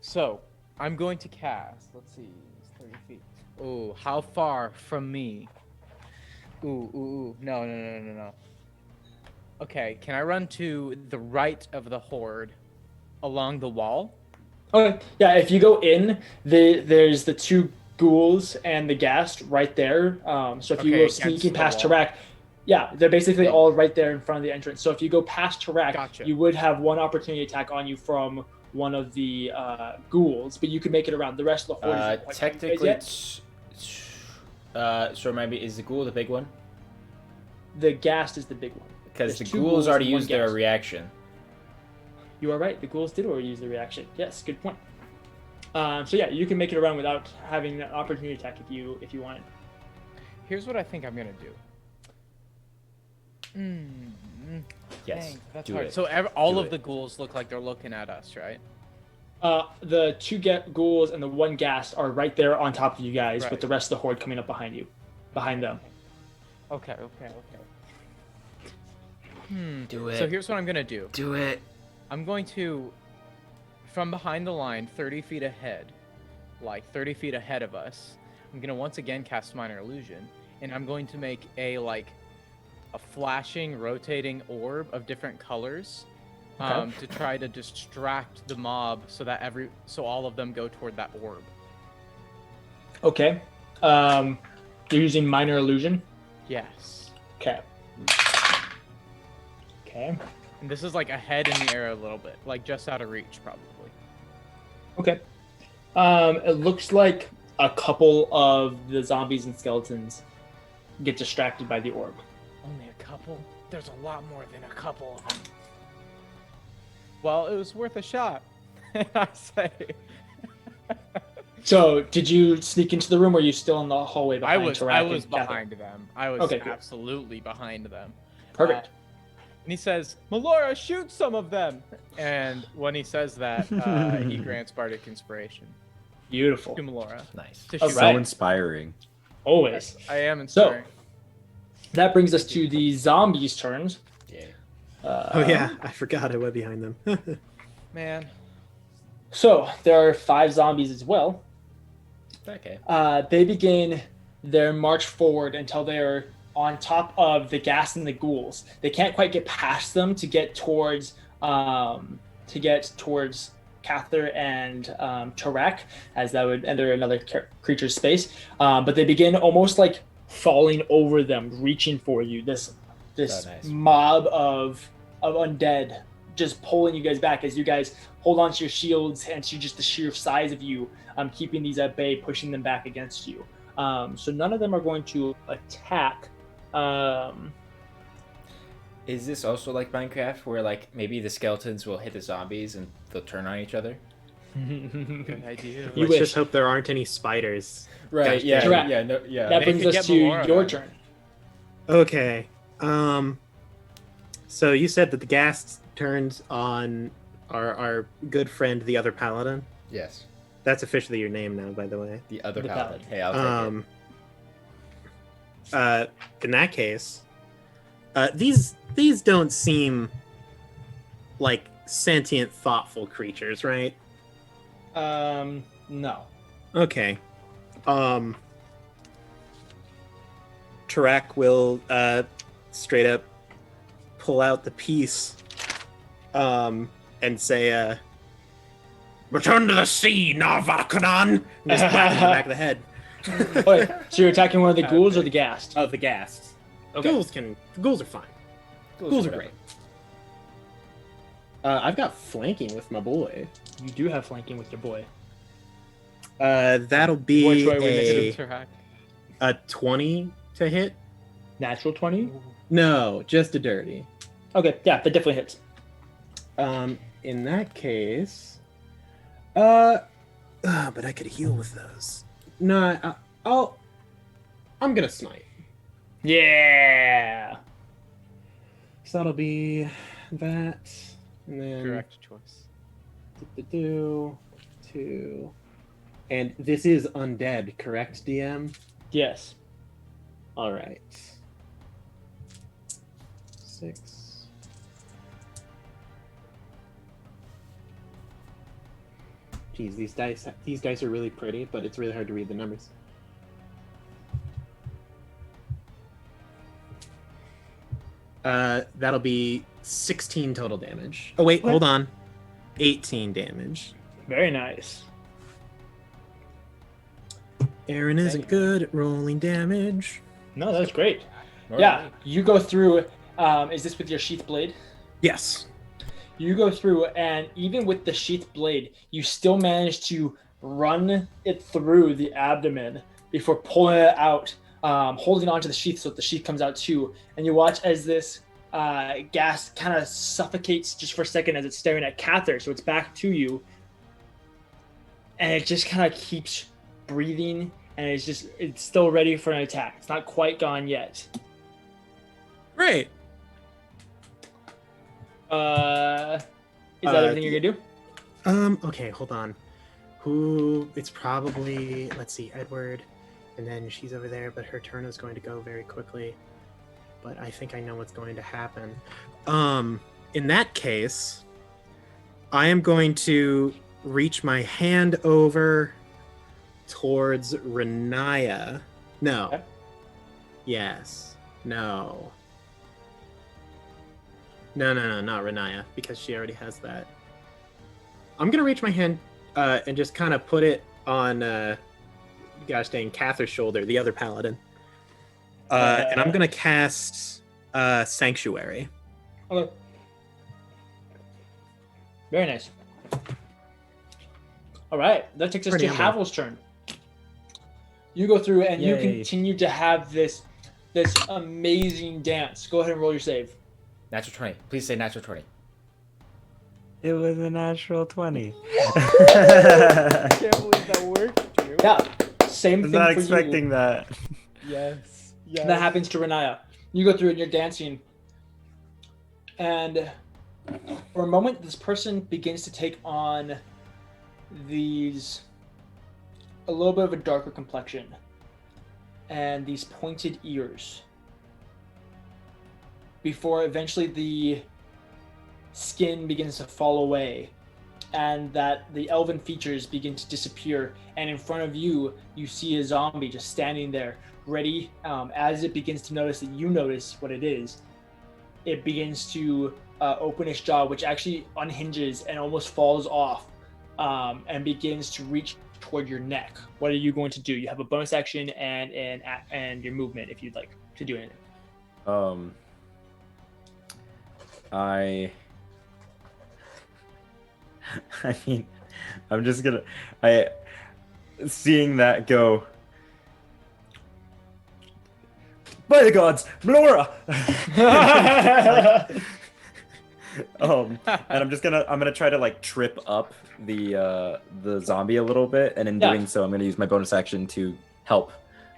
So, I'm going to cast. Let's see. It's 30 feet. Ooh, how far from me? Ooh. No. Okay, can I run to the right of the horde along the wall? Okay. Yeah, if you go in, there's the 2 ghouls and the ghast right there. So if you Okay, go against sneaking the past wall. Tarek, yeah, they're basically all right there in front of the entrance. So if you go past Tarek, Gotcha. you would have one opportunity attack on you from one of the ghouls, but you could make it around. The rest of the horde isn't quite ready Technically, yet. so maybe is the ghoul the big one? The ghast is the big one. Because There's the 2 ghouls already and 1 used their ghast. reaction. You are right. The ghouls did already use the reaction. Yes, good point. So yeah, you can make it around without having an opportunity attack if you wanted. Here's what I think I'm gonna do. Yes, Dang, that's do hard. it. So all Do of it. the ghouls look like they're looking at us, right? The 2 ghouls and the 1 ghast are right there on top of you guys, Right. with the rest of the horde coming up behind them. Okay. Do it. So here's what I'm gonna do. Do it. I'm going to, from behind the line, 30 feet ahead, like 30 feet ahead of us, I'm gonna once again cast Minor Illusion, and I'm going to make a flashing, rotating orb of different colors, to try to distract the mob so that all of them go toward that orb. Okay. You're using minor illusion. Yes. Okay. Okay. And this is like ahead in the air a little bit, like just out of reach, probably. Okay. It looks like a couple of the zombies and skeletons get distracted by the orb. Only a couple? There's a lot more than a couple of them. Well, it was worth a shot. And I say, So, did you sneak into the room, or are you still in the hallway I behind was Tarak and Kathyr? behind them. I was Okay, cool. absolutely behind them. Perfect. And he says, Melora, shoot some of them. And when he says that, he grants Bardic Inspiration Beautiful. to Melora. Nice. To All shoot. right. So inspiring. Always. I am So- inspiring. That brings us to the zombies' turns. Yeah. Oh yeah, I forgot I went behind them. Man. So, there are 5 zombies as well. Okay. They begin their march forward until they are on top of the ghast and the ghouls. They can't quite get past them to get towards Kathyr and Tarak, as that would enter another creature's space. But they begin almost like falling over them, reaching for you. This nice. mob of undead just pulling you guys back as you guys hold on to your shields and to just the sheer size of you, keeping these at bay, pushing them back against you. So none of them are going to attack. Is this also like Minecraft, where like maybe the skeletons will hit the zombies and they'll turn on each other? Good idea. You Let's wish. just hope there aren't any spiders. Right. Gotcha. Yeah. Tarak. Yeah. No. Yeah. That They brings could us get to Melora your then. turn. Okay. So you said that the ghast turns on our good friend, the other paladin. Yes. That's officially your name now, by the way. The other The paladin. paladin. Hey, I'll take it. In that case, these don't seem like sentient, thoughtful creatures, right? No. Okay. Tarak will straight up pull out the piece and say, "Return to the sea, Narvakanan!" Just whack him in the back of the head. Wait, so you're attacking one of the ghouls or the ghast? Of the ghast. Okay. Ghouls are fine. Ghouls are great. I've got flanking with my boy. You do have flanking with your boy. That'll be Which way we make a 20 to hit. Natural 20? No, just a dirty. Okay, yeah, that definitely hits. In that case, but I could heal with those. No, I'm gonna smite. Yeah. So that'll be that, and then Correct choice. two, and this is undead, correct, DM? Yes. All right. 6. Geez, these dice are really pretty, but it's really hard to read the numbers. That'll be 16 total damage. Oh wait, hold on. 18 damage. Very nice. Aaron isn't good at rolling damage. No, that was great. All Yeah, right. you go through. Is this with your sheath blade? Yes. You go through, and even with the sheath blade, you still manage to run it through the abdomen before pulling it out, holding onto the sheath so that the sheath comes out too. And you watch as this gas kind of suffocates just for a second as it's staring at Kathyr, so it's back to you. And it just kind of keeps breathing, and it's still ready for an attack. It's not quite gone yet. Great. Is that everything you're gonna do? Okay, hold on. It's probably, let's see, Edward, and then she's over there, but her turn is going to go very quickly. But I think I know what's going to happen. In that case, I am going to reach my hand over towards Riniya. No. Okay. Yes. No. No, not Riniya, because she already has that. I'm gonna reach my hand and just kind of put it on gosh dang Kathyr's shoulder, the other paladin. And I'm gonna cast Sanctuary. Okay. Very nice. All right, that takes us Pretty to humble. Havel's turn. You go through and you Yay. continue to have this amazing dance. Go ahead and roll your save. Natural 20. Please say natural 20. It was a natural 20. Can't believe that worked, Drew. Yeah, same I was thing not for expecting you. that. Yes. Yes. That happens to Riniya. You go through and you're dancing, and for a moment, this person begins to take on a little bit of a darker complexion, and these pointed ears, before eventually the skin begins to fall away, and that the elven features begin to disappear, and in front of you, you see a zombie just standing there, ready. As it begins to notice that you notice what it is, it begins to open its jaw, which actually unhinges and almost falls off, and begins to reach toward your neck. What are you going to do? You have a bonus action and your movement if you'd like to do anything. I mean, I'm just gonna, seeing that go, by the gods, Melora! And I'm gonna try to like trip up the zombie a little bit, and in doing so, I'm gonna use my bonus action to help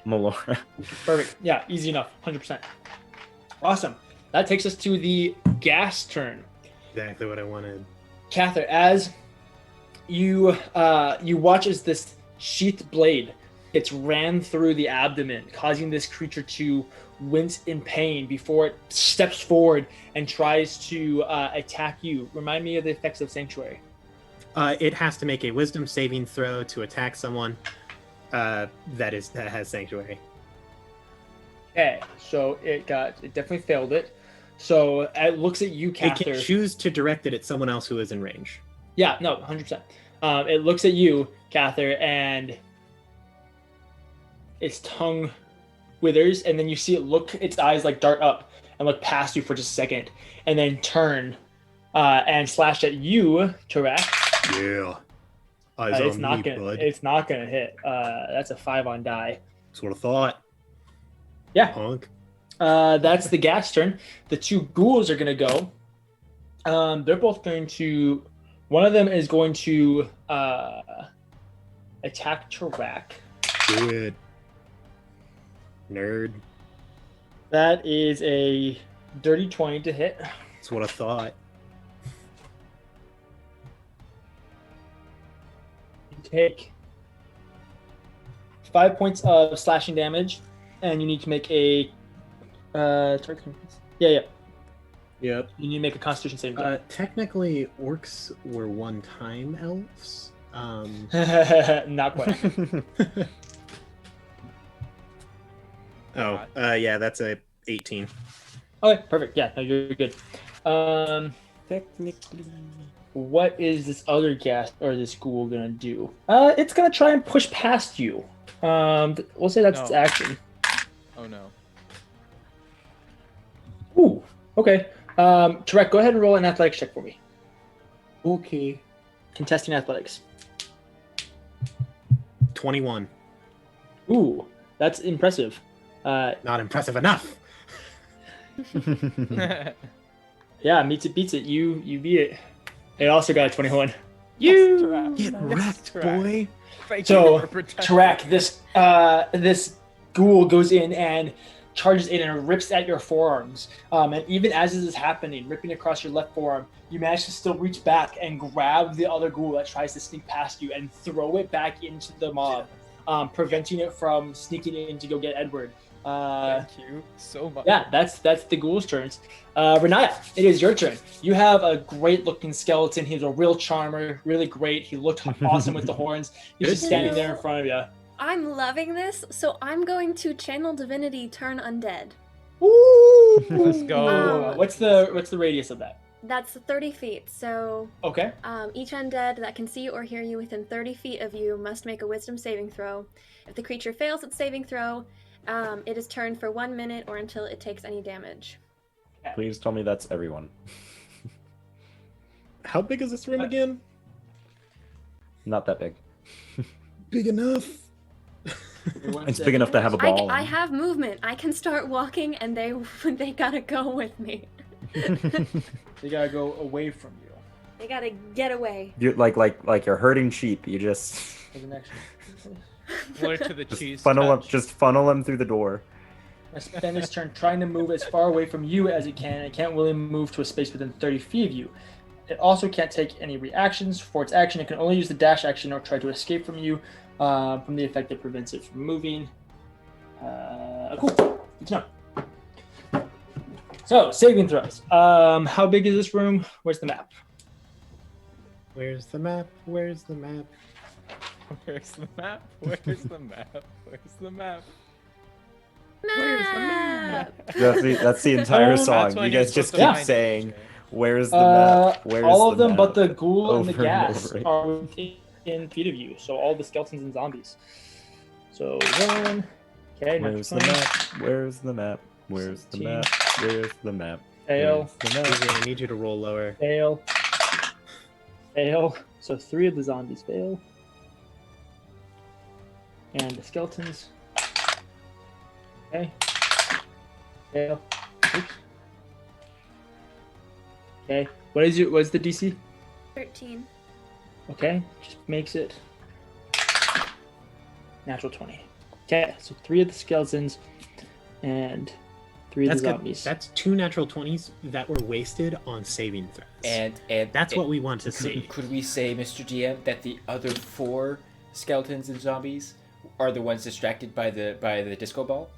Melora. Perfect. Yeah, easy enough. 100%. Awesome. That takes us to the gas turn. Exactly what I wanted. Kathyr, as you watch as this sheathed blade gets ran through the abdomen, causing this creature to wince in pain before it steps forward and tries to attack you. Remind me of the effects of Sanctuary. It has to make a wisdom saving throw to attack someone that has Sanctuary. Okay, so it definitely failed it. So it looks at you, Kathyr. It can choose to direct it at someone else who is in range. Yeah, no, 100%. It looks at you, Kathyr, and its tongue withers, and then you see its eyes like dart up and look past you for just a second, and then turn and slash at you, Tarak. Yeah. Eyes It's on not me, gonna. bud. It's not gonna hit. That's a 5 on die. That's what I thought. Yeah. Punk. That's the gas turn. The two ghouls are gonna go. They're both going to. One of them is going to attack Tarak. Do it. Nerd. That is a dirty 20 to hit. That's what I thought. You take 5 points of slashing damage, and you need to make a. Yeah. Yep. You need to make a Constitution saving throw. Technically, orcs were one-time elves. Not quite. Yeah, that's a 18. Okay, perfect. Yeah, no, you're good. Technically, what is this other this ghoul gonna do? It's gonna try and push past you. We'll say that's its action. Oh no. Ooh. Okay. Tarek, go ahead and roll an athletics check for me. Okay. Contesting athletics. 21. Ooh, that's impressive. Not impressive enough. Yeah, meets it, beats it. You beat it. It also got a 21. You get wrecked, boy. So, Tarak, this ghoul goes in and charges in and rips at your forearms. And even as this is happening, ripping across your left forearm, you manage to still reach back and grab the other ghoul that tries to sneak past you and throw it back into the mob, preventing it from sneaking in to go get Edward. Thank you so much. Yeah, that's the ghoul's turns. Riniya, it is your turn. You have a great looking skeleton. He's a real charmer, really great. He looked awesome with the horns. He's just standing there in front of you. I'm loving this, so I'm going to channel divinity turn undead. Ooh, Let's go. What's the radius of that? That's 30 feet, so Okay. each undead that can see or hear you within 30 feet of you must make a wisdom saving throw. If the creature fails its saving throw, it is turned for 1 minute or until it takes any damage. Please tell me that's everyone. How big is this room again? Not that big. Big enough. It's big enough to have a ball. I have movement. I can start walking, and they gotta go with me. They gotta go away from you. They gotta get away. You like you're herding sheep. You just As an action. Alert to the cheese. just funnel them through the door. I spend its turn trying to move as far away from you as it can. It can't really move to a space within 30 feet of you. It also can't take any reactions. For its action, it can only use the dash action or try to escape from you from the effect that prevents it from moving. Cool. Good to know. So, saving throws. How big is this room? Where's the map? Where's the map? Where's the map? Where's the map? Where's the map? Where's the map? Map. That's the entire That's song. when You you're guys just supposed to keep find it, saying, Jay. "Where's the map? Where's all of the them map?" but the ghoul and the Over and gas over again. are within feet of you. So all the skeletons and zombies. So 1. Okay, Where's the 20. map? Where's the map? Where's the 16. map? Where's the map? Fail. Where's the map? Easy, I need you to roll lower. Fail. Fail. So 3 of the zombies fail. And the skeletons. Okay. Fail. Oops. Okay. What's the DC? 13. Okay. Just makes it natural 20. Okay, so 3 of the skeletons and 3 of That's the good. zombies. That's 2 natural 20s that were wasted on saving throws. And That's and what we want to see. Could we say, Mr. DM, that the other 4 skeletons and zombies are the ones distracted by the disco ball?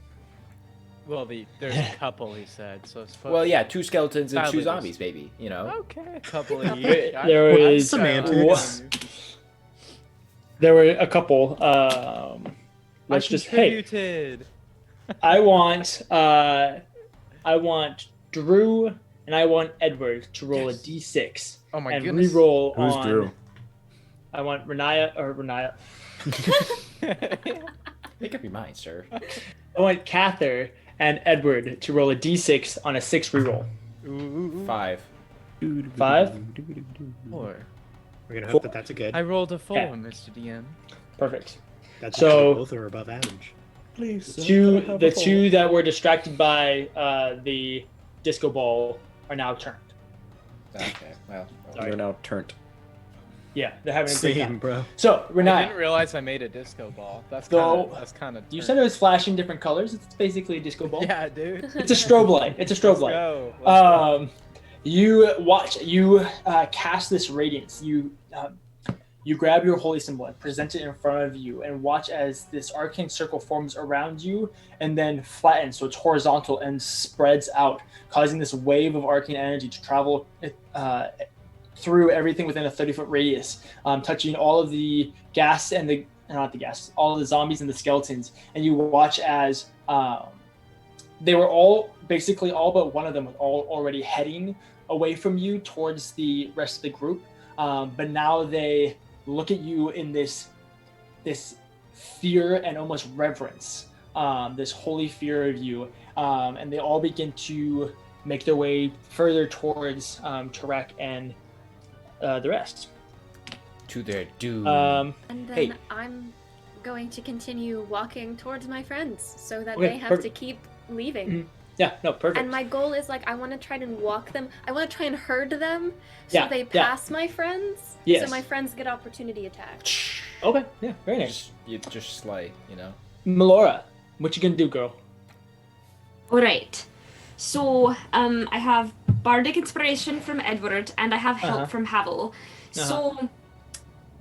Well, there's a couple, he said. So it's Well, yeah, 2 skeletons and 2 Sadly, zombies, maybe. You know. Okay, a couple of There- each. there is semantics. There were a couple. Let's just contributed. I want Drew and I want Edward to roll a d6 Oh my and goodness. re-roll Who's on. Drew? I want Riniya. Make up your mind, sir. I want Kathyr and Edward to roll a d6 on a 6 re-roll. Ooh. 5. 5. 4. We're gonna hope that that's a good. I rolled a 4, Okay. Mr. DM. Perfect. That's so- both are above average. Please. The two that were distracted by the disco ball are now turned. Okay, well. You're now turned. Yeah, they're having a great Same, time. bro. So, I Riniya, didn't realize I made a disco ball. That's So, kind of. you said it was flashing different colors. It's basically a disco ball. Yeah, dude. It's a strobe light. It's a strobe Let's light. go. Let's go. You cast this radiance. You grab your holy symbol and present it in front of you, and watch as this arcane circle forms around you and then flattens, so it's horizontal and spreads out, causing this wave of arcane energy to travel through everything within a 30-foot radius, touching all of the gas and all of the zombies and the skeletons. And you watch as they were basically all but one of them was already heading away from you towards the rest of the group, but now they look at you in this fear and almost reverence, this holy fear of you, and they all begin to make their way further towards Tarek and the rest. To their doom. And then Hey. I'm going to continue walking towards my friends so that Okay, they have to perfect. keep leaving. Mhm. Yeah, no, perfect. And my goal is I want to try and walk them. I want to try and herd them so Yeah, they yeah. pass my friends. Yes. So my friends get opportunity attacks. Okay, yeah, very nice. You just slay, you know. Melora, what you gonna do, girl? All right. So I have bardic inspiration from Edward, and I have help Uh-huh. from Havel. So,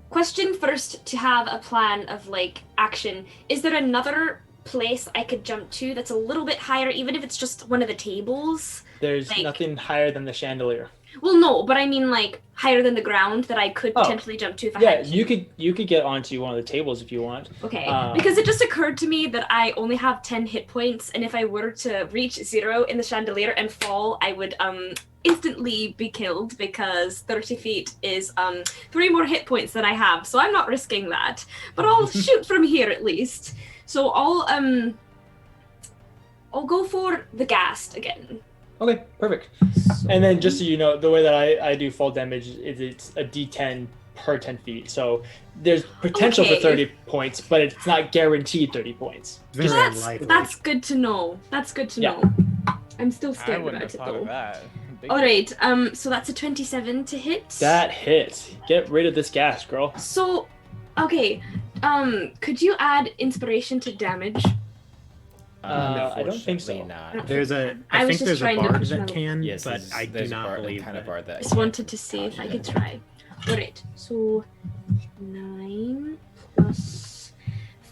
question first to have a plan of action. Is there another place I could jump to that's a little bit higher, even if it's just one of the tables? There's Like- nothing higher than the chandelier. Well, no, but I mean higher than the ground that I could Oh. potentially jump to if I Yeah, had to. you could get onto one of the tables if you want. Okay, Um, because it just occurred to me that I only have 10 hit points, and if I were to reach 0 in the chandelier and fall, I would instantly be killed because 30 feet is 3 more hit points than I have, so I'm not risking that. But I'll shoot from here at least. So I'll go for the ghast again. Okay, perfect. And then just so you know, the way that I do fall damage is it's a D10 per 10 feet. So there's potential Okay. for 30 points, but it's not guaranteed 30 points. Very That's unlikely. that's good to know. That's good to Yeah. know. I'm still I scared wouldn't about have it thought of though. that. big. All right. So that's a 27 to hit. That hits. Get rid of this gas, girl. So, okay. Could you add inspiration to damage? I don't think so. Unfortunately not. There's a. I I was think just there's a trying to bard push that my- can, Yes, but I do not believe kind of that. bard that. Just wanted to see if I could try. All right. So 9 plus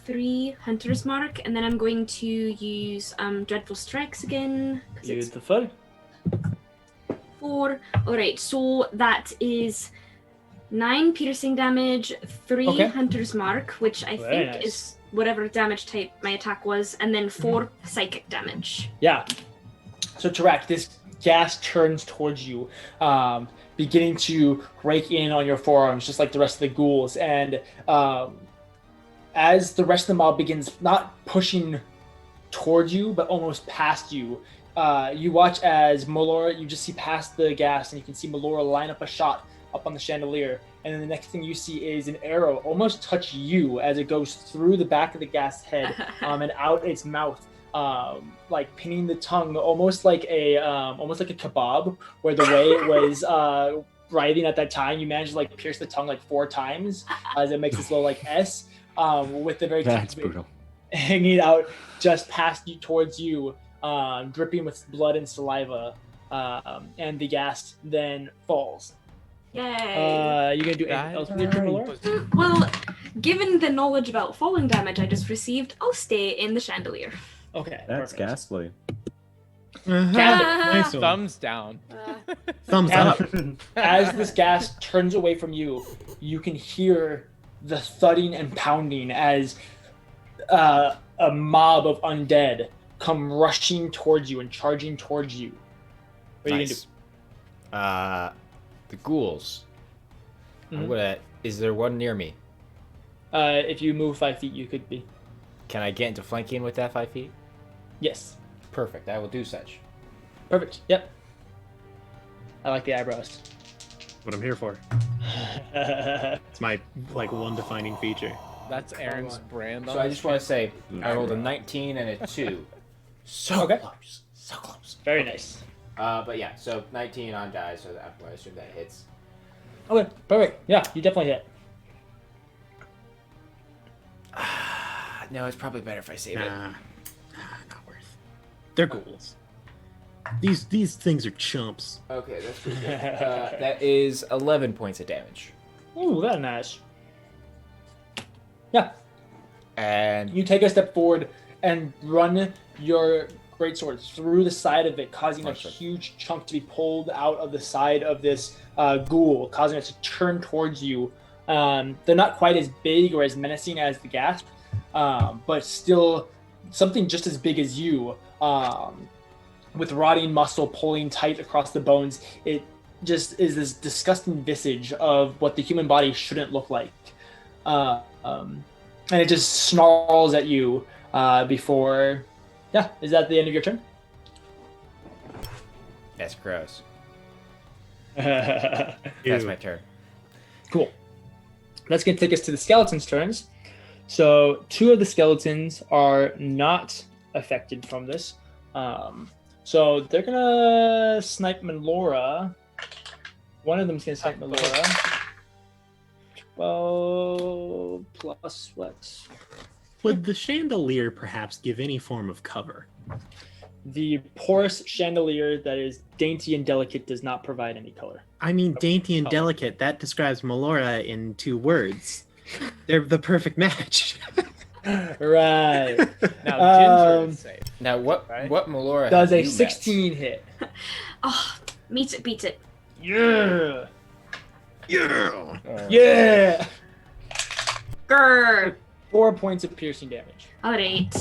3 hunter's mark, and then I'm going to use dreadful strikes again. 'Cause Use it's the foot. 4. All right. So that is 9 piercing damage, 3 Okay. hunter's mark, which I Very think nice. is whatever damage type my attack was, and then 4 psychic damage. Yeah. So Tarak, this gas turns towards you, beginning to rake in on your forearms, just like the rest of the ghouls. And as the rest of the mob begins not pushing towards you, but almost past you, you watch as Melora, you just see past the gas, and you can see Melora line up a shot up on the chandelier. And then the next thing you see is an arrow almost touch you as it goes through the back of the gas head and out its mouth, like pinning the tongue, almost like a kebab, where the way it was writhing at that time, you managed to like pierce the tongue like 4 times as it makes this little like S, with the very tip That's of it brutal. hanging out just past you towards you, dripping with blood and saliva, and the gas then falls. Yay. You gonna do anything else with your turn, Melora? Well, given the knowledge about falling damage I just received, I'll stay in the chandelier. Okay, That's perfect. ghastly. Gambit. Nice one. Thumbs down. Thumbs up. As this gas turns away from you, you can hear the thudding and pounding as a mob of undead come rushing towards you and charging towards you. What are you Nice. The ghouls. I'm Mhm. gonna. Is there one near me? gonna do? If you move 5 feet, you could be. Can I get into flanking with that 5 feet? Yes. Perfect. I will do such. Perfect. Yep. I like the eyebrows. What I'm here for. It's my like one defining feature. That's Aaron's brand. So I just want to say, I rolled a 19 and a 2. So Okay. close. So close. Very nice. But yeah, so 19 on die, so I assume that hits. Okay, perfect. Yeah, you definitely hit. No, it's probably better if I save it. Nah, not worth. They're ghouls. These things are chumps. Okay, that's pretty good. That is 11 points of damage. Ooh, that's nice. Yeah, And you take a step forward and run your greatsword through the side of it, causing a Perfect. huge chunk to be pulled out of the side of this ghoul, causing it to turn towards you. They're not quite as big or as menacing as the gasp, but still something just as big as you, with rotting muscle pulling tight across the bones. It just is this disgusting visage of what the human body shouldn't look like. And it just snarls at you before... Yeah, is that the end of your turn? that's gross. Cool. That's my turn. That's going to take us to the skeletons' turns. So 2 of the skeletons are not affected from this. So they're going to snipe Melora. One of them's going to snipe Melora. 12 plus what? Would the chandelier perhaps give any form of cover? The porous chandelier that is dainty and delicate does not provide any color. I mean, dainty and Oh. delicate. That describes Melora in 2 words. They're the perfect match. Right. Now Ginger is safe. Now, what Right. Melora Does have a you met? 16 hit? Oh, meet it, beat it. Yeah. Yeah. Yeah. Grr. 4 points of piercing damage. All right.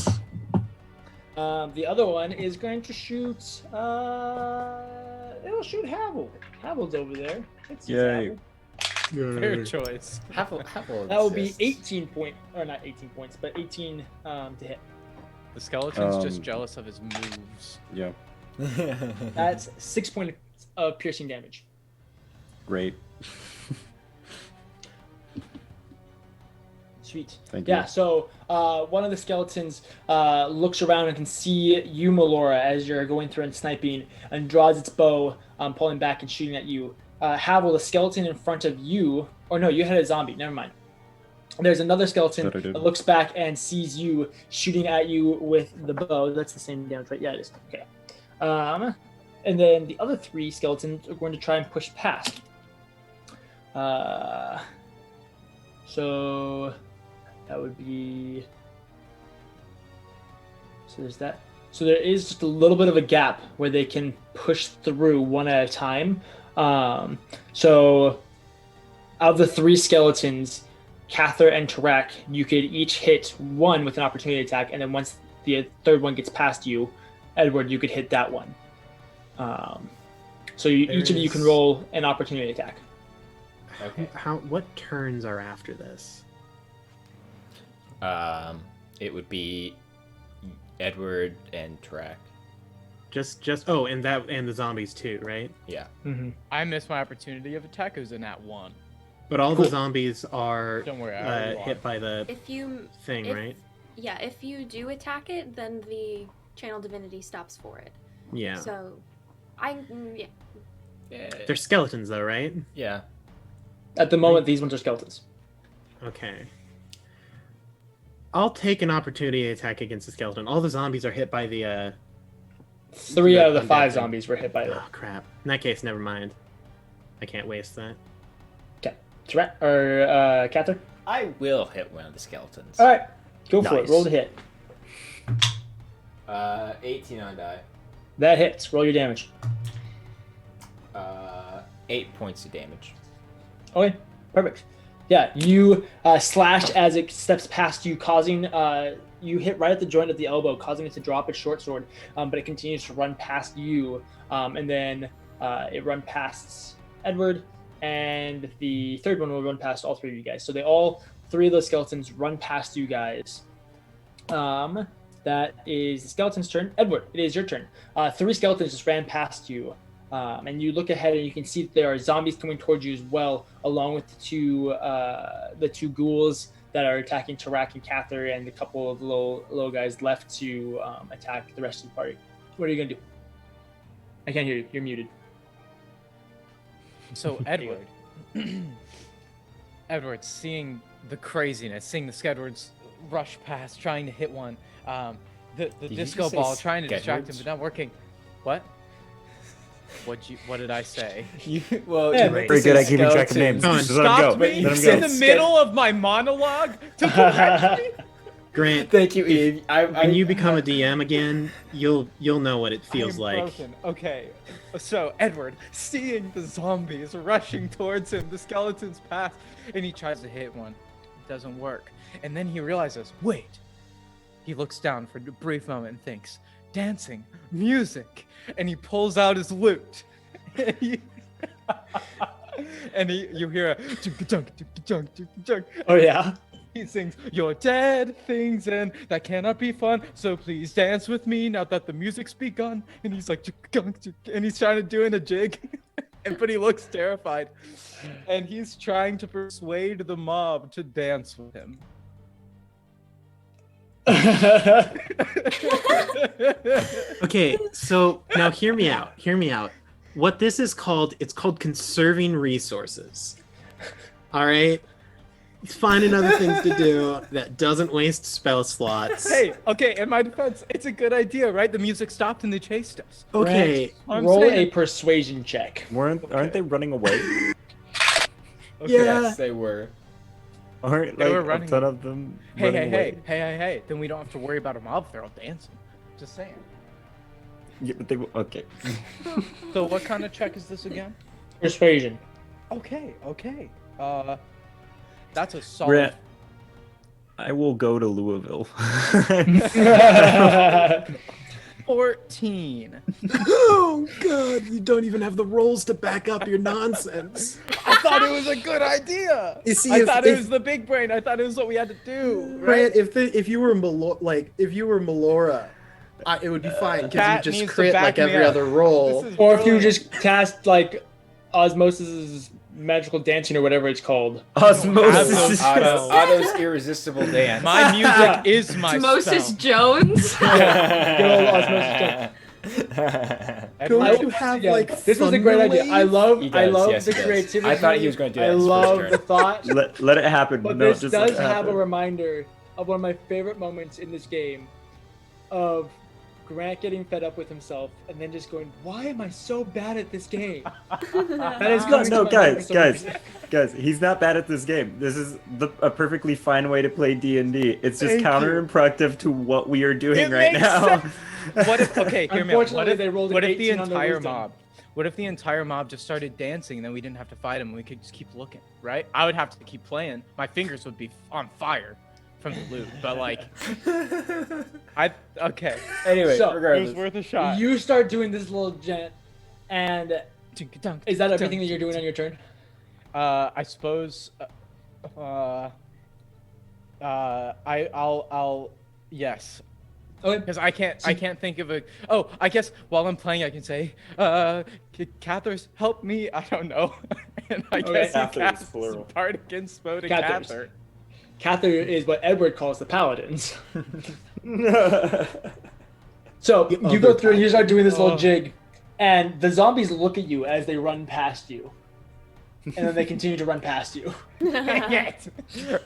The other one is going to shoot. It'll shoot Havel. Havel's over there. Let's see Yay. Havel. Fair choice. Havel That would be exists. 18 point, or not 18 points, but 18 to hit. The skeleton's just Um, jealous of his moves. Yeah, That's 6 points of piercing damage. great. Sweet. Thank Yeah, you. so one of the skeletons looks around and can see you, Melora, as you're going through and sniping, and draws its bow, pulling back and shooting at you. Havel, the skeleton in front of you, or no, you had a zombie, never mind. There's another skeleton That I did. that looks back and sees you shooting at you with the bow. That's the same damage, right? Yeah, it is. Okay. And then the other 3 skeletons are going to try and push past. So that would be. So there's that. So there is just a little bit of a gap where they can push through one at a time. So of the 3 skeletons, Kathyr and Tarak, you could each hit one with an opportunity attack, and then once the third one gets past you, Edward, you could hit that one. So each of you can roll an opportunity attack. Okay. What turns are after this? It would be Edward and Tarak. Just and the zombies too, right? Yeah. Mm-hmm. I missed my opportunity of attack. It was a nat 1. But all the zombies are Don't worry, I already hit by the If you thing, right? Yeah, if you do attack it, then the channel divinity stops for it. Yeah. So, yeah. They're skeletons though, right? Yeah. At the moment, these ones are skeletons. Okay. I'll take an opportunity attack against the skeleton. All the zombies are hit by the 3 out of the undead 5 thing. zombies were hit by Oh that. crap. In that case, never mind. I can't waste that. Okay. Tarak or Kathyr? I will hit one of the skeletons. All right, go for it. Nice. Roll the hit. 18 on die. That hits. Roll your damage. 8 points of damage. Okay, perfect. Yeah, you slash as it steps past you, causing you hit right at the joint of the elbow, causing it to drop its short sword. But it continues to run past you, and then it run past Edward, and the third one will run past all 3 of you guys. So they all 3 of those skeletons run past you guys. That is the skeleton's turn. Edward, it is your turn. 3 skeletons just ran past you. And you look ahead and you can see that there are zombies coming towards you as well, along with the two ghouls that are attacking Tarak and Kathyr, and a couple of little guys left to attack the rest of the party. What are you gonna do? I can't hear you. You're muted. So Edward, Edward, seeing the craziness, seeing the skeletons rush past, trying to hit one, the you disco just say ball trying to distract him, Skedwards? but not working. What? What did I say? Well, Yeah, you meant to Pretty say good at keeping track of names. skeletons. Come on, Just let him Stopped go. me Let him in go. the middle of my monologue to correct me. Grant, Thank you, Eve. when you become a DM again, you'll know what it feels I am like. broken. Okay, so Edward, seeing the zombies rushing towards him, the skeletons pass, and he tries to hit one. It doesn't work. And then he realizes, wait. He looks down for a brief moment and thinks, dancing, music, and he pulls out his lute. And you hear a dunk, dunk, dunk. Oh yeah. He sings, "You're dead things and that cannot be fun. So please dance with me now that the music's begun." And he's like, and he's trying to do in a jig, but he looks terrified. And he's trying to persuade the mob to dance with him. Okay, so now hear me out. Hear me out. What this is called, it's called conserving resources. All right? Finding other things to do that doesn't waste spell slots. Hey, okay, in my defense, it's a good idea, right? The music stopped and they chased us. Okay. I'm Roll saying- a persuasion check. Aren't they running away? Yeah. Yes, they were. Aren't They were like a running- ton of them Hey, running away? hey. Then we don't have to worry about a mob if they're all dancing. Just saying. Yeah, but okay. So what kind of check is this again? Persuasion. Okay. That's a solid. Brett, I will go to Louisville. 14. Oh god, you don't even have the rolls to back up your nonsense. I thought it was a good idea. You see, I thought it was the big brain. I thought it was what we had to do. Right? Right? If you were Melora, it would be fine because Pat you just needs to crit back like me every up. other roll. This is Or if you brilliant. just cast like Osmosis' magical dancing or whatever it's called. Osmosis. Otto's irresistible dance. My music is my Osmosis spell. Jones. Good old Osmosis Jones. Edward, you have This was a great idea. I love He I does, love yes, the he does. creativity. I thought he was going to do that I in his first love turn. the thought. Let it happen. But No, this just let does it have a happen. reminder of one of my favorite moments in this game of Grant getting fed up with himself and then just going, why am I so bad at this game? That is coming to No, my guys, mind for some guys, he's not bad at this game. This is a perfectly fine way to play D&D. It's just Thank you. counterproductive to what we are doing It right makes now. sense. What if? Okay, hear me out. Unfortunately, they rolled an What if the 18 on their entire wisdom. mob? What if the entire mob just started dancing, and then we didn't have to fight them? We could just keep looking, right? I would have to keep playing. My fingers would be on fire from the loot, but like, okay. Anyway, So, It was regardless. worth a shot. You start doing this little gent, and is that everything that you're doing on your turn? I suppose. I'll yes. Okay. Because I can't think of a. Oh, I guess while I'm playing, I can say, Cathyr's help me. I don't know. And I guess he Cathyr's casts plural. Bardic Spell to Cathyr's. Kathyr. Cather is what Edward calls the paladins. So you go through and you start doing this little jig, and the zombies look at you as they run past you, and then they continue to run past you. Yes.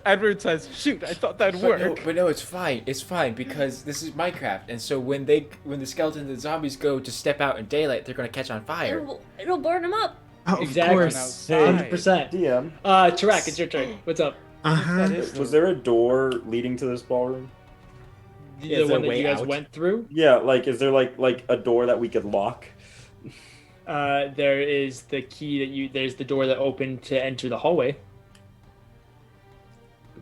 Edward says, "Shoot, I thought that'd work." But no, it's fine. It's fine because this is Minecraft, and so when the skeletons and the zombies go to step out in daylight, they're gonna catch on fire. It'll burn them up. Of Exactly. course. Hey, 100%. DM, Tarak, it's your turn. What's up? Uh-huh. was there a door leading to this ballroom? The Is there one a that way you guys out? went through. Yeah, like, is there like a door that we could lock? There is the key that you. There's the door that opened to enter the hallway.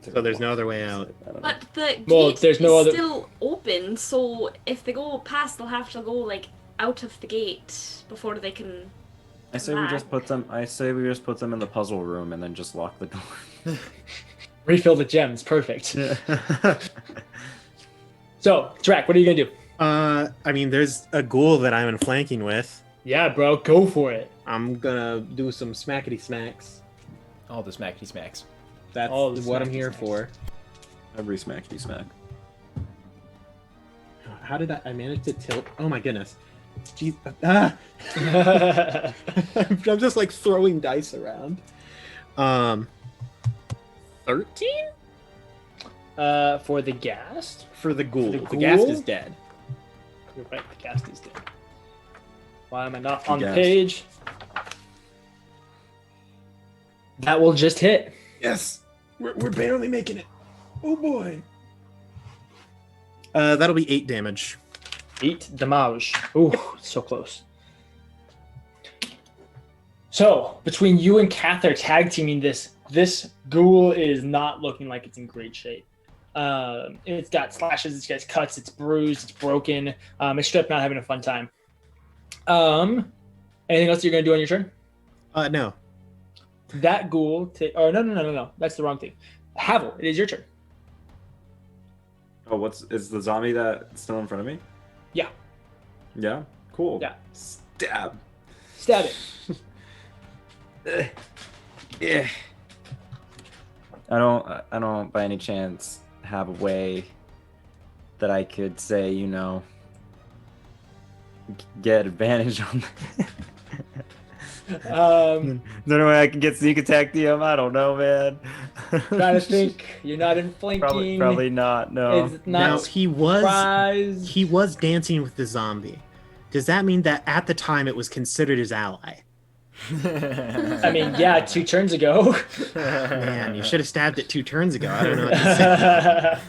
So there's no other way out. I don't know. But the Well, gate there's no is other- still open, so if they go past, they'll have to go like out of the gate before they can. I say we just put them. I say we just put them in the puzzle room and then just lock the door. Refill the gems. Perfect. So, Tarak, what are you gonna do? I mean, there's a ghoul that I'm flanking with. Yeah, bro, go for it. I'm gonna do some smackety smacks. All the smackety smacks. That's All the what I'm smackety here smacks. for. Every smackety smack. How did I manage to tilt? Oh my goodness. Jeez. Ah! I'm just like throwing dice around. 13? For the ghast. For the ghoul. The The ghast ghoul? is dead. You're right, the ghast is dead. Why am I not on the Ghast. page? That will just hit. Yes. We're barely making it. Oh boy. That'll be 8 damage. 8 damage. Ooh, so close. So, between you and Kathyr tag teaming this ghoul is not looking like it's in great shape. It's got slashes, it's got cuts, it's bruised, it's broken. It's straight up not having a fun time. Anything else you're gonna do on your turn? No. That ghoul. No. That's the wrong thing. Havel, it is your turn. Oh, is the zombie that's still in front of me? Yeah. Yeah. Cool. Yeah. Stab. Stab it. Yeah. I don't by any chance have a way that I could say, get advantage on that. No way I can get sneak attack DM. I don't know, man. Trying to think. You're not in flanking. Probably not. No. It's Now not he was dancing with the zombie. Does that mean that at the time it was considered his ally? I mean, yeah, 2 turns ago. Man, you should have stabbed it 2 turns ago. I don't know what to say.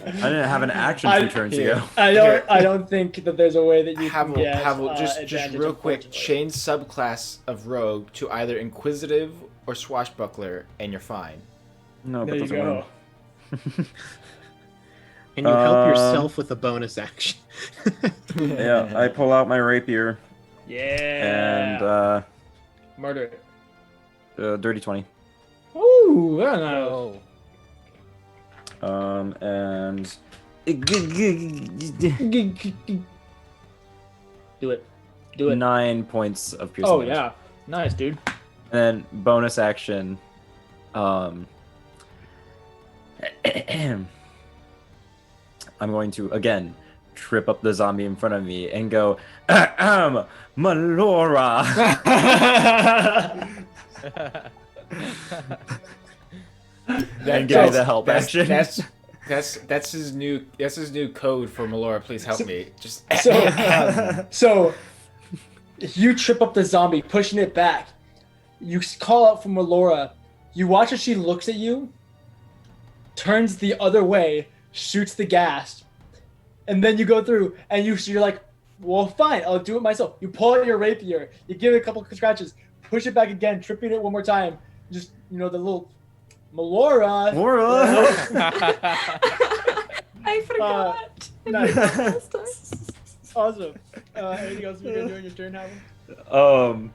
I didn't have an action 2 turns ago. I don't think that there's a way that you can get just advantage, real quick, unfortunately. change subclass of rogue to either inquisitive or swashbuckler, and you're fine. No, There but you doesn't go. work. And you help yourself with a bonus action. Yeah, I pull out my rapier Yeah. and Murder it. dirty 20. Ooh, I don't know. Oh. And Do it. 9 points of piercing. Oh damage. yeah, nice, dude. then bonus action. I'm going to again trip up the zombie in front of me and go, Melora. And give me the help action. That's his new code for Melora. Please help me. Just So you trip up the zombie, pushing it back. You call out for Melora. You watch as she looks at you, turns the other way, shoots the gas, and then you go through and you're like, well, fine, I'll do it myself. You pull out your rapier, you give it a couple of scratches, push it back again, tripping it one more time. Just, the little Melora. I forgot. Nice. Awesome. Anything else you're gonna do on your turn, Havel?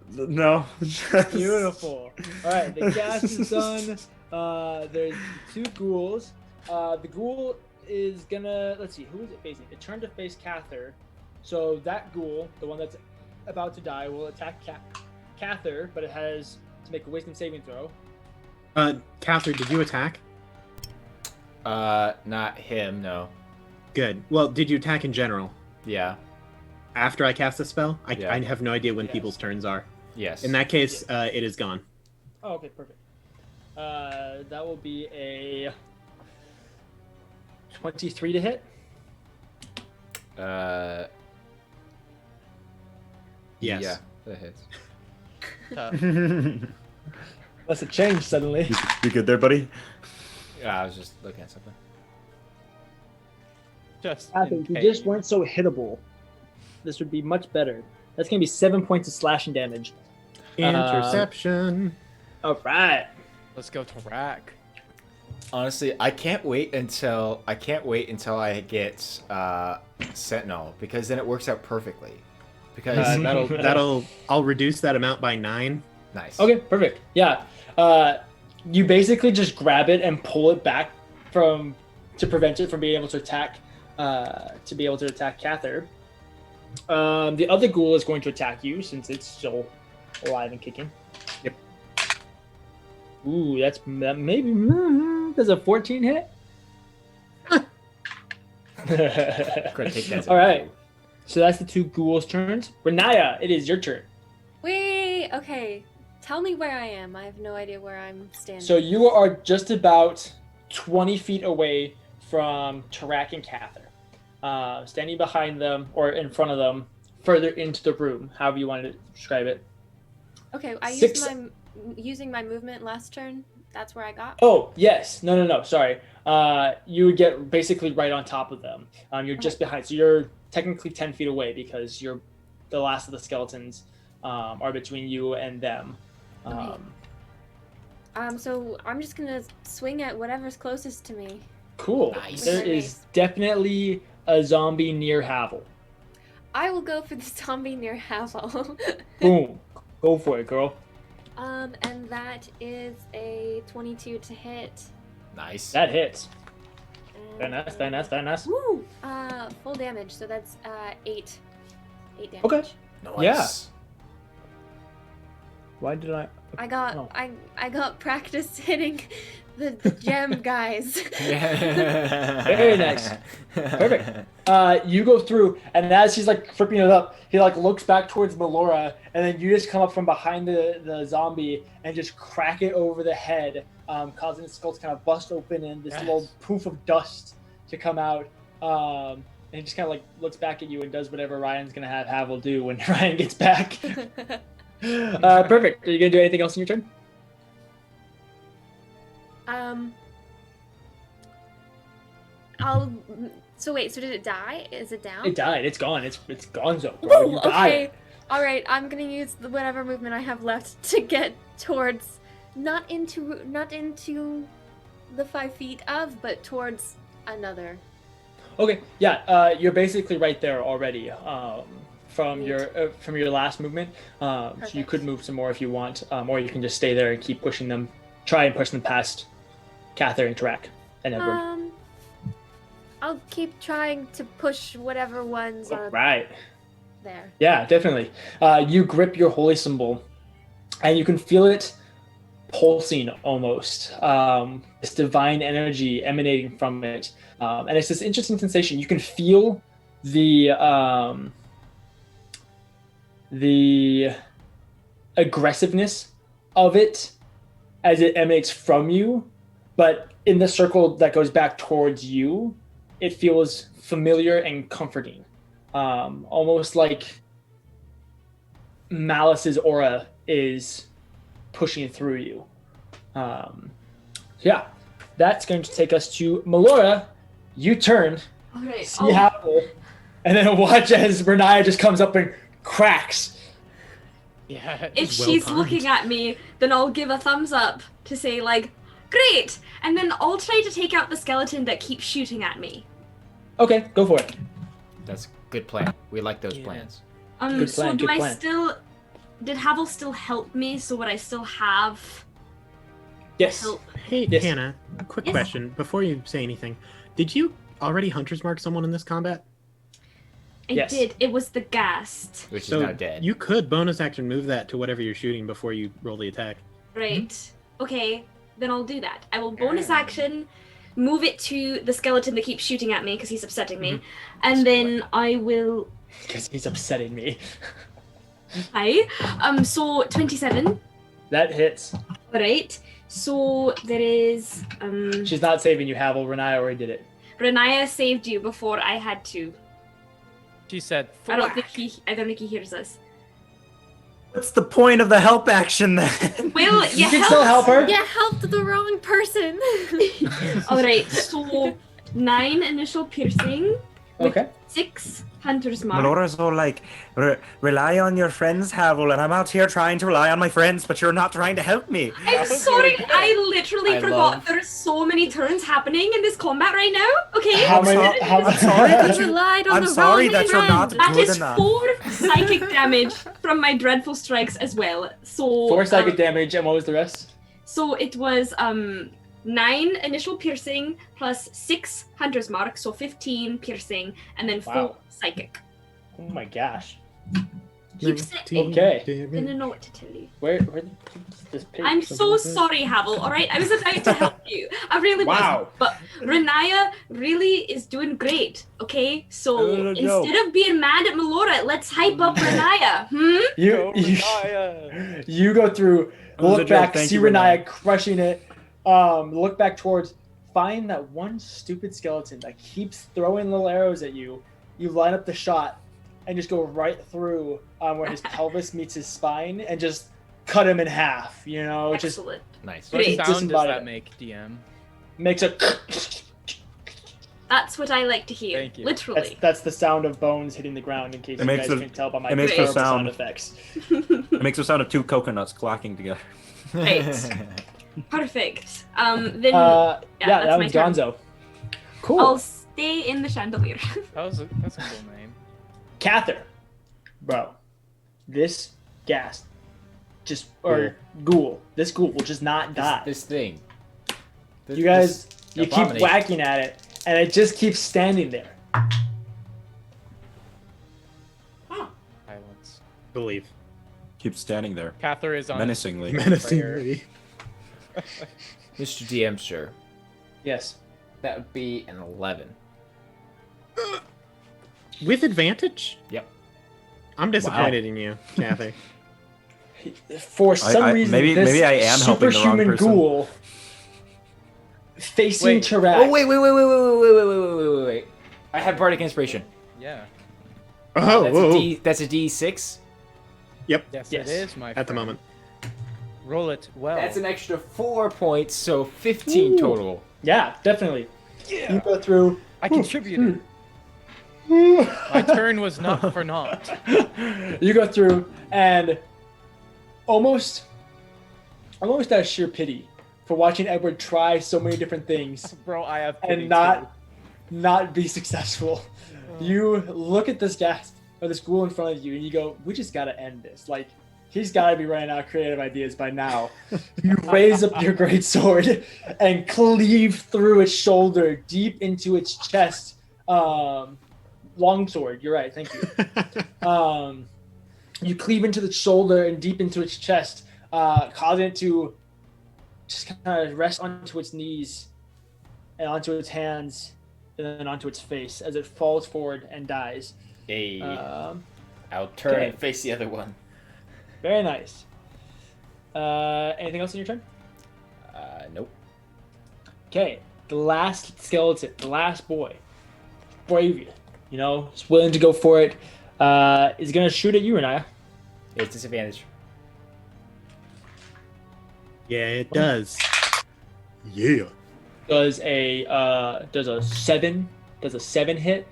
No. Beautiful. All right, the gas is done. There's 2 ghouls. The ghoul is gonna, let's see, who is it facing? It turned to face Kathyr. So that ghoul, the one that's about to die, will attack Kathyr, but it has to make a wisdom saving throw. Kathyr, did you attack? Not him, no. Good. Well, did you attack in general? Yeah. After I cast the spell? I Yeah. have no idea when people's turns are. Yes. In that case, it is gone. Oh, okay, perfect. That will be a 23 to hit. Yes. Yeah, that hits. Must have changed suddenly. You good there, buddy? Yeah, I was just looking at something. Just Kathyr, in if you case. just weren't so hittable, this would be much better. That's gonna be 7 points of slashing damage. Interception. All right. Let's go to rack. Honestly, I can't wait until I get Sentinel, because then it works out perfectly. Because I'll reduce that amount by 9. nice. Okay, perfect. Yeah. You basically just grab it and pull it back to prevent it from being able to attack Kathyr. The other ghoul is going to attack you since it's still alive and kicking. Yep. Ooh, that maybe does a 14 hit? Gonna take that as a All right. no. So that's the 2 ghouls' turns. Riniya, it is your turn. Wait, okay. Tell me where I am. I have no idea where I'm standing. So you are just about 20 feet away from Tarak and Kathyr. Standing behind them or in front of them, further into the room, however you wanted to describe it. Okay, I Six- using my movement last turn. That's where I got. Oh, yes. No. Sorry. You would get basically right on top of them. You're just behind. So you're technically 10 feet away because you're the last of the skeletons are between you and them. Okay. So I'm just gonna swing at whatever's closest to me. Cool. Nice. There With my is mace. definitely a zombie near Havel. I will go for the zombie near Havel. Boom. Go for it, girl. And that is a 22 to hit. Nice. That hits. And, Very nice. Woo! Full damage. So that's 8 damage. Okay. Nice. Yeah. Why did I? I got Oh. I got practice hitting the gem guys. Very nice. Perfect. You go through, and as he's like flipping it up, he like looks back towards Melora, and then you just come up from behind the zombie and just crack it over the head, causing the skull to kind of bust open and this little poof of dust to come out. And he just kind of like looks back at you and does whatever Ryan's gonna have Havel do when Ryan gets back. Perfect. Are you gonna do anything else in your turn? So wait, so did it die? Is it down? It died. It's gone. It's gonzo, bro. Woo, You died. okay. All right, I'm gonna use whatever movement I have left to get towards, not into the 5 feet of, but towards another. Okay, yeah, you're basically right there already from Neat. your last movement. So you Perfect. could move some more if you want, or you can just stay there and keep pushing them. Try and push them past Kathyr and Tarak and Edward. I'll keep trying to push whatever ones All right. there. Yeah, definitely. You grip your holy symbol, and you can feel it pulsing almost. This divine energy emanating from it, and it's this interesting sensation. You can feel the aggressiveness of it as it emanates from you, but in the circle that goes back towards you, it feels familiar and comforting. Almost like Malice's aura is pushing through you. Yeah, that's going to take us to Melora. You turn, All right. see Havel, and then watch as Riniya just comes up and cracks. Yeah. If she's looking at me, then I'll give a thumbs up to say like, great, and then I'll try to take out the skeleton that keeps shooting at me. Okay, go for it. That's a good plan. We like those plans. Good So plan, do good I plan. still? Did Havel still help me? So would I still have Yes. help? Hey, Yes. Hannah, quick Yes. question before you say anything. Did you already Hunter's Mark someone in this combat? I Yes. did. It was the ghast. Which So is now dead. you could bonus action move that to whatever you're shooting before you roll the attack. Right. Okay. Then I'll do that. I will bonus action, move it to the skeleton that keeps shooting at me because he's upsetting me, and then I will. Because he's upsetting me. Hi. So 27. That hits. All right. So there is. She's not saving you, Havel. Riniya already did it. Riniya saved you before I had to. She said, I don't think he hears us. What's the point of the help action then? Will You you can still help her. You helped the wrong person. All right. So 9 initial piercing. With Okay. 6 hunter's mark. Melora's all like, rely on your friends, Havel, and I'm out here trying to rely on my friends, but you're not trying to help me. I'm sorry, I literally I forgot love- there's so many turns happening in this combat right now. Okay. How many? I'm sorry that You relied on I'm the sorry wrong that you're not friend. That good is enough. 4 psychic damage from my dreadful strikes as well. So 4 psychic damage, and what was the rest? So it was 9 initial piercing plus 6 hunter's mark, so 15 piercing, and then 4 Wow. psychic. Oh my gosh. Keep sick. Okay. Didn't know what to tell you. Where this page? I'm so sorry, Havel. All right, I was about to help you. I really Wow. was. But Riniya really is doing great. Okay, so No. instead of being mad at Melora, let's hype up Riniya. You go through, That was a look joke. back, Thank see you, Riniya crushing it. Look back towards, find that one stupid skeleton that keeps throwing little arrows at you. You line up the shot and just go right through where his pelvis meets his spine and just cut him in half. You know, just Excellent. Nice. What Great. sound does Disembodied that it. make, DM? makes a. That's what I like to hear. Thank you. Literally. That's the sound of bones hitting the ground. In case It you makes guys the- can tell by my it makes the terrible sound. effects. It makes the sound of 2 coconuts clacking together. Right. Perfect. Then Yeah, yeah, that that's my one's turn. Gonzo. Cool. I'll stay in the chandelier. That's a cool name. Kathyr, bro, this ghast just ghoul. This ghoul will just not die. This thing. You guys, this you keep abomination. whacking at it, and it just keeps standing there. Silence. Believe. Keep standing there, Kathyr is on menacingly. Menacingly. Mr. DM, sir. Yes. That would be an 11. With advantage? Yep. I'm disappointed in you, Kathy. For some reason, maybe I am helping the wrong superhuman person. ghoul facing Wait. Tarak. Oh, wait. I have Bardic Inspiration. Yeah. Oh, that's whoa. a D. That's a D6. Yep. Yes, Yes. it is, my friend. At the moment. Roll it well. That's an extra 4 points, so 15 Ooh. total. Yeah, definitely. You go through. I contributed. My turn was not for naught. You go through and almost out of sheer pity for watching Edward try so many different things Bro, I have pity and not be successful. You look at this ghast or this ghoul in front of you and you go, we just gotta end this. Like, he's gotta be running out of creative ideas by now. You raise up your great sword and cleave through its shoulder deep into its chest. longsword. You're right. Thank you. You cleave into the shoulder and deep into its chest, causing it to just kind of rest onto its knees and onto its hands and then onto its face as it falls forward and dies. Hey, Um, I'll turn okay. and face the other one. Very nice. Anything else in your turn? Nope. Okay, the last skeleton, the last boy, brave, is willing to go for it, is gonna shoot at you, Riniya. It's disadvantage. Yeah, it does. Yeah. Does a 7 hit?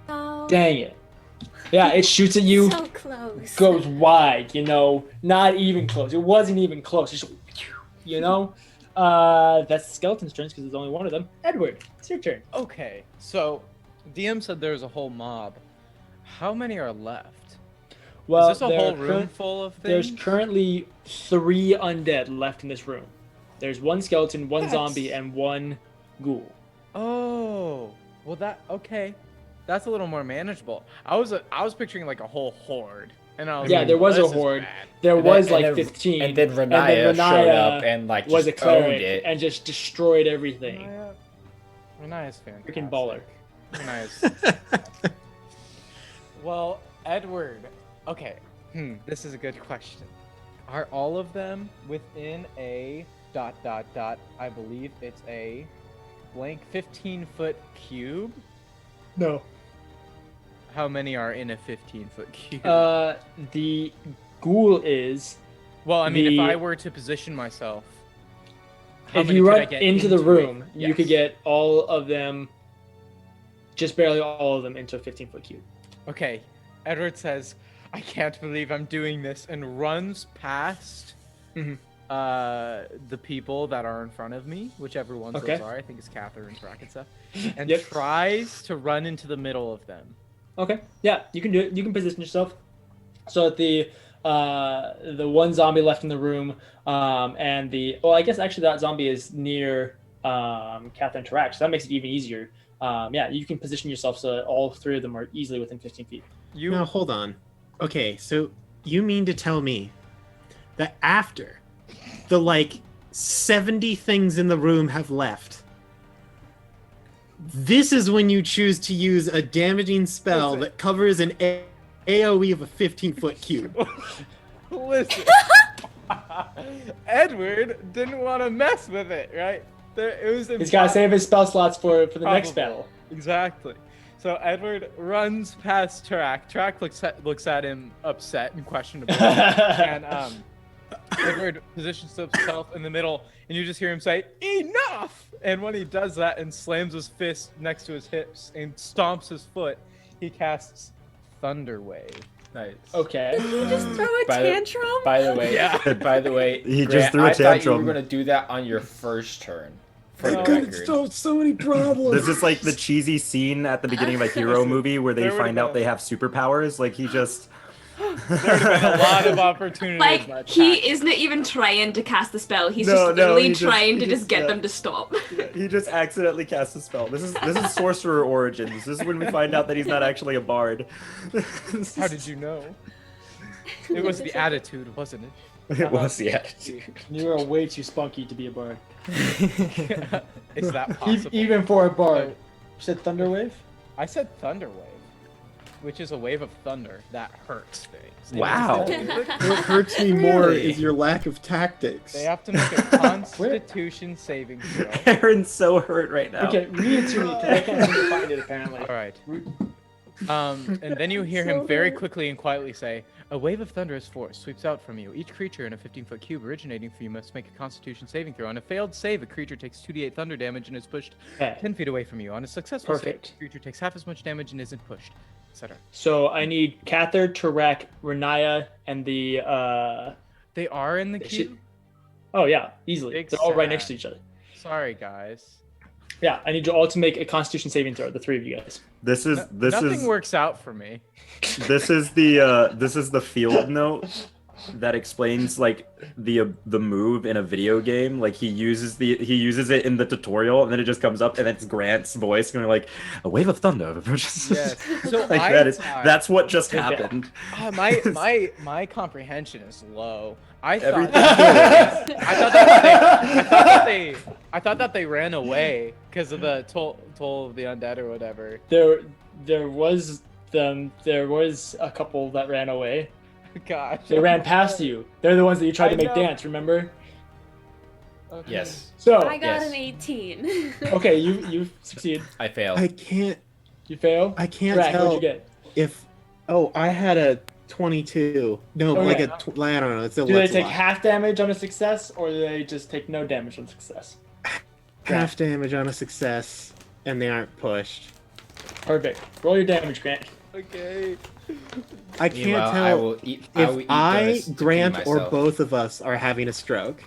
Oh, Dang it! Yeah, it shoots at you, so close. goes wide. Not even close. It wasn't even close. Just, that's the skeleton's turn because there's only one of them. Edward, it's your turn. Okay, so DM said there's a whole mob. How many are left? Well, Is this a whole room full of things? There's currently 3 undead left in this room. There's 1 skeleton, 1 That's- zombie, and 1 ghoul. Oh, well okay. That's a little more manageable. I was picturing like a whole horde, and I was Yeah, like, there was this a is horde. bad. There And was then- like and then- 15. And then Riniya showed up and like was just a cleric owned it. and just destroyed everything. Riniya's fantastic. Freaking baller. Riniya's. Well, Edward. Okay. This is a good question. Are all of them within a ... I believe it's a blank 15-foot cube. No. How many are in a 15-foot cube? The ghoul is. well, I mean, if the- I were to position myself, how If many you could I run get into the it? room, you Yes. could get all of them, just barely all of them, into a 15-foot cube. Okay, Edward says, "I can't believe I'm doing this," and runs past Mhm. the people that are in front of me, whichever ones Okay. those are. I think it's Kathyr and Brack and stuff, and Yep. tries to run into the middle of them. Okay, yeah, you can do it. You can position yourself. So at the 1 zombie left in the room, and I guess actually that zombie is near Kathyr and Tarak, so that makes it even easier. Yeah, you can position yourself so that all 3 of them are easily within 15 feet. You Now, hold on. Okay, so you mean to tell me that after the 70 things in the room have left, this is when you choose to use a damaging spell Listen. that covers an AoE of a 15-foot cube? listen. Edward didn't want to mess with it, right? It was He's got to save his spell slots for the next Probably. battle. Exactly. So Edward runs past Tarak. Tarak looks at him upset and questionable. And Edward positions himself in the middle, and you just hear him say, "Enough!" And when he does that and slams his fist next to his hips and stomps his foot, he casts Thunder Wave. Nice. Okay. Did you just throw a By the- tantrum? By the way, Yeah. By the way, He Grant, just threw a I thought you tantrum. were gonna do that on your first turn. For No. the record. so many problems. This is like the cheesy scene at the beginning of a hero movie where they There would've find out been- they have superpowers. Like he just There would have been a lot of opportunities. Like, that he attack. isn't even trying to cast the spell. He's No, just no, literally he just- trying he to just- just get yeah. them to stop. he just accidentally cast a spell. This is sorcerer origins. This is when we find out that he's not actually a bard. How did you know? It was the attitude, wasn't it? It was the attitude. You are way too spunky to be a bard. Is that possible? Even for a bard. You said Thunder Wave? I said Thunder Wave, which is a wave of thunder that hurts things. Wow. What hurts me more Really? is your lack of tactics. They have to make a Constitution saving throw. Aaron's so hurt right now. Okay, read it to me, because I can't seem to find it apparently. All right. And then you hear him very quickly and quietly say, "A wave of thunderous force sweeps out from you. Each creature in a 15-foot cube originating from you must make a Constitution saving throw. On a failed save, a creature takes 2d8 thunder damage and is pushed Okay. 10 feet away from you. On a successful Perfect. save, the creature takes half as much damage and isn't pushed, etc." So I need Kathyr, Tarak, Riniya, and the They are in the They should- cube? oh yeah, easily. Big They're all right sad. next to each other. Sorry, guys. Yeah, I need you all to make a Constitution saving throw, the 3 of you guys. This Nothing works out for me. the field note that explains like the move in a video game. Like he uses it in the tutorial, and then it just comes up, and it's Grant's voice going like, "A wave of thunder approaches." Yes. So Like that's what just happened. My comprehension is low. I thought that they ran away because of the toll of the undead or whatever. There was a couple that ran away. Gosh. They ran past you. They're the ones that you tried to make dance, remember? Okay. Yes. So I got an 18. okay, you succeed. I failed. I can't. You fail. I can't Rack, tell what'd you get? if. Oh, I had a 22. No, Okay. like I don't know. It's a Do they what's a take lot. half damage on a success, or do they just take no damage on success? half damage on a success, and they aren't pushed. Perfect. Roll your damage, Grant. Okay. I can't Meanwhile, tell I will eat donuts to feed Grant, or myself. both of us are having a stroke.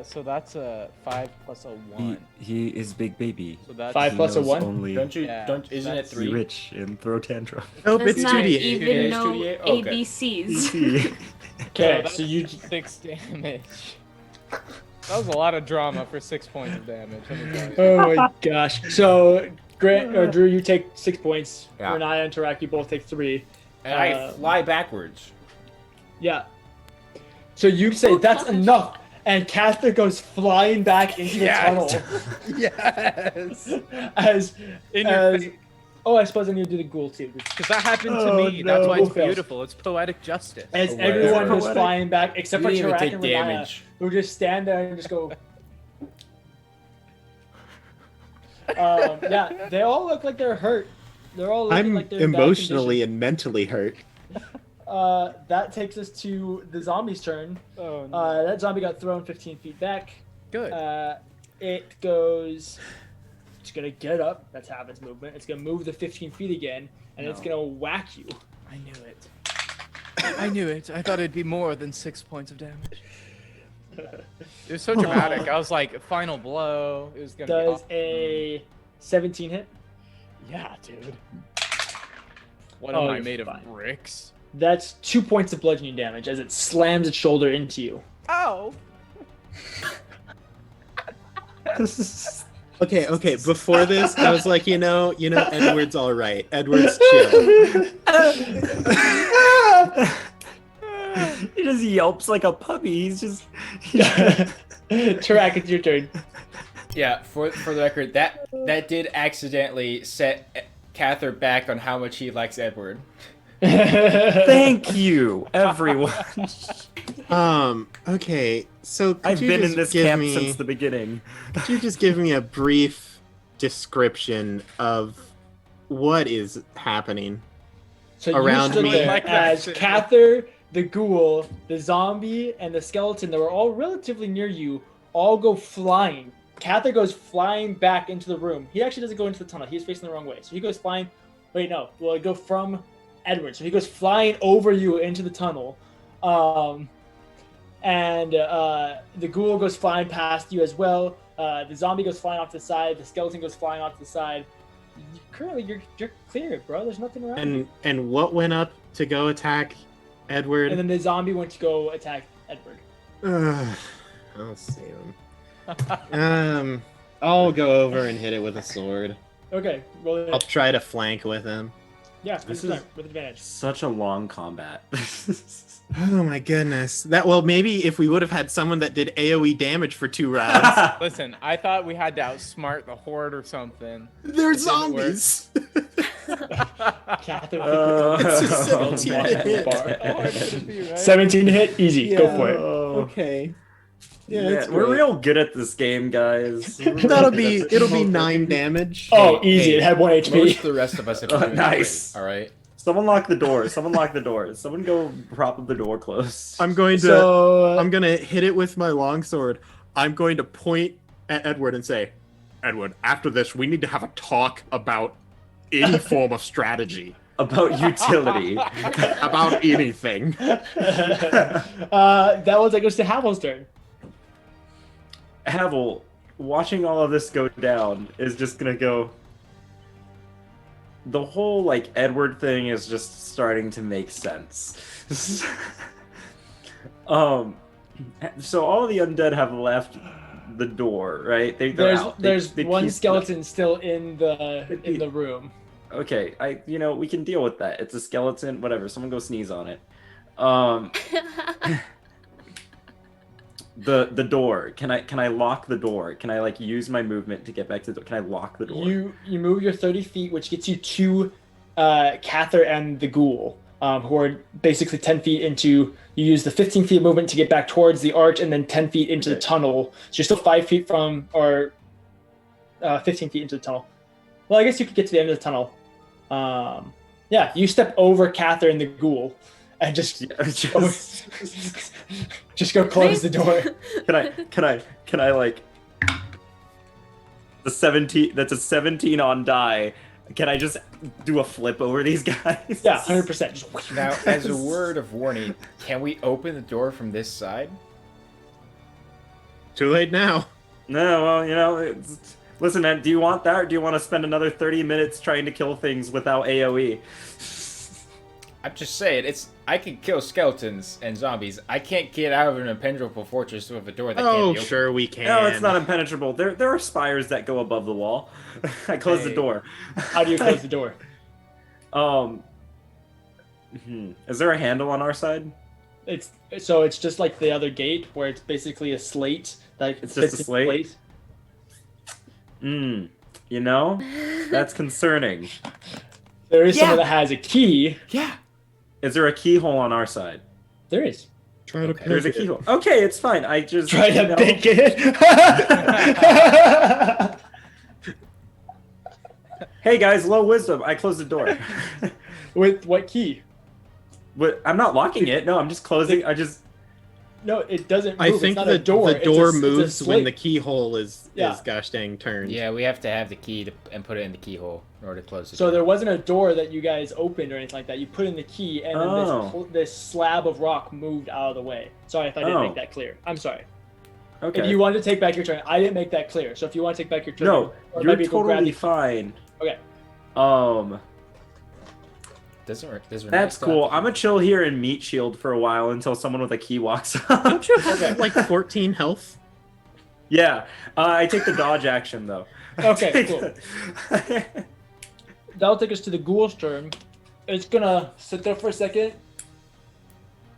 So that's a 5 plus a 1. He is big baby. So that's 5 He plus a knows 1? Only Don't you? Yeah, Isn't it that's- be 3? rich and throw tantrum. Nope, Does it's not 2d8. even 2d8, know 2d8? Oh, okay. ABCs. Okay, that's so you 6 damage. That was a lot of drama for 6 points of damage. Let me tell you. Oh my gosh. So Grant or Drew, you take 6 points. Yeah. Renaya and Tarak, you both take 3. And I fly backwards. Yeah. So you say that's enough, and Kathyr goes flying back into the tunnel. Yes. As In your as face. oh, I suppose I need to do the ghoul too. Because that happened to Oh, me. That's why no. it's beautiful. It's poetic justice. As Aware. everyone goes Poetic. flying back, except You for didn't even Tarak take and Renaya, damage. who just stand there and just go. Yeah, they all look like they're hurt. They're all looking I'm like they're in bad emotionally and mentally hurt. condition. That takes us to the zombie's turn. Oh, no. That zombie got thrown 15 feet back. Good. It goes. It's gonna get up. That's half its movement. It's gonna move the 15 feet again, and it's gonna whack you. I knew it. I knew it. I thought it'd be more than 6 points of damage. It was so dramatic. I was like, final blow. It was gonna be Does awesome. a 17 hit? Yeah, dude. What Oh, am I you're made fine. of? Bricks? That's 2 points of bludgeoning damage as it slams its shoulder into you. Oh. Okay. Before this, I was like, Edward's all right. Edward's chill. He just yelps like a puppy. He's just. Tarak, it's your turn. Yeah, for the record, that did accidentally set Kathyr back on how much he likes Edward. Thank you, everyone. Okay. So could I've you been in just this give camp me, since the beginning. Could you just give me a brief description of what is happening? So Around you stood me. there Like that as shit. Kathyr, the ghoul, the zombie, and the skeleton that were all relatively near you all go flying. Kathyr goes flying back into the room. He actually doesn't go into the tunnel. He's facing the wrong way. So he goes flying. Wait, no. Well, he go from Edward. So he goes flying over you into the tunnel. And the ghoul goes flying past you as well. The zombie goes flying off to the side. The skeleton goes flying off to the side. Currently, you're clear, bro. There's nothing around. And what went up to go attack Edward? And then the zombie went to go attack Edward. I'll save him. I'll go over and hit it with a sword. Okay, roll it. I'll try to flank with him. Yeah, This with is- advantage. Such a long combat. Oh my goodness. Maybe if we would have had someone that did AoE damage for 2 rounds. Listen, I thought we had to outsmart the horde or something. They're It didn't work. zombies. Kathyr, It's just 17 man. to hit. Oh, it should be right. 17 to hit, easy. Go for it. Okay. Yeah, Yeah, it's we're great. real good at this game, guys. It'll be 9 damage. Oh, Hey, easy. hey, It had 1 Most HP. of the rest of us have Oh, been doing nice. great, all right? Someone lock the door. Someone lock the door. Someone go prop the door closed. I'm going to So, I'm gonna hit it with my longsword. I'm going to point at Edward and say, Edward, after this, we need to have a talk about any form of strategy. About utility. About anything. that was that goes to Havel's turn. Havel, watching all of this go down, is just gonna go. the whole like Edward thing is just starting to make sense. So all the undead have left the door, right? They're out. There's They one pieced skeleton still in the room. Okay, we can deal with that. It's a skeleton, whatever. Someone go sneeze on it. The door. Can I lock the door? Can I like use my movement to get back to the door? Can I lock the door? You move your 30 feet, which gets you to Kathyr and the ghoul, who are basically 10 feet into. You use the 15 feet of movement to get back towards the arch, and then 10 feet into the tunnel. So you're still 5 feet from, or 15 feet into the tunnel. Well, I guess you could get to the end of the tunnel. Yeah, you step over Kathyr and the ghoul, and just go close the door. Can I like the 17? That's a 17 on die. Can I just do a flip over these guys? Yeah, 100%. Now, as a word of warning, can we open the door from this side? Too late now. No, well, listen, man, do you want that, or do you want to spend another 30 minutes trying to kill things without AoE? I'm just saying, I can kill skeletons and zombies. I can't get out of an impenetrable fortress with a door that can't be opened. Sure we can. No, it's not impenetrable. There are spires that go above the wall. I close the door. How do you close the door? Is there a handle on our side? It's just like the other gate, where it's basically a slate. It's just a slate? That's concerning. There is someone that has a key. Yeah. Is there a keyhole on our side? There is. Try to There's a keyhole. Okay, it's fine. I just Try to pick it. Hey guys, low wisdom. I closed the door. With what key? I'm not locking it. No, I'm just closing. No, it doesn't move. I think it's not a door. the door it's a moves when slate. the keyhole is Yeah. gosh dang turned. Yeah, we have to have the key and put it in the keyhole in order to close it. So there wasn't a door that you guys opened or anything like that. You put in the key, and then this slab of rock moved out of the way. Sorry if I didn't make that clear. I'm sorry. Okay. If you want to take back your turn, I didn't make that clear. So if you want to take back your turn, No, or you're maybe go grab totally the- fine. Okay. Doesn't That's cool. I'm gonna chill here in meat shield for a while until someone with a key walks up. Don't you have like 14 health? Yeah, I take the dodge action though. Okay, cool. That'll take us to the ghoul's turn. It's gonna sit there for a second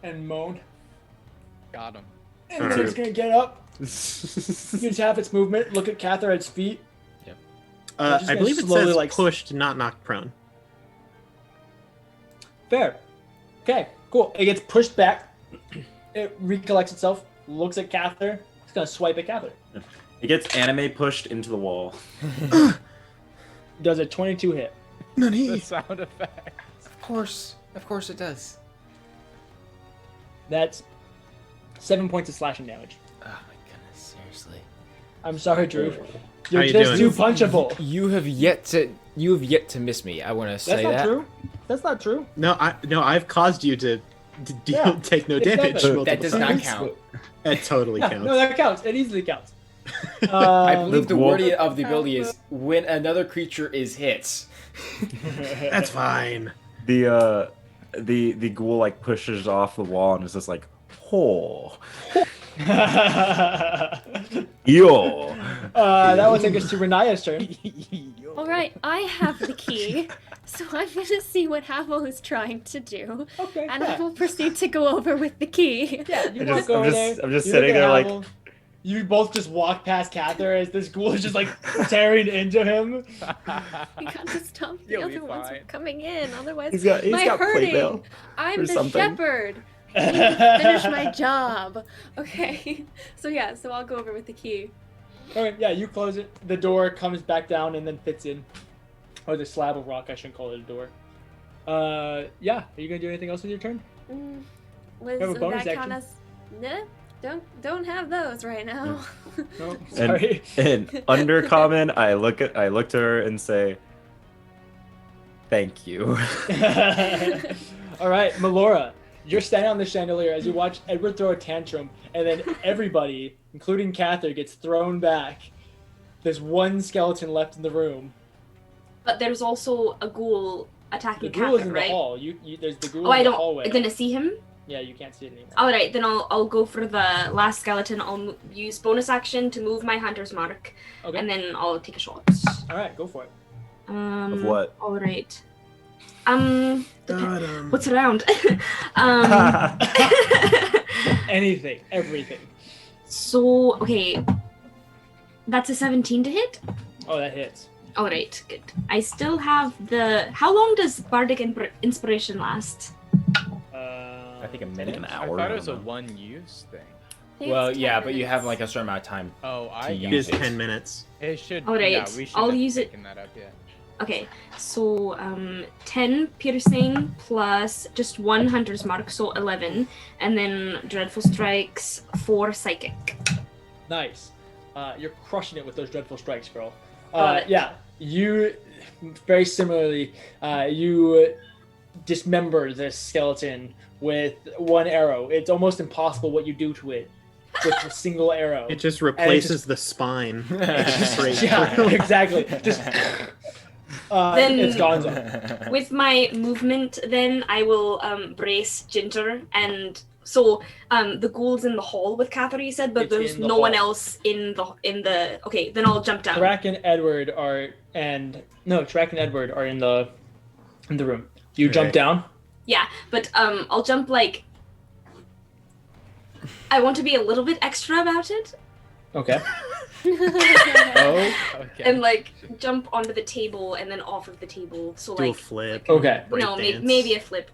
and moan, Got him. and then it's gonna get up, use half its movement, look at Kathyr at its feet. Yep. just I gonna believe it slowly, says like- pushed, not knocked prone. Fair. Okay, cool. It gets pushed back. It recollects itself, looks at Kathyr. It's gonna swipe at Kathyr. It gets anime pushed into the wall. Does a 22 hit? The sound effect. Of course it does. That's 7 points of slashing damage. Oh my goodness, seriously. I'm sorry, Drew. How You're you just too doing? punchable. You have yet to miss me. I want to say That's not that. true. That's not true. No, I've caused you to Yeah, take no exactly. damage. That multiple does not times. count. That totally Yeah, counts. no, that counts. It easily counts. I believe the wolf- word of the ability is when another creature is hit. That's fine. The ghoul like pushes off the wall and is just like, "Oh, yo." That will take us to Riniya's turn. All right, I have the key, so I'm gonna see what Havel is trying to do, Okay. and I will proceed to go over with the key. Yeah, you I'm walk over there. I'm just you sitting look at there like, Havel. You both just walk past Kathyr as this ghoul is just like tearing into him. You got to stop the You'll be other ones from fine. coming in, otherwise he's got my hurting. playmail. I'm or the something. shepherd. I need to finish my job. Okay, so I'll go over with the key. Okay, yeah, you close it. The door comes back down and then fits in. Or the slab of rock, I shouldn't call it a door. Yeah, are you gonna do anything else with your turn? Was have a bonus that count action. as? Nah, don't have those right now. No, sorry. in undercommon, I look to her and say, "Thank you." All right, Melora, you're standing on the chandelier as you watch Edward throw a tantrum, and then everybody, including Kathyr, gets thrown back. There's one skeleton left in the room. But there's also a ghoul The attacking ghoul is Kathyr, in right? the hall. There's the ghoul Oh, I in the don't. hallway. Didn't see him. Yeah, you can't see it anymore. All right, then I'll go for the last skeleton. I'll use bonus action to move my hunter's mark, Okay. and then I'll take a shot. All right, go for it. Of what? All right. What's around? Anything, everything. So okay, that's a 17 to hit. Oh, that hits. All right, good. I still have the. How long does bardic inspiration last? I think a minute, an I hour. thought it was don't a know. one-use thing. I think Well, it's 10 yeah, but you have minutes. like a certain amount of time. Oh, I To got use It is it. 10 minutes. It should. All right, Yeah, we should I'll have use it. taken that up. Yeah. Okay, so 10 piercing plus just one hunter's mark, so 11, and then dreadful strikes, 4 psychic. Nice. You're crushing it with those dreadful strikes, girl. Got it. Yeah, you very similarly, you dismember this skeleton with one arrow. It's almost impossible what you do to it with a single arrow. It just replaces the spine. Straight Yeah, through. exactly. Just Then- it's gone. With my movement, then I will brace Ginger, and so the ghoul's in the hall with Kathyr, you said, but It's there's in the no one hall. else in the. Okay, then I'll jump down. Track and Edward are Track and Edward are in the room. You jump Right. down. Yeah, but I'll jump like. I want to be a little bit extra about it, Okay. Oh, okay. and like jump onto the table and then off of the table. So Do a like, flip. Okay. no, break maybe dance. a flip.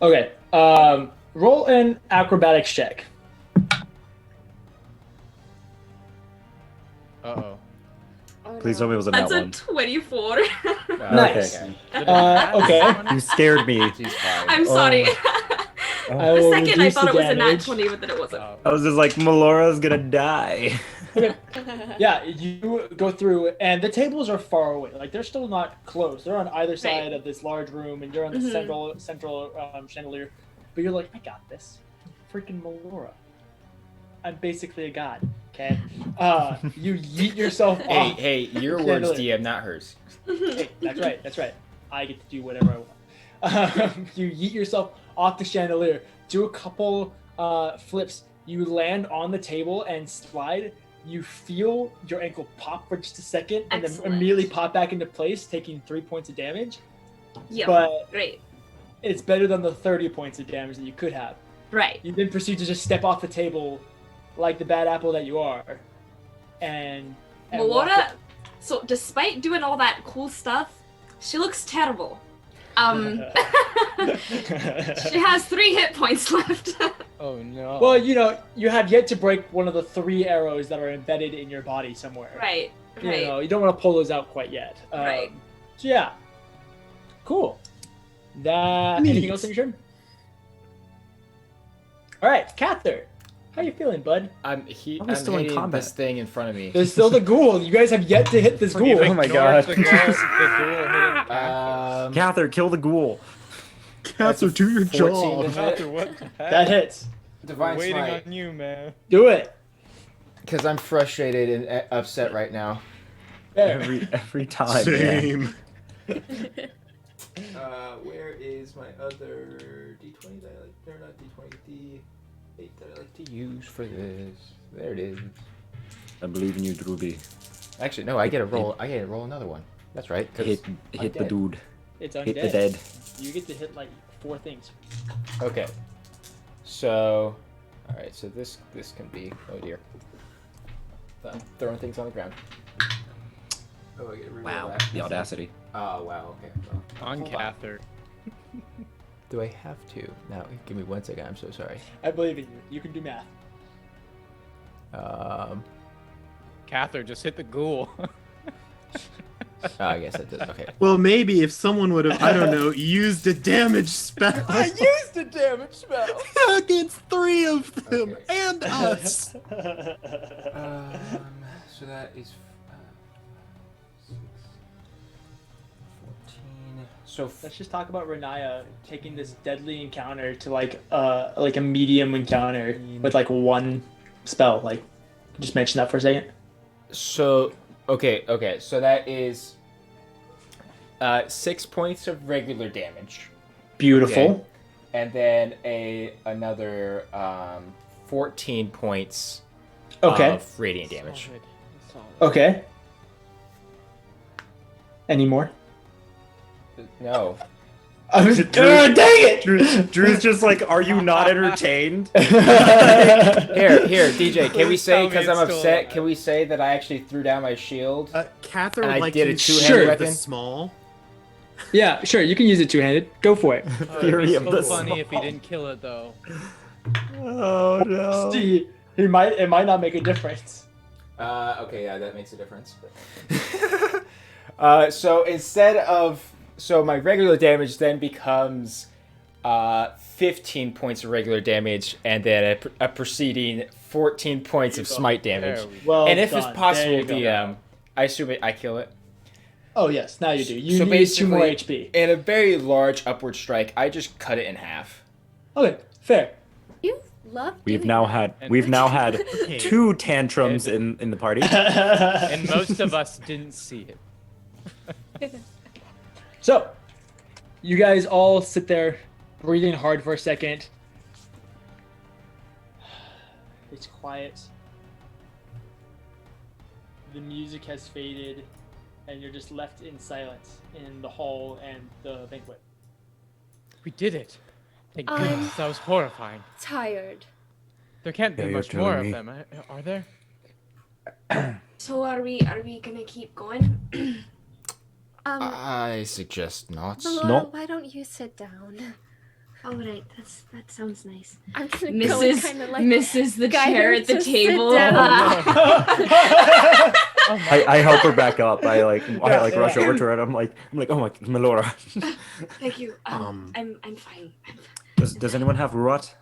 Okay. Roll an acrobatics check. Uh-oh. Oh, Please no. tell me it was a That's nat a one. 24. Nice. Okay. Okay. You scared me. She's fine. I'm sorry. I For will a second, I reduce thought the it was a nat damage. 20, but then it wasn't. Oh. I was just like, Melora's gonna die. Yeah, you go through, and the tables are far away. Like they're still not close. They're on either side Right. of this large room, and you're on the Mhm. central chandelier. But you're like, I got this. Freaking Melora. I'm basically a god. Okay. You yeet yourself Hey, off. hey, your Yeah, words, no. DM, not hers. Hey, that's right. That's right. I get to do whatever I want. You yeet yourself off the chandelier. Do a couple flips. You land on the table and slide. You feel your ankle pop for just a second, and then Excellent. immediately pop back into place, taking 3 points of damage. Yeah. But Great. it's better than the 30 points of damage that you could have. Right. You then proceed to just step off the table, like the bad apple that you are, and walk Melora, so despite doing all that cool stuff, she looks terrible. She has 3 hit points left. Oh no. Well, you have yet to break one of the 3 arrows that are embedded in your body somewhere. Right. Right. You don't want to pull those out quite yet. Right. So yeah. Cool. Anything Neat. else on your turn? All right, Kathyr. How you feeling, bud? I'm I'm still in hitting combat. this thing in front of me. There's still the ghoul. You guys have yet to hit this ghoul. Oh my god. The ghoul hitting Kathyr. Cather, kill the ghoul. Cather, do your 14 job. to hit. Kathyr, what the heck? That hits. Divine Waiting Smite. on you, man. Do it. Because I'm frustrated and upset right now. There. Every time. Man. Same. Where is my other D20 that I like? Or not D20, D8 that I like to use for this. There it is. I believe in you, Druby. Actually, no, I get to roll. I get to roll another one. That's right. 'cause Hit I'm the dead. dude. It's undead. Hit the dead. You get to hit like 4 things. Okay. So, all right. So this can be. Oh dear. I'm throwing things on the ground. Oh, I get to reroll Wow. that. The audacity. Oh wow. Okay. Well, On hold on. Kathyr. Do I have to? Now, give me 1 second. I'm so sorry. I believe in you. You can do math. Kathyr, just hit the ghoul. Oh, I guess that does. Okay. Well, maybe if someone would have, I don't know, used a damage spell used a damage spell. against 3 of them Okay. and us. So that is 6, 14. So Let's just talk about Riniya taking this deadly encounter to like a medium encounter with like 1 spell. Like, just mention that for a second. okay. So that is 6 points of regular damage. Beautiful. Okay. And then another 14 points Okay. of radiant damage. Solid. Solid. Okay. Any more? No. Dang it! Drew's just like, are you not entertained? Here, DJ, can we Please say, tell me because it's I'm still upset, alive. can we say that I actually threw down my shield? Kathyr And I likes did a to two-handed shoot weapon? the small. Yeah, sure. You can use it two-handed. Go for it. It'd Fury be of so the funny if he small. didn't kill it though. Oh no. See, it might not make a difference. Okay, yeah, that makes a difference. So instead of... So my regular damage then becomes 15 points of regular damage and then a preceding 14 points of smite damage. There we go. Well And if done. it's There possible, you go. DM, I assume I kill it. Oh yes, now you do. You So need 2 more basically- HP. In a very large upward strike, I just cut it in half. Okay, fair. You love. We've doing now that. had Okay. 2 tantrums in the party. And most of us didn't see it. So, you guys all sit there, breathing hard for a second. It's quiet. The music has faded, and you're just left in silence in the hall and the banquet. We did it. Thank I'm- goodness. That was horrifying. Tired. There can't be Yeah, you're much more telling of me. them, are there? So are we gonna keep going? I suggest not. Valora, No. why don't you sit down? All right, that sounds nice. I'm gonna go and kind of like Mrs. the guide chair her at the to sit table. down. Oh my I help her back up. I rush yeah. over to her and I'm like, oh my, Melora. Thank you. Um, I'm fine. Does anyone have rot?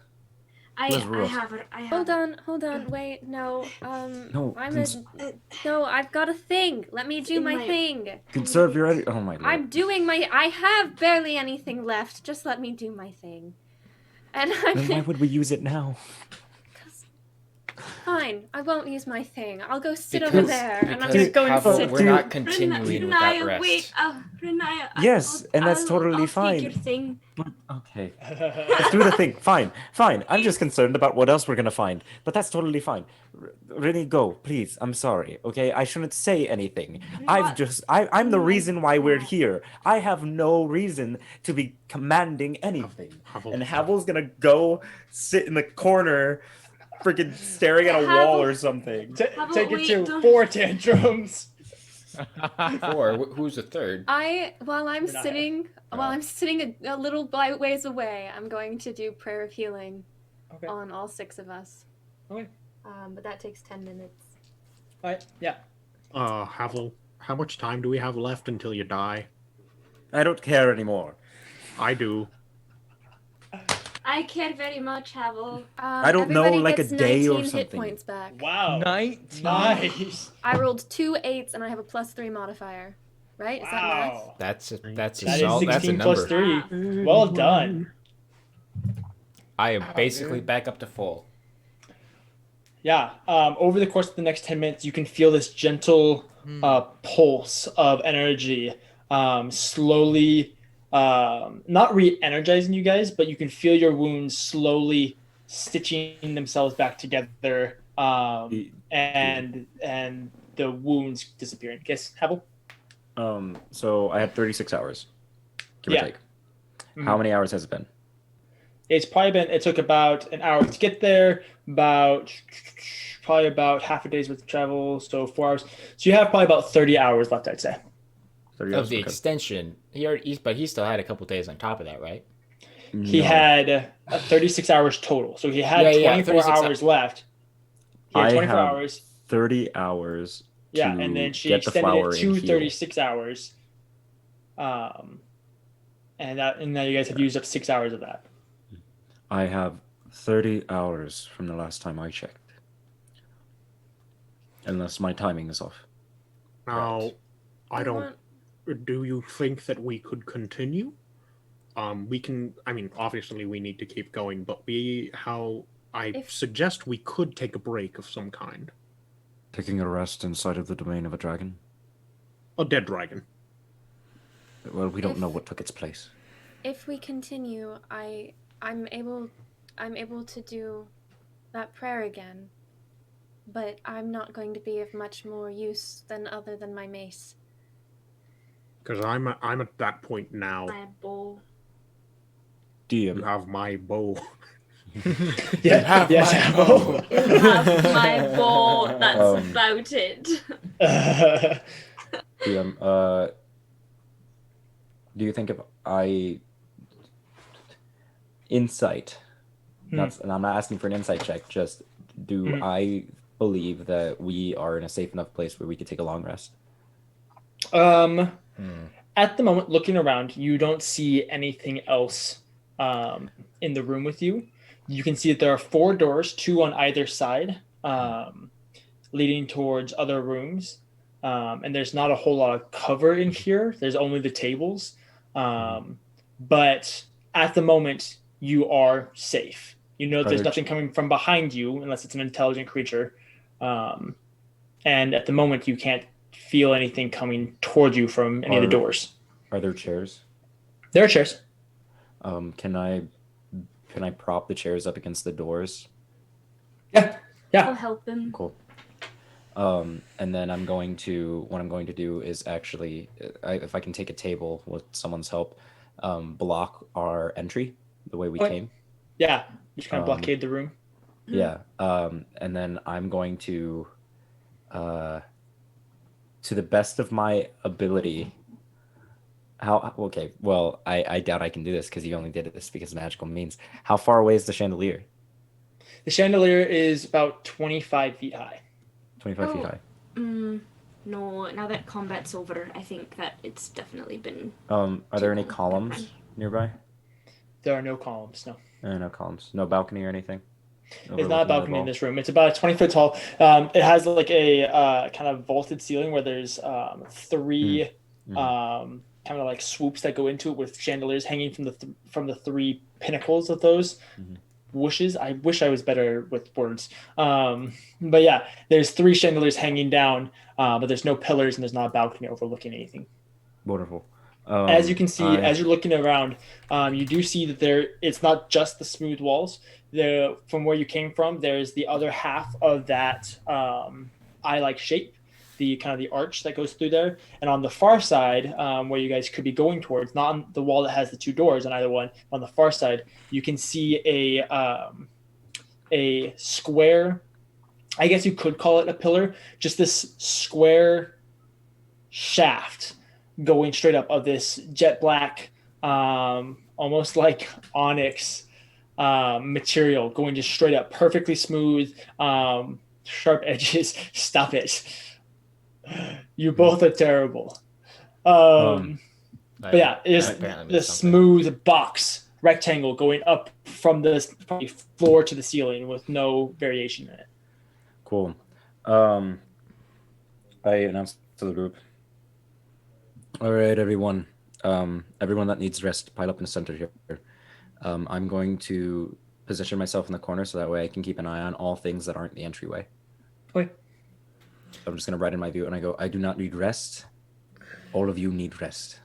I Where's Ruth? have her. I have. Hold on, wait, no, No, no, I've got a thing. Let me do in my my- thing. Conserve your energy. Oh my lord. I'm doing I have barely anything left. Just let me do my thing. And I'm Then why would we use it now? fine. I won't use my thing. I'll go sit over there, and I'm because gonna go and Havel, sit we're down. not continuing without Renaya, rest. wait. Renaya. Yes, and that's totally I'll fine. Take your thing. Okay. Let's do the thing. Fine. I'm just concerned about what else we're gonna find. But that's totally fine. Really, go, please. I'm sorry. Okay, I shouldn't say anything. I'm the reason why we're here. I have no reason to be commanding anything. Havel. And Havel's gonna go sit in the corner, freaking staring at a wall or something. Take it wait, to don't- 4 tantrums. Or who's the third? While I'm Renaya. sitting, a little ways away, I'm going to do prayer of healing Okay. on all 6 of us. Okay. But that takes 10 minutes. All right. Yeah. Havel, how much time do we have left until you die? I don't care anymore. I do. I care very much, Havel. I don't know, Everybody like a gets day or 19 hit something. points back. Wow. 19. Nice. I rolled 2 8s and I have a +3 modifier. Right? Is that math? Wow. That's a That is that's a 16 number. plus 3. Well done. I am basically back up to full. Yeah. Over the course of the next 10 minutes, you can feel this gentle pulse of energy slowly, not re-energizing you guys, but you can feel your wounds slowly stitching themselves back together, and the wounds disappearing. Guess, Havel? So I had 36 hours. Give Yeah. or take. How many hours has it been? It took about an hour to get there, probably about half a day's worth of travel, so 4 hours. So you have probably about 30 hours left, I'd say. 30 Of hours. the Okay. extension, but he still had a couple days on top of that, right? He No. had 36 hours total, so he had Yeah, 24 36 hours left. He had I 24 have hours. 30 hours. Yeah, to and then she get the extended flower it to and heal. 36 hours. And now you guys have used up 6 hours of that. I have 30 hours from the last time I checked. Unless my timing is off. Now, I don't. want- Do you think that we could continue? We can. I mean, obviously, we need to keep going, but I If- suggest we could take a break of some kind. Taking a rest inside of the domain of a dragon. A dead dragon. Well, we don't know what took its place. If we continue, I'm able to do that prayer again. But I'm not going to be of much more use other than my mace. Because I'm at that point now. My bow. You DM. have my bow. Yeah, have yes, my Havel. You have my bow. That's Um, about it. DM. Do you think if I insight? And I'm not asking for an insight check. Just do I believe that we are in a safe enough place where we could take a long rest? At the moment, looking around, you don't see anything else in the room with you. You can see that there are 4 doors, 2 on either side, leading towards other rooms. And there's not a whole lot of cover in here. There's only the tables. But at the moment, you are safe. You know there's nothing coming from behind you unless it's an intelligent creature. And at the moment, you can't feel anything coming toward you from any of the doors. Are there chairs? There are chairs. Can I prop the chairs up against the doors? Yeah. I'll help him. Cool. And then what I'm going to do is actually, if I can take a table with someone's help, block our entry the way we came. Yeah, you just kind of blockade the room. Yeah. And then I'm going to the best of my ability. I doubt I can do this because you only did this because of magical means. How far away is the chandelier? The chandelier is about 25 feet high. 25 feet high. No, now that combat's over, I think that it's definitely been... Are there any columns nearby? There are no columns, no. No columns. No balcony or anything? There's not a balcony in this room. It's about 20 foot tall. It has like a kind of vaulted ceiling where there's 3 kind of like swoops that go into it with chandeliers hanging from the 3 pinnacles of those whooshes. I wish I was better with words. But yeah, there's 3 chandeliers hanging down, but there's no pillars and there's not a balcony overlooking anything. Wonderful. As you can see, as you're looking around, you do see that it's not just the smooth walls. From where you came from, there's the other half of that eye-like shape, the kind of the arch that goes through there. And on the far side, where you guys could be going towards, not on the wall that has the 2 doors on either one, on the far side, you can see a square, I guess you could call it a pillar, just this square shaft going straight up of this jet black, almost like onyx material, going just straight up, perfectly smooth, sharp edges. Stop it. You both are terrible. But yeah, it's the smooth box rectangle going up from the floor to the ceiling with no variation in it. Cool. I announced to the group. All right, everyone. Everyone that needs rest, pile up in the center here. I'm going to position myself in the corner so that way I can keep an eye on all things that aren't the entryway. Okay. I'm just going to write in my view and I go, I do not need rest. All of you need rest.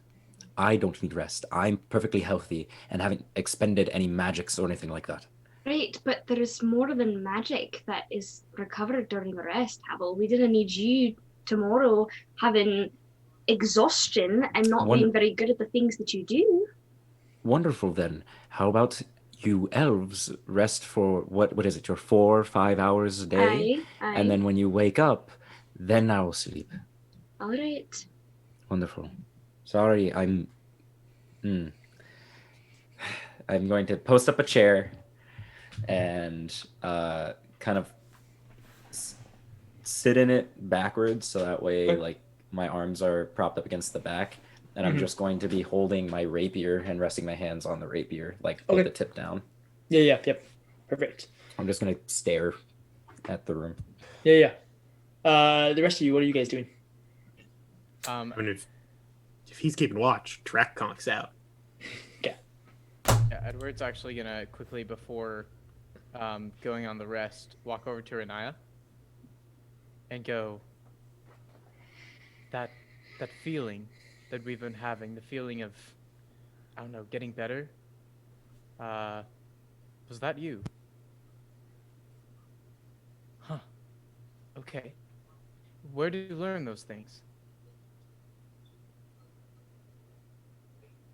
I don't need rest. I'm perfectly healthy and haven't expended any magics or anything like that. Right, but there is more than magic that is recovered during the rest, Havel. We didn't need you tomorrow having exhaustion and not being very good at the things that you do. Wonderful then. How about you elves rest for what is it, your 4 or 5 hours a day? Aye. And then when you wake up, then I will sleep. All right. Wonderful. Sorry, I'm going to post up a chair and kind of sit in it backwards so that way like my arms are propped up against the back and I'm just going to be holding my rapier and resting my hands on the rapier, like with the tip down. Yep. Perfect. I'm just going to stare at the room. Yeah. The rest of you, what are you guys doing? I mean, if he's keeping watch, Trek conks out. Okay. Yeah, Edward's actually gonna quickly, before going on the rest, walk over to Riniya and go, that feeling that we've been having, the feeling of, I don't know, getting better, was that you? Huh. Okay. Where did you learn those things?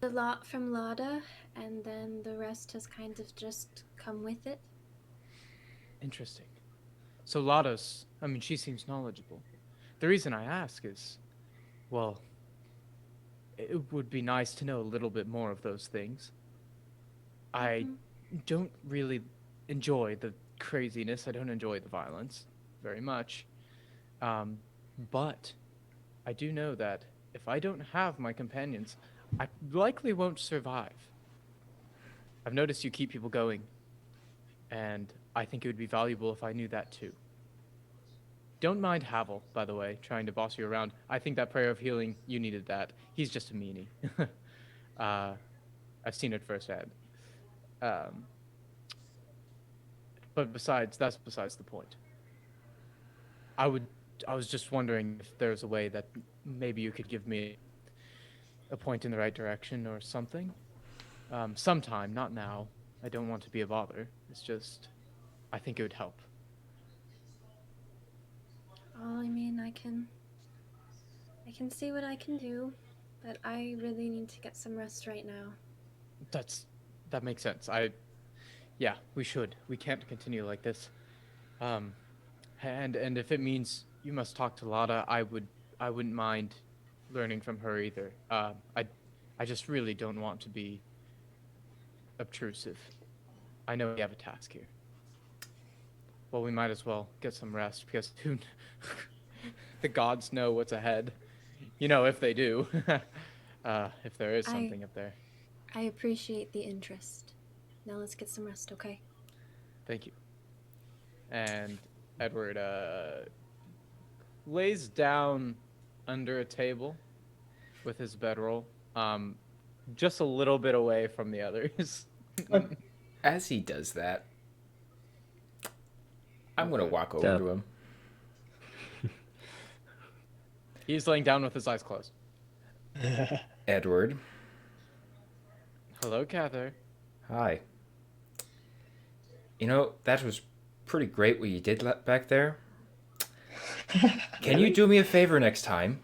A lot from Lada, and then the rest has kind of just come with it. Interesting. So Lada's, I mean, she seems knowledgeable. The reason I ask is, well, it would be nice to know a little bit more of those things. I don't really enjoy the craziness. I don't enjoy the violence very much. But I do know that if I don't have my companions, I likely won't survive. I've noticed you keep people going, and I think it would be valuable if I knew that too. Don't mind Havel, by the way, trying to boss you around. I think that prayer of healing, you needed that. He's just a meanie. I've seen it firsthand. But that's besides the point. I was just wondering if there's a way that maybe you could give me a point in the right direction or something. Sometime, not now. I don't want to be a bother. It's just, I think it would help. Well, I mean, I can see what I can do, but I really need to get some rest right now. That makes sense. Yeah, we should. We can't continue like this. And if it means you must talk to Lada, I wouldn't mind learning from her either. I just really don't want to be obtrusive. I know we have a task here. Well, we might as well get some rest because the gods know what's ahead. You know, if they do. If there is something up there. I appreciate the interest. Now let's get some rest, okay? Thank you. And Edward lays down under a table with his bedroll, just a little bit away from the others. As he does that, I'm going to walk over to him. He's laying down with his eyes closed. Edward. Hello, Kathyr. Hi. You know, that was pretty great what you did back there. Can you do me a favor next time?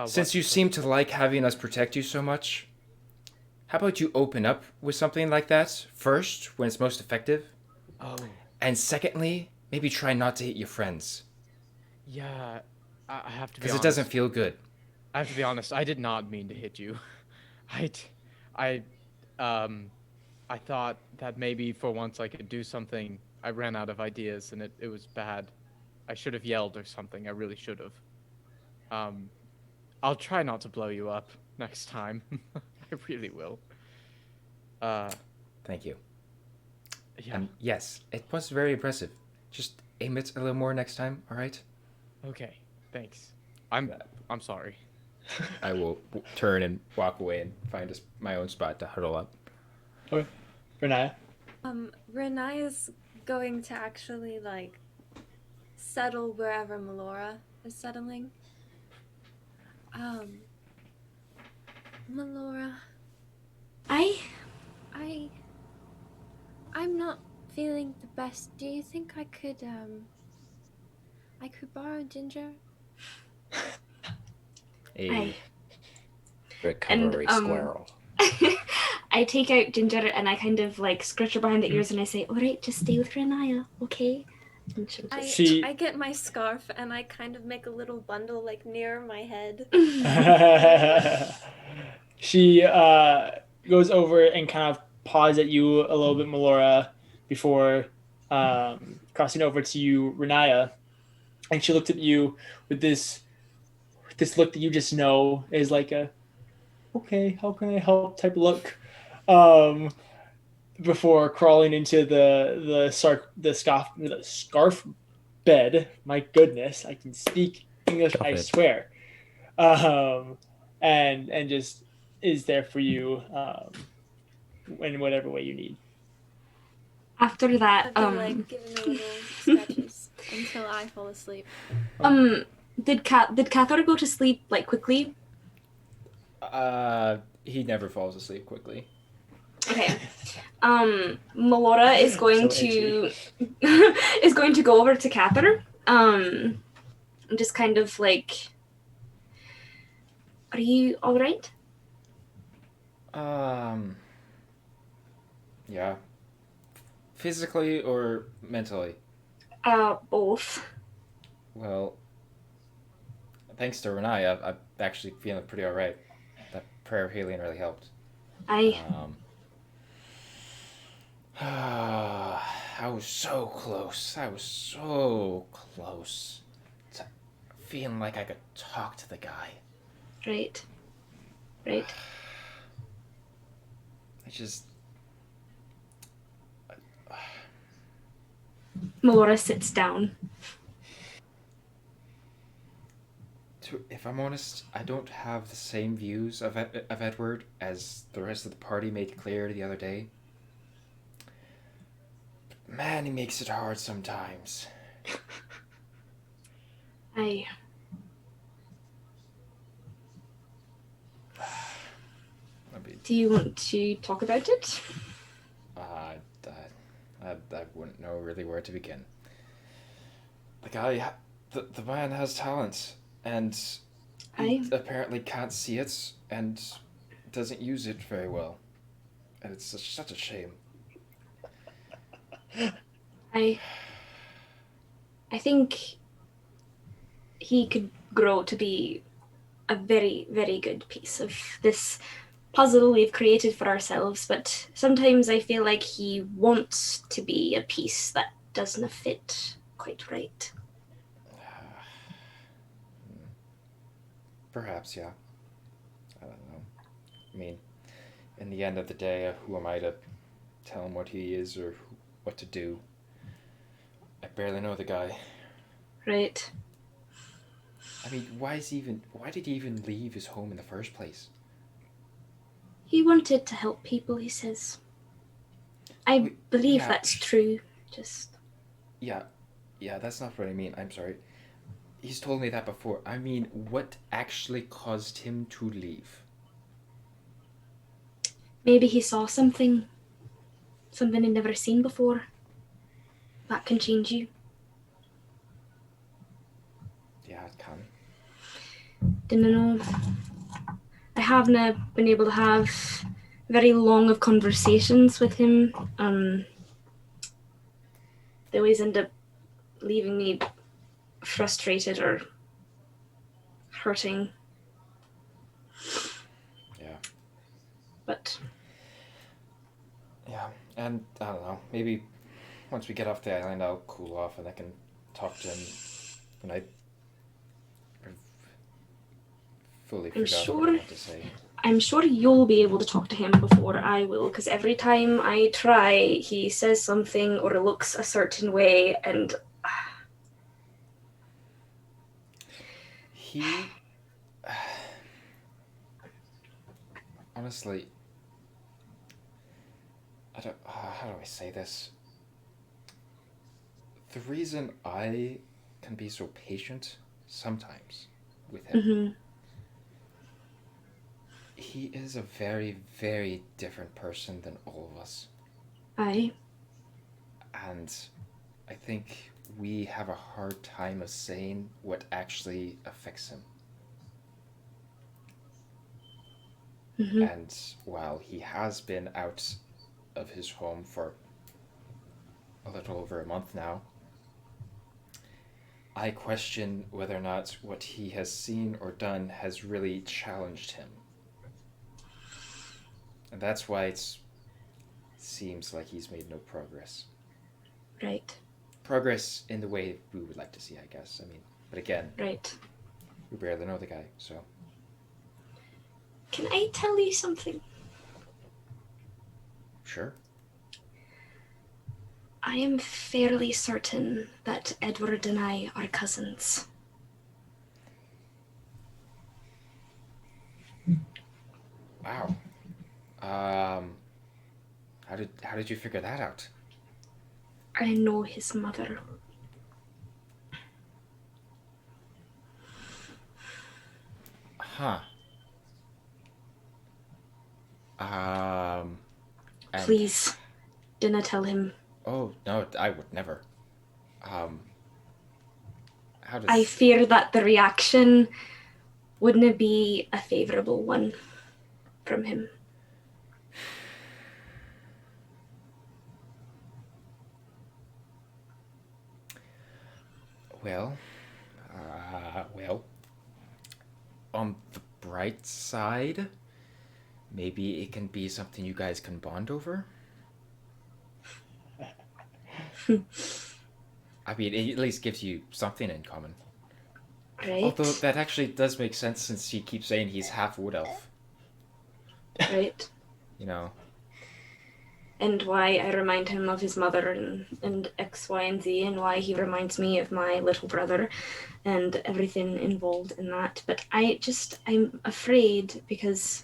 Since you seem to like having us protect you so much, how about you open up with something like that first, when it's most effective? Oh. And secondly, maybe try not to hit your friends. Yeah, I have to be honest. Because it doesn't feel good. I have to be honest, I did not mean to hit you. I thought that maybe for once I could do something. I ran out of ideas and it was bad. I should have yelled or something. I really should have. I'll try not to blow you up next time. I really will. Thank you. Yeah. And yes, it was very impressive. Just aim it a little more next time, all right? Okay, thanks. I'm sorry. I will turn and walk away and find my own spot to huddle up. Okay. Riniya? Riniya's going to actually, settle wherever Melora is settling. Melora. I'm not feeling the best. Do you think I could borrow Ginger? A recovery squirrel. I take out Ginger and I kind of scratch her behind the ears and I say, "All right, just stay with Riniya, okay?" And I get my scarf and I kind of make a little bundle near my head. She goes over and kind of paws at you a little bit, Melora, before crossing over to you, Riniya. And she looked at you with this look that you just know is like a, okay, how can I help type of look, before crawling into the scarf bed. My goodness, I can speak English, I swear. And just is there for you in whatever way you need. After that, I've been giving her little scratches until I fall asleep. Did Kathyr go to sleep like quickly? He never falls asleep quickly. Okay. Melora is going So to is going to go over to Kathyr. And just kind of like, are you all right? Yeah. Physically or mentally? Both. Well, thanks to Renai, I'm actually feeling pretty alright. That prayer of healing really helped. I I was so close. I was so close to feeling like I could talk to the guy. right. Right. I just. Melora sits down. If I'm honest, I don't have the same views of Edward as the rest of the party made clear the other day. Man, he makes it hard sometimes. I Do you want to talk about it? I wouldn't know really where to begin. The guy, the man has talent, and he apparently can't see it and doesn't use it very well, and it's such a shame. I think he could grow to be a very, very good piece of this puzzle we've created for ourselves, but sometimes I feel like he wants to be a piece that doesn't fit quite right. Perhaps, yeah. I don't know. I mean, in the end of the day, who am I to tell him what he is or what to do? I barely know the guy. Right. I mean, why did he even leave his home in the first place? He wanted to help people, he says. I believe that's true. Just. Yeah, that's not what I mean. I'm sorry. He's told me that before. I mean, what actually caused him to leave? Maybe he saw something he'd never seen before. That can change you. Yeah, it can. Didn't know. I haven't been able to have very long of conversations with him. They always end up leaving me frustrated or hurting. Yeah. But. Yeah, and I don't know. Maybe once we get off the island, I'll cool off and I can talk to him when I fully forgot what I want to say. I'm sure you'll be able to talk to him before I will, because every time I try, he says something or looks a certain way, and he honestly, I don't. How do I say this? The reason I can be so patient sometimes with him. He is a very, very different person than all of us. Aye. And I think we have a hard time of saying what actually affects him. And while he has been out of his home for a little over a month now, I question whether or not what he has seen or done has really challenged him. And that's why it seems like he's made no progress. Right. Progress in the way we would like to see, I guess. I mean, but again, right. We barely know the guy, so. Can I tell you something? Sure. I am fairly certain that Edward and I are cousins. Wow. How did you figure that out? I know his mother. Huh. And Please, dinna tell him. oh no, I would never. How does I fear that the reaction wouldn't be a favorable one from him. well, on the bright side, maybe it can be something you guys can bond over. I mean, it at least gives you something in common. Right? Although that actually does make sense since she keeps saying he's half wood elf. Right. You know. And why I remind him of his mother and X, Y, and Z, and why he reminds me of my little brother and everything involved in that. But I'm afraid because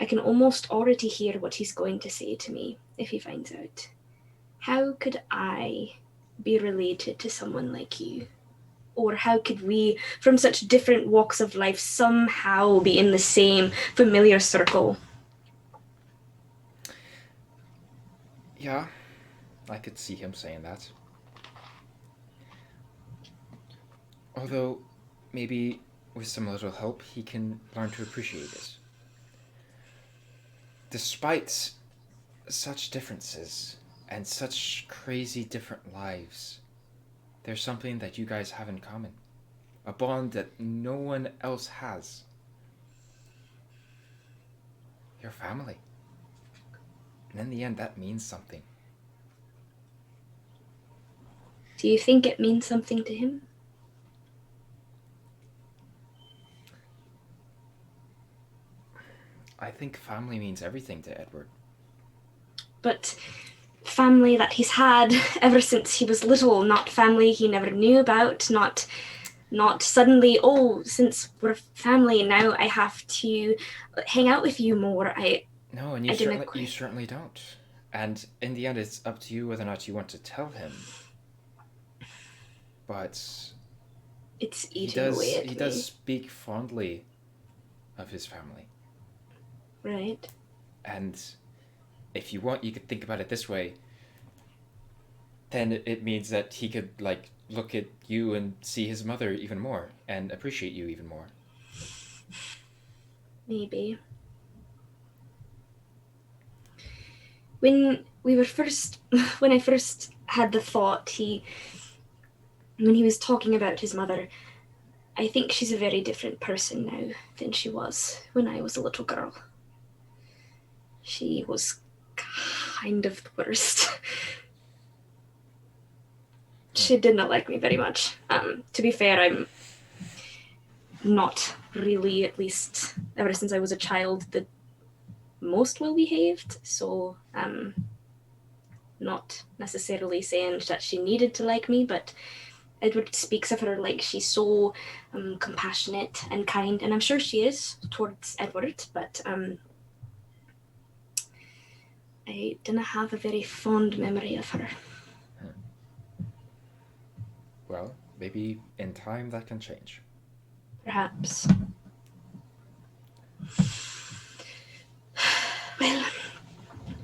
I can almost already hear what he's going to say to me if he finds out. How could I be related to someone like you? Or how could we, from such different walks of life, somehow be in the same familiar circle? Yeah, I could see him saying that. Although, maybe with some little help, he can learn to appreciate it. Despite such differences and such crazy different lives, there's something that you guys have in common. A bond that no one else has. Your family. And in the end, that means something. Do you think it means something to him? I think family means everything to Edward. But family that he's had ever since he was little, not family he never knew about, not suddenly, oh, since we're family now I have to hang out with you more. No, and you certainly don't. And in the end, it's up to you whether or not you want to tell him. But it's eating away at me. He does speak fondly of his family. Right. And if you want, you could think about it this way. Then it means that he could, like, look at you and see his mother even more and appreciate you even more. Maybe. When I first had the thought, when he was talking about his mother, I think she's a very different person now than she was when I was a little girl. She was kind of the worst. She did not like me very much. To be fair, I'm not really, at least ever since I was a child, the most well-behaved, so not necessarily saying that she needed to like me, but Edward speaks of her like she's so compassionate and kind, and I'm sure she is towards Edward, but I didn't have a very fond memory of her. Well, maybe in time that can change. Perhaps. Well,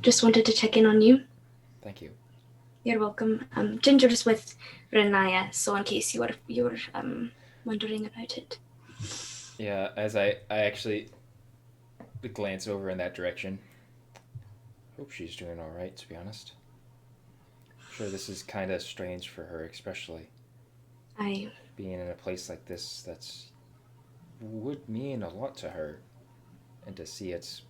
just wanted to check in on you. Thank you. You're welcome. Ginger's with Riniya, so in case you were wondering about it. Yeah, as I actually glance over in that direction. Hope she's doing all right, to be honest. I'm sure this is kind of strange for her, especially. Being in a place like this would mean a lot to her, and to see it's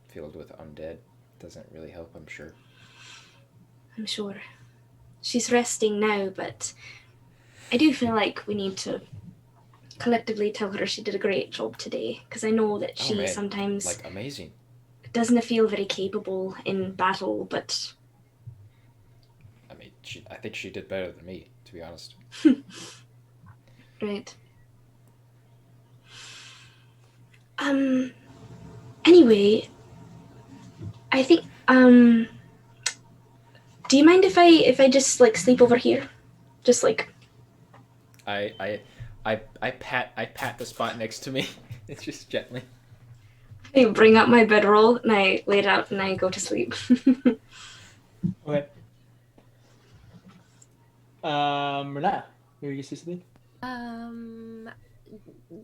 filled with undead doesn't really help, I'm sure. I'm sure. She's resting now, but I do feel like we need to collectively tell her she did a great job today, because I know that she sometimes like amazing doesn't feel very capable in battle, but I mean, I think she did better than me, to be honest. Right. Anyway, I think do you mind if I just like sleep over here? Just like I pat the spot next to me. It's just gently. I bring up my bedroll and I lay it out and I go to sleep. Okay. Renata, you used to sleep?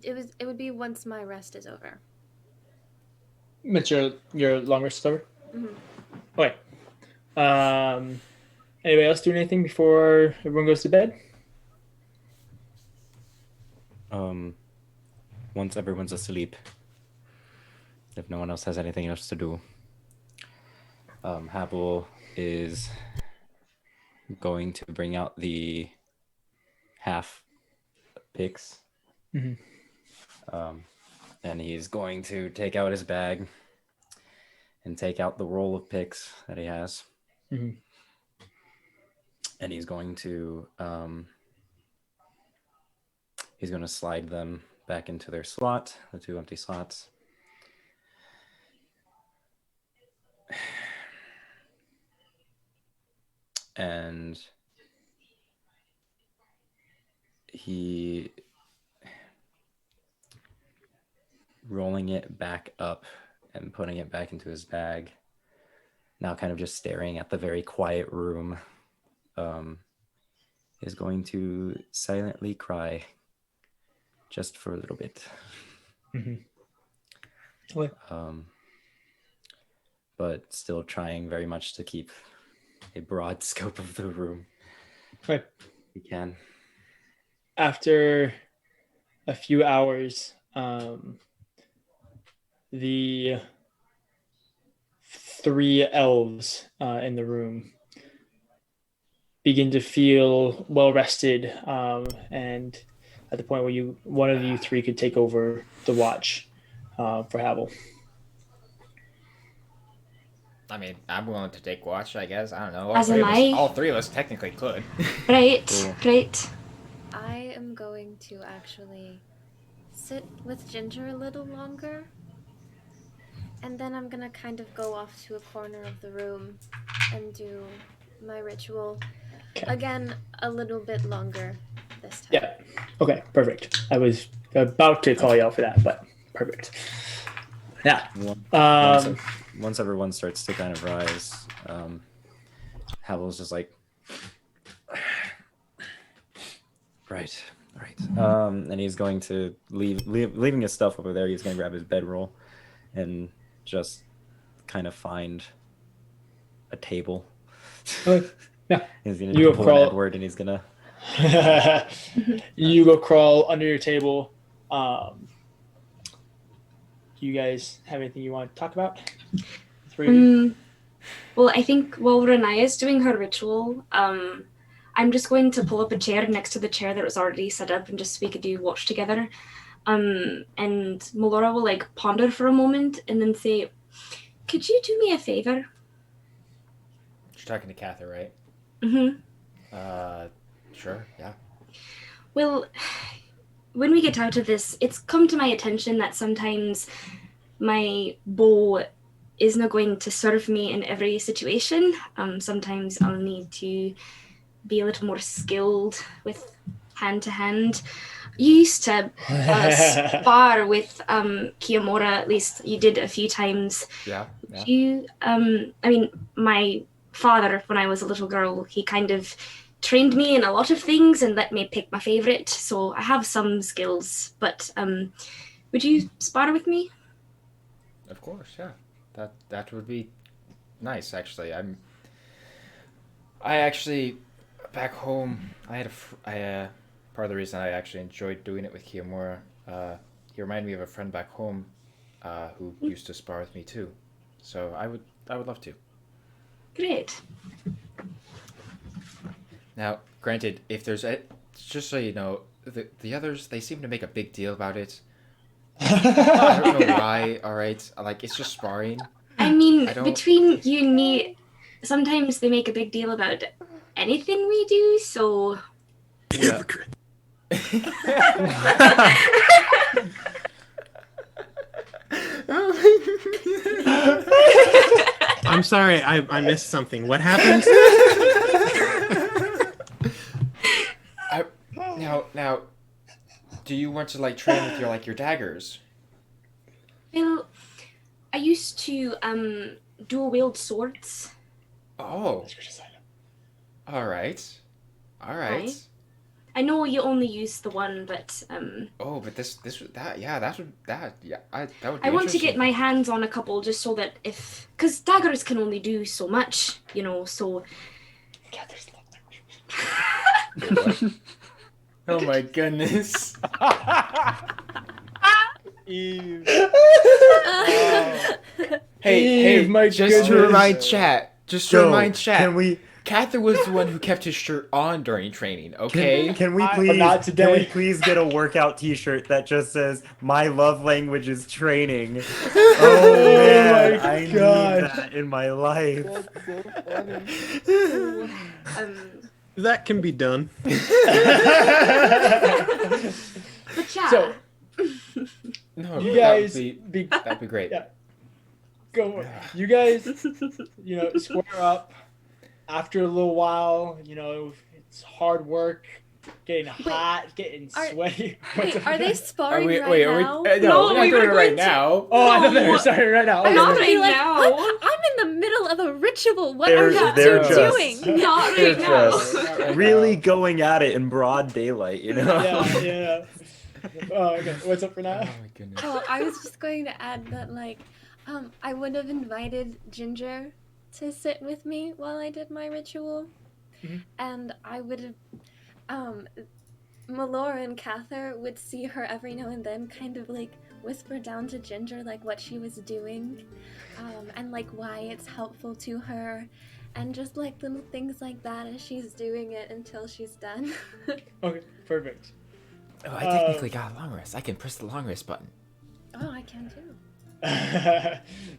It would be once my rest is over. It's your long rest is over? Mhm. Okay. Anybody else doing anything before everyone goes to bed? Once everyone's asleep, if no one else has anything else to do, Havel is going to bring out the half picks. Mhm. And he's going to take out his bag and take out the roll of picks that he has. Mhm. And he's going to slide them back into their slot, the 2 empty slots. And he rolling it back up and putting it back into his bag, now kind of just staring at the very quiet room, is going to silently cry just for a little bit. Mm-hmm. Okay. But still trying very much to keep a broad scope of the room. Right. He can. After a few hours, the 3 elves in the room begin to feel well rested, and at the point where one of you 3 could take over the watch for Havel. I mean, I'm willing to take watch, I guess. I don't know. As am I. All 3 of us technically could. Right, Cool. right. I am going to actually sit with Ginger a little longer. And then I'm gonna kind of go off to a corner of the room and do my ritual. Okay. Again, a little bit longer this time. Yeah. Okay, perfect. I was about to call you out for that, but perfect. Yeah. Once everyone starts to kind of rise, Havel's just like, right. And he's going to leaving his stuff over there. He's going to grab his bedroll and just kind of find a table. Okay. Yeah. He's going to pull an Edward and he's going to... You go crawl under your table. Do you guys have anything you want to talk about? Well, I think while Riniya is doing her ritual, I'm just going to pull up a chair next to the chair that was already set up and just so we could do watch together. And Melora will like ponder for a moment and then say, "Could you do me a favor?" You're talking to Kathyr, right? Mm-hmm. Sure, yeah. Well, when we get out of this, it's come to my attention that sometimes my bow isn't going to serve me in every situation. Sometimes I'll need to be a little more skilled with hand to hand. You used to spar with Kiyomura, at least you did a few times. Yeah. My father, when I was a little girl, he kind of trained me in a lot of things and let me pick my favorite. So I have some skills, but would you spar with me? Of course, yeah. That would be nice, actually. I actually back home. I had part of the reason I actually enjoyed doing it with Kiyomura. He reminded me of a friend back home, who used to spar with me too. So I would love to. Great. Now, granted, if there's just so you know, the others, they seem to make a big deal about it. I don't know why. All right, like it's just sparring. I mean, between you and me, sometimes they make a big deal about anything we do. So. Yeah. I'm sorry, I missed something. What happened? Now, do you want to like train with your daggers? Well, I used to dual wield swords. Oh. All right. Aye. I know you only use the one, but Oh, but that would that would be I want to get interesting. my hands on a couple just so that because daggers can only do so much, so. Kathy's love language. Oh my goodness. Eve. Hey, Eve, my just to goodness. remind chat. Just to Joe, remind chat. can we Kathyr was the one who kept his shirt on during training, okay? can we But please not can today. we please get a workout T-shirt that just says "My love language is training"? Oh man, my I gosh. need that in my life. That can be done. But yeah. So No, you guys that'd be great. Yeah. Go. You guys, square up. After a little while, it's hard work, getting hot, getting sweaty. Wait, are they sparring Are right we, now? no, No, we're not we doing were it going right to- now. Oh, I thought they No. were starting right now. I was Not gonna be right like, now. I'm in the middle of a ritual. What They're- are you they're two just- doing? Not They're right now. just really going at it in broad daylight, Yeah. Oh, okay. What's up for now? Oh my goodness. Oh, I was just going to add that, I would have invited Ginger to sit with me while I did my ritual. Mhm. And I would have, Melora and Kathyr would see her every now and then kind of, whisper down to Ginger, what she was doing, and, why it's helpful to her, and just, little things like that as she's doing it until she's done. Okay, perfect. Oh, I technically got a long rest. I can press the long rest button. Oh, I can too.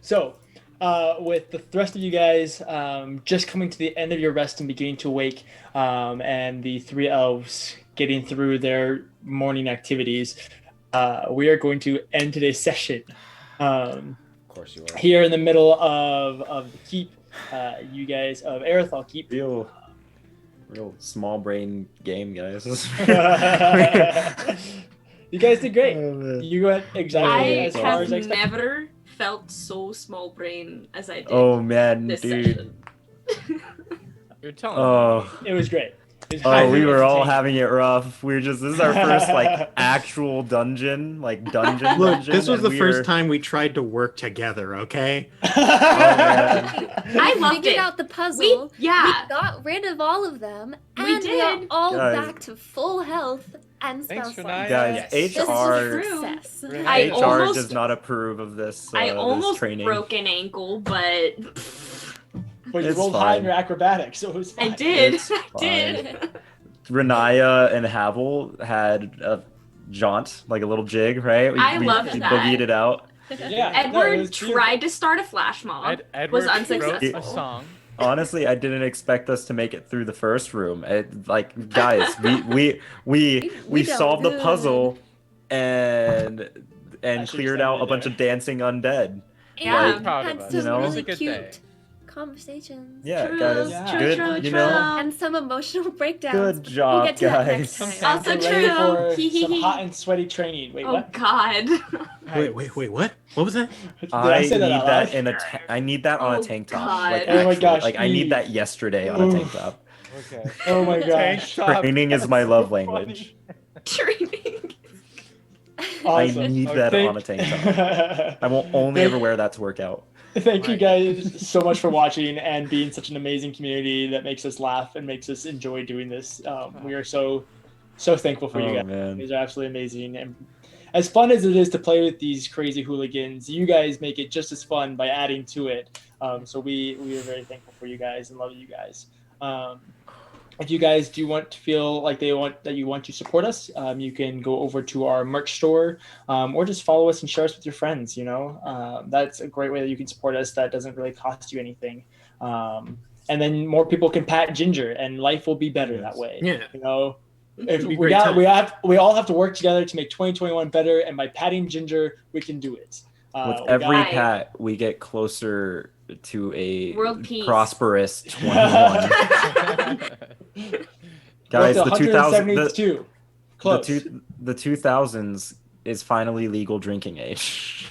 So, with the rest of you guys just coming to the end of your rest and beginning to wake, and the three elves getting through their morning activities, we are going to end today's session. Of course you are. Here in the middle of the keep, you guys of Aerithal Keep. Real small brain game, guys. You guys did great. Oh, man. You went exactly I as far as have I expected. never felt so small brain as I did Oh man, this dude. session. You're telling Oh. It was great. It was Oh, highly we were all entertaining. having it rough. This is our first actual dungeon, dungeon. Look, this was and the we first were- time we tried to work together, okay? I We loved figured it. out the puzzle. We got rid of all of them, We and we are did. all Guys. back to full health and Thanks, spell Riniya. slots. Guys, Yes. This is a HR success. I HR almost- does not approve of this. I this almost training. broke an ankle, but But you It's rolled high in fine. your acrobatics, so it was fine. I did. It's I did. Riniya and Havel had a jaunt, a little jig, right? I loved we that. boogied it out. Yeah. Edward no, it was beautiful. tried to start a flash mob. Edward was wrote unsuccessful. a song. Honestly, I didn't expect us to make it through the first room. Guys, we done solved the good. puzzle and should've cleared said out it a bunch there. of dancing undead. Yeah. And Proud of had us. some You know? It was a really good cute day. conversations. Yeah, True, guys, Yeah. good. true, you true. know, And some emotional breakdowns. good but job, we'll get to that guys. next time. Also Get ready true. for Hee hee some hee. hot and sweaty training. Wait, Oh what? God. Wait, what? What was that? Did I say need out that loud? in a. I need that on Oh, a tank top. God. Like, Oh my actually, gosh, I need Eve. that yesterday on a tank top. Okay. Oh my Tank gosh. top. Training is my That's love so funny. language. Training. Awesome. I need Oh, that thank- on a tank top. I will only Thank- ever wear that to work out. Thank you guys so much for watching and being such an amazing community that makes us laugh and makes us enjoy doing this. We are so thankful for you Oh guys. man. These are absolutely amazing. And as fun as it is to play with these crazy hooligans, you guys make it just as fun by adding to it. So we are very thankful for you guys and love you guys. If you guys do want to feel like you want to support us, you can go over to our merch store, or just follow us and share us with your friends. That's a great way that you can support us. That doesn't really cost you anything. And then more people can pat Ginger, and life will be better that way. Yeah. If It'll be we great time. we all have to work together to make 2021 better, and by patting Ginger, we can do it. With we every got- pat, we get closer to a World peace. prosperous 21. we're Guys, up the to 2000 172. Close. the 2000s is finally legal drinking age.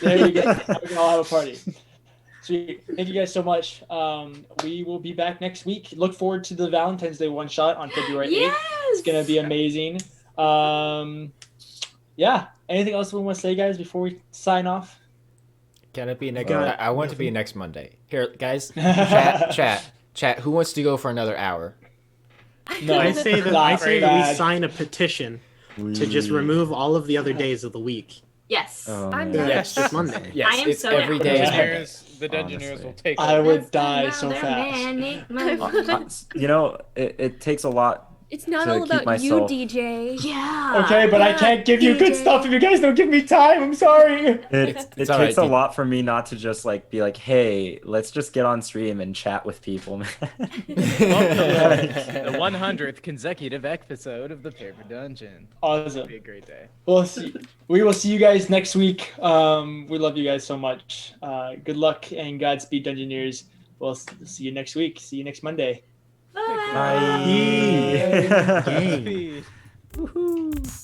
There you go. We can all have a party. Sweet. Thank you guys so much. We will be back next week. Look forward to the Valentine's Day one shot on February 8th. Yes! It's gonna be amazing. Yeah. Anything else we want to say, guys, before we sign off? Can it be next? Got I want it to be next Monday. Here, guys. Chat. Who wants to go for another hour? No, I say that not we bad. sign a petition to just remove all of the other days of the week. Yes. I'm Yeah, down. it's just Monday. Yes, I am it's so every down. day is Yeah. Monday. The Dungeoneers Honestly. will take I over. would die so Another fast. manic moment. You know, it takes a lot. It's not To all keep about myself- you, DJ. Yeah. Okay, but I can't give you good DJ. stuff if you guys don't give me time. I'm sorry. It It's takes alright, a dude. lot for me not to just like be like, hey, let's just get on stream and chat with people, man. The 100th consecutive episode of the Paper Dungeon. Awesome. It'll be a great day. We will see you guys next week. We love you guys so much. Good luck and Godspeed, Dungeoneers. We'll see you next week. See you next Monday. Bye. Bye. Yay. Speed.